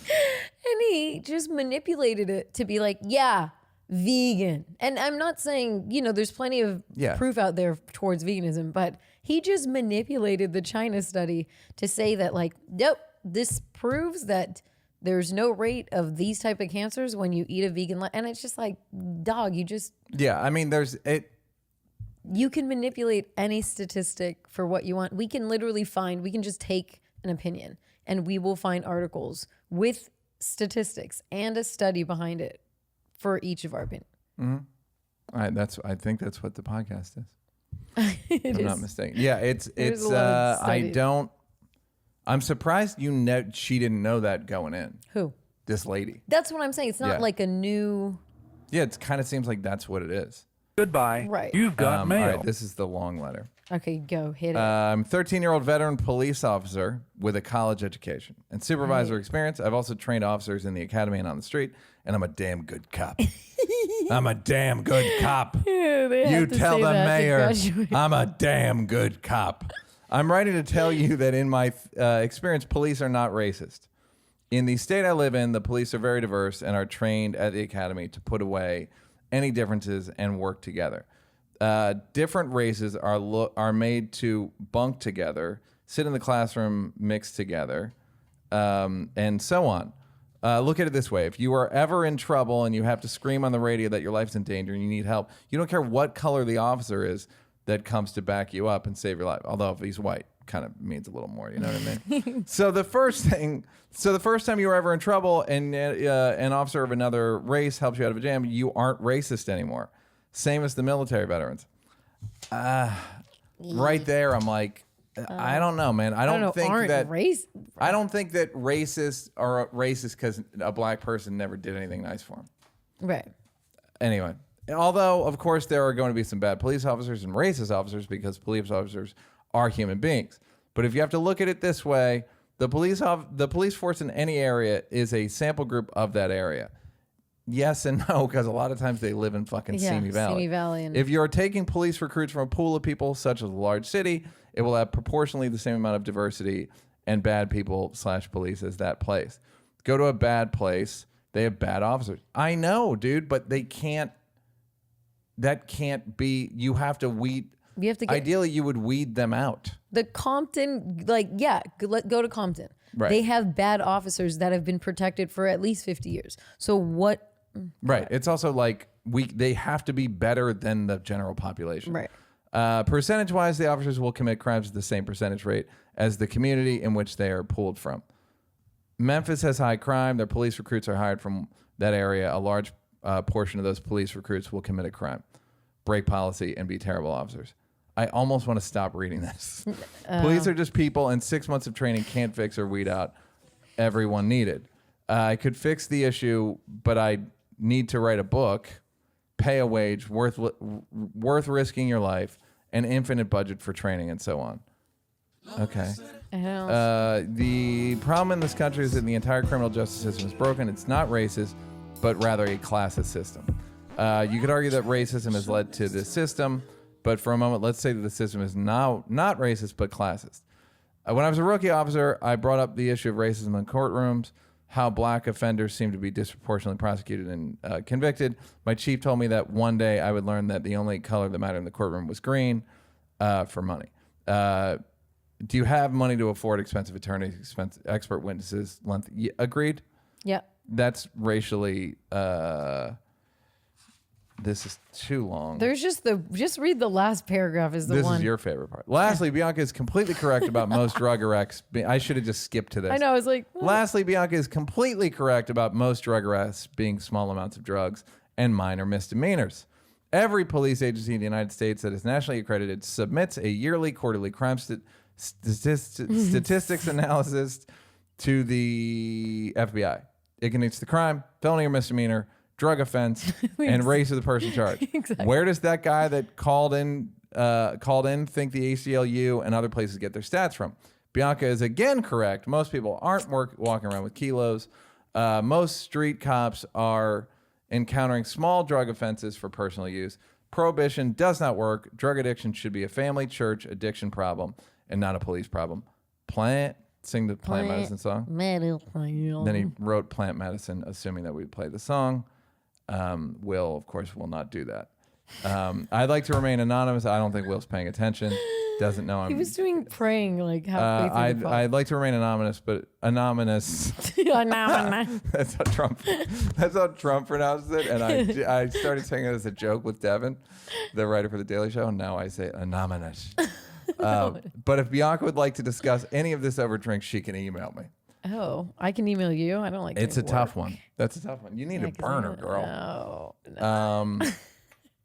And he just manipulated it to be like, yeah, vegan. And I'm not saying, there's plenty of proof out there towards veganism, but he just manipulated the China study to say that, like, nope, this proves that there's no rate of these type of cancers when you eat a vegan and it's just like, dog, you just I mean, you can manipulate any statistic for what you want. We can just take an opinion, and we will find articles with statistics and a study behind it for each of our opinions. All right, I think that's what the podcast is. I'm not mistaken. Yeah, I'm surprised she didn't know that going in. Who? This lady. That's what I'm saying. It's not like a new. Yeah, it kind of seems like that's what it is. Goodbye. Right. You've got mail. All right, this is the long letter. Okay, go hit it. I'm a 13-year-old veteran police officer with a college education and supervisor experience. I've also trained officers in the academy and on the street, and I'm a damn good cop. I'm a damn good cop. You tell the mayor I'm a damn good cop. I'm writing to tell you that in my experience, police are not racist. In the state I live in, the police are very diverse and are trained at the academy to put away any differences and work together. Different races are made to bunk together, sit in the classroom, mix together, and so on. Look at it this way. If you are ever in trouble and you have to scream on the radio that your life's in danger and you need help, you don't care what color the officer is that comes to back you up and save your life. Although if he's white, kind of means a little more, you know what I mean? So the first time you were ever in trouble and an officer of another race helps you out of a jam, you aren't racist anymore. Same as the military veterans. Right there, I'm like, I don't know, man. I don't think that I don't think that racists are racist because a black person never did anything nice for them. Right. Anyway, although of course there are going to be some bad police officers and racist officers because police officers are human beings. But if you have to look at it this way, the police force in any area is a sample group of that area. Yes and no, because a lot of times they live in fucking Simi Valley. Simi Valley. And If you're taking police recruits from a pool of people such as a large city, it will have proportionally the same amount of diversity and bad people / police as that place. Go to a bad place, they have bad officers. I know, dude, but they can't. That can't be. You have to weed. You have to get, ideally, you would weed them out. the Compton, go to Compton. Right. They have bad officers that have been protected for at least 50 years. So what? Right. It's also like they have to be better than the general population. Right. Percentage-wise, the officers will commit crimes at the same percentage rate as the community in which they are pulled from. Memphis has high crime. Their police recruits are hired from that area. A large portion of those police recruits will commit a crime, break policy, and be terrible officers. I almost want to stop reading this. Police are just people, and 6 months of training can't fix or weed out everyone needed. I could fix the issue, but I need to write a book, pay a wage worth risking your life, an infinite budget for training, and so on. Okay. The problem in this country is that the entire criminal justice system is broken. It's not racist, but rather a classist system. You could argue that racism has led to this system, but for a moment, let's say that the system is now not racist, but classist. When I was a rookie officer, I brought up the issue of racism in courtrooms, how black offenders seem to be disproportionately prosecuted and convicted. My chief told me that one day I would learn that the only color that mattered in the courtroom was green for money. Do you have money to afford expensive attorneys, expert witnesses? Agreed? Yeah. That's racially... this is too long. There's just read the last paragraph is the one. This is your favorite part. Lastly, Bianca is completely correct about most drug arrests. I should have just skipped to this. I know. I was like, what? Lastly, Bianca is completely correct about most drug arrests being small amounts of drugs and minor misdemeanors. Every police agency in the United States that is nationally accredited submits a yearly, quarterly crime statistics analysis to the FBI. It contains the crime, felony or misdemeanor, drug offense, and race of the person charged. Exactly. Where does that guy that called in think the ACLU and other places get their stats from? Bianca is again correct. Most people aren't walking around with kilos. Most street cops are encountering small drug offenses for personal use. Prohibition does not work. Drug addiction should be a family, church, addiction problem and not a police problem. Sing the Plant Medicine song. Then he wrote Plant Medicine, assuming that we'd play the song. Will, of course, will not do that. I'd like to remain anonymous. I don't think Will's paying attention. Doesn't know I'm... He was doing praying like halfway through the I'd like to remain anonymous, but anonymous... That's how Trump pronounces it. And I started saying it as a joke with Devin, the writer for The Daily Show, and now I say anonymous. But if Bianca would like to discuss any of this over drinks, she can email me. Oh, I can email you. I don't like. It's a tough one. That's a tough one. You need a burner, girl. No.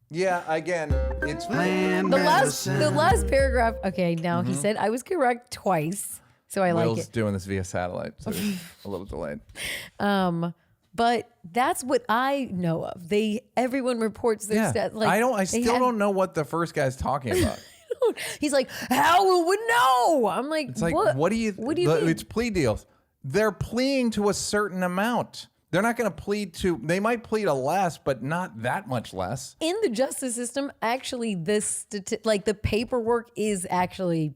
Yeah. Again, it's the last paragraph. Okay, now he said I was correct twice, so I Will's like it. doing this via satellite, so it's a little delayed. But that's what I know of. Everyone reports their stats. Like I still don't know what the first guy's talking about. He's like, how would know? I'm like, it's like, what do you mean? It's plea deals. They're pleading to a certain amount. They're not going to plead to, they might plead a less, but not that much less. In the justice system, actually, the paperwork is actually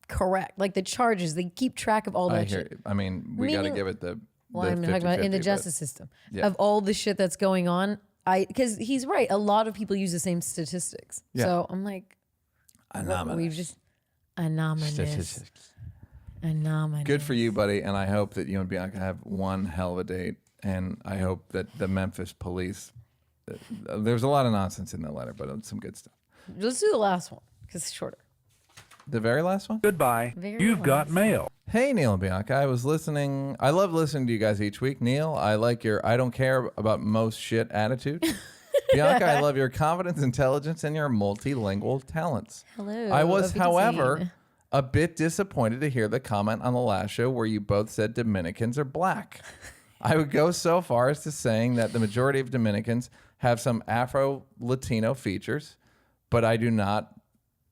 correct. Like the charges, they keep track of all that shit. I mean, we got to give it the I'm talking about in the justice system of all the shit that's going on. Because he's right. A lot of people use the same statistics. Yeah. So I'm like, anonymous. We've just anonymous. Anonymous. Good for you, buddy. And I hope that you and Bianca have one hell of a date. And I hope that the Memphis police, there's a lot of nonsense in that letter, but it's some good stuff. Let's do the last one because it's shorter. The very last one? Goodbye. You've got mail. Hey, Neal and Bianca. I was listening. I love listening to you guys each week. Neal, I like your I don't care about most shit attitude. Bianca, I love your confidence, intelligence, and your multilingual talents. Hello. I was, however, a bit disappointed to hear the comment on the last show where you both said Dominicans are black. I would go so far as to saying that the majority of Dominicans have some Afro-Latino features, but I do not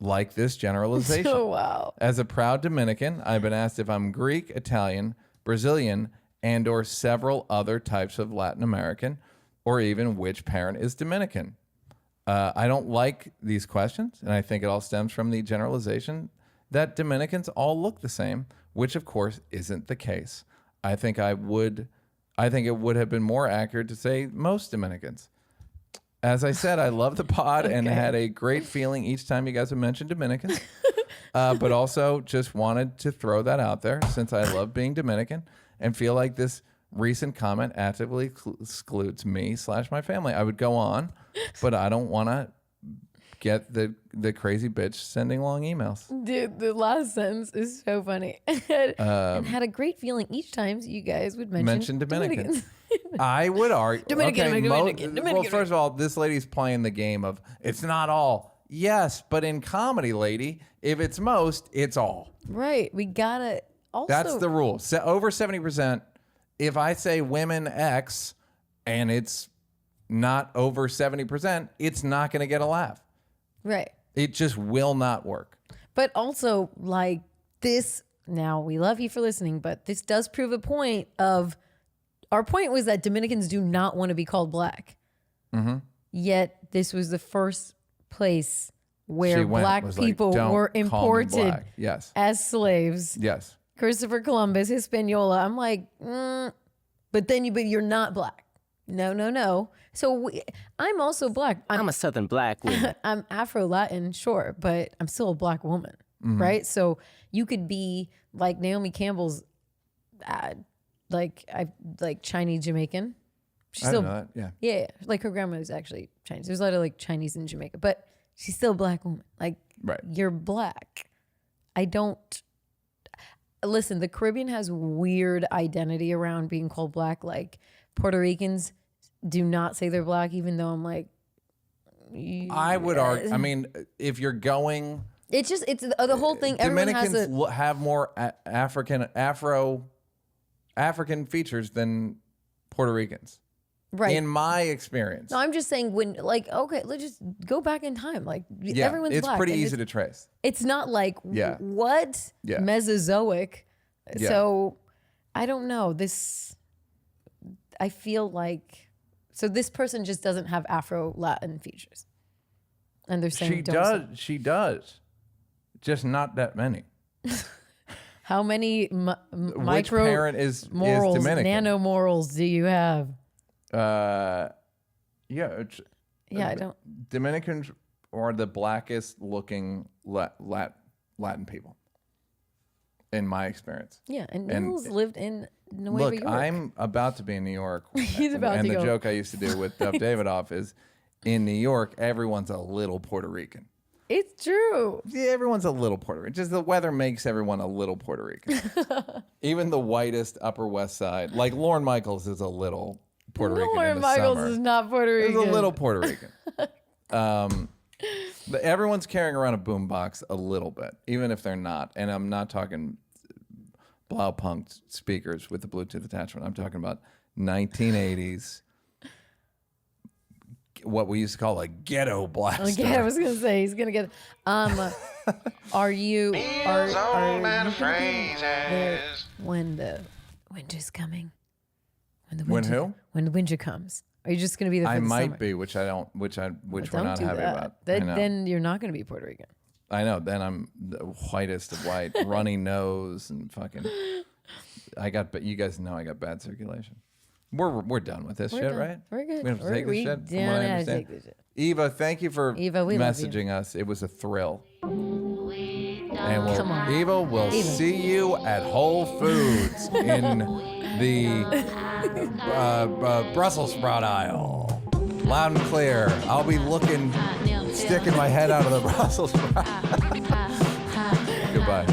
like this generalization. Oh, wow. As a proud Dominican, I've been asked if I'm Greek, Italian, Brazilian, and or several other types of Latin American, or even which parent is Dominican. I don't like these questions, and I think it all stems from the generalization that Dominicans all look the same, which of course isn't the case. I think it would have been more accurate to say most Dominicans. As I said, I love the pod and had a great feeling each time you guys have mentioned Dominicans, but also just wanted to throw that out there since I love being Dominican and feel like this recent comment actively excludes me / my family. I would go on, but I don't want to get the crazy bitch sending long emails. Dude, the last sentence is so funny. And had a great feeling each time you guys would mention Dominicans. I would argue. Dominican. Well, first of all, this lady's playing the game of it's not all. Yes, but in comedy, lady, if it's most, it's all. Right. We gotta also. That's the rule. Over 70%. If I say women X and it's not over 70%, it's not going to get a laugh. Right. It just will not work. But also, like this, now we love you for listening, but this does prove a point of, our point was that Dominicans do not want to be called black. Mm-hmm. Yet this was the first place where black people were imported as slaves. Yes. Christopher Columbus, Hispaniola. I'm like, but you're not black. No. So I'm also black. I'm a Southern black woman. I'm Afro-Latin, sure, but I'm still a black woman, right? So you could be like Naomi Campbell's, like Chinese Jamaican. She's I don't know that. Yeah. Like her grandmother's actually Chinese. There's a lot of like Chinese in Jamaica, but she's still a black woman. Like you're black. Listen, the Caribbean has weird identity around being called black. Like Puerto Ricans do not say they're black, even though I'm like, I would argue. I mean, if you're going, it's the whole thing. Dominicans have more African features than Puerto Ricans. Right. In my experience. No, I'm just saying let's just go back in time. Like everyone's it's black. Pretty easy to trace. It's not like what? Yeah. Mesozoic. Yeah. So I don't know. I feel like this person just doesn't have Afro-Latin features. And they're saying she does. Just not that many. How many Which parent is Dominican? Nanomorals do you have? I don't. Dominicans are the blackest looking Latin people, in my experience. Yeah, and Neal's lived in Nueva York. I'm about to be in New York. He's about to go. And the joke I used to do with Dub Davidoff is, in New York, everyone's a little Puerto Rican. It's true. Yeah, everyone's a little Puerto Rican. Just the weather makes everyone a little Puerto Rican. Even the whitest Upper West Side, like Lorne Michaels, is a little Puerto Rican. Lorne Michaels is not Puerto Rican. He's a little Puerto Rican. But everyone's carrying around a boombox a little bit, even if they're not. And I'm not talking Blaupunkt speakers with the Bluetooth attachment. I'm talking about 1980s. What we used to call a ghetto blaster. I was gonna say he's gonna get. Are you when the winter's coming? When the winter comes, are you just gonna be there? For I the might summer? be, which we're not happy about. Then you're not gonna be Puerto Rican. I know. Then I'm the whitest of white, runny nose and fucking. But you guys know I got bad circulation. We're done with this shit, right? We're good. We don't have to take this shit. From what I understand. Eva, thank you for messaging us. It was a thrill. And Eva, we'll see you at Whole Foods in the Brussels sprout aisle. Loud and clear. I'll be sticking my head out of the Brussels sprout. Goodbye.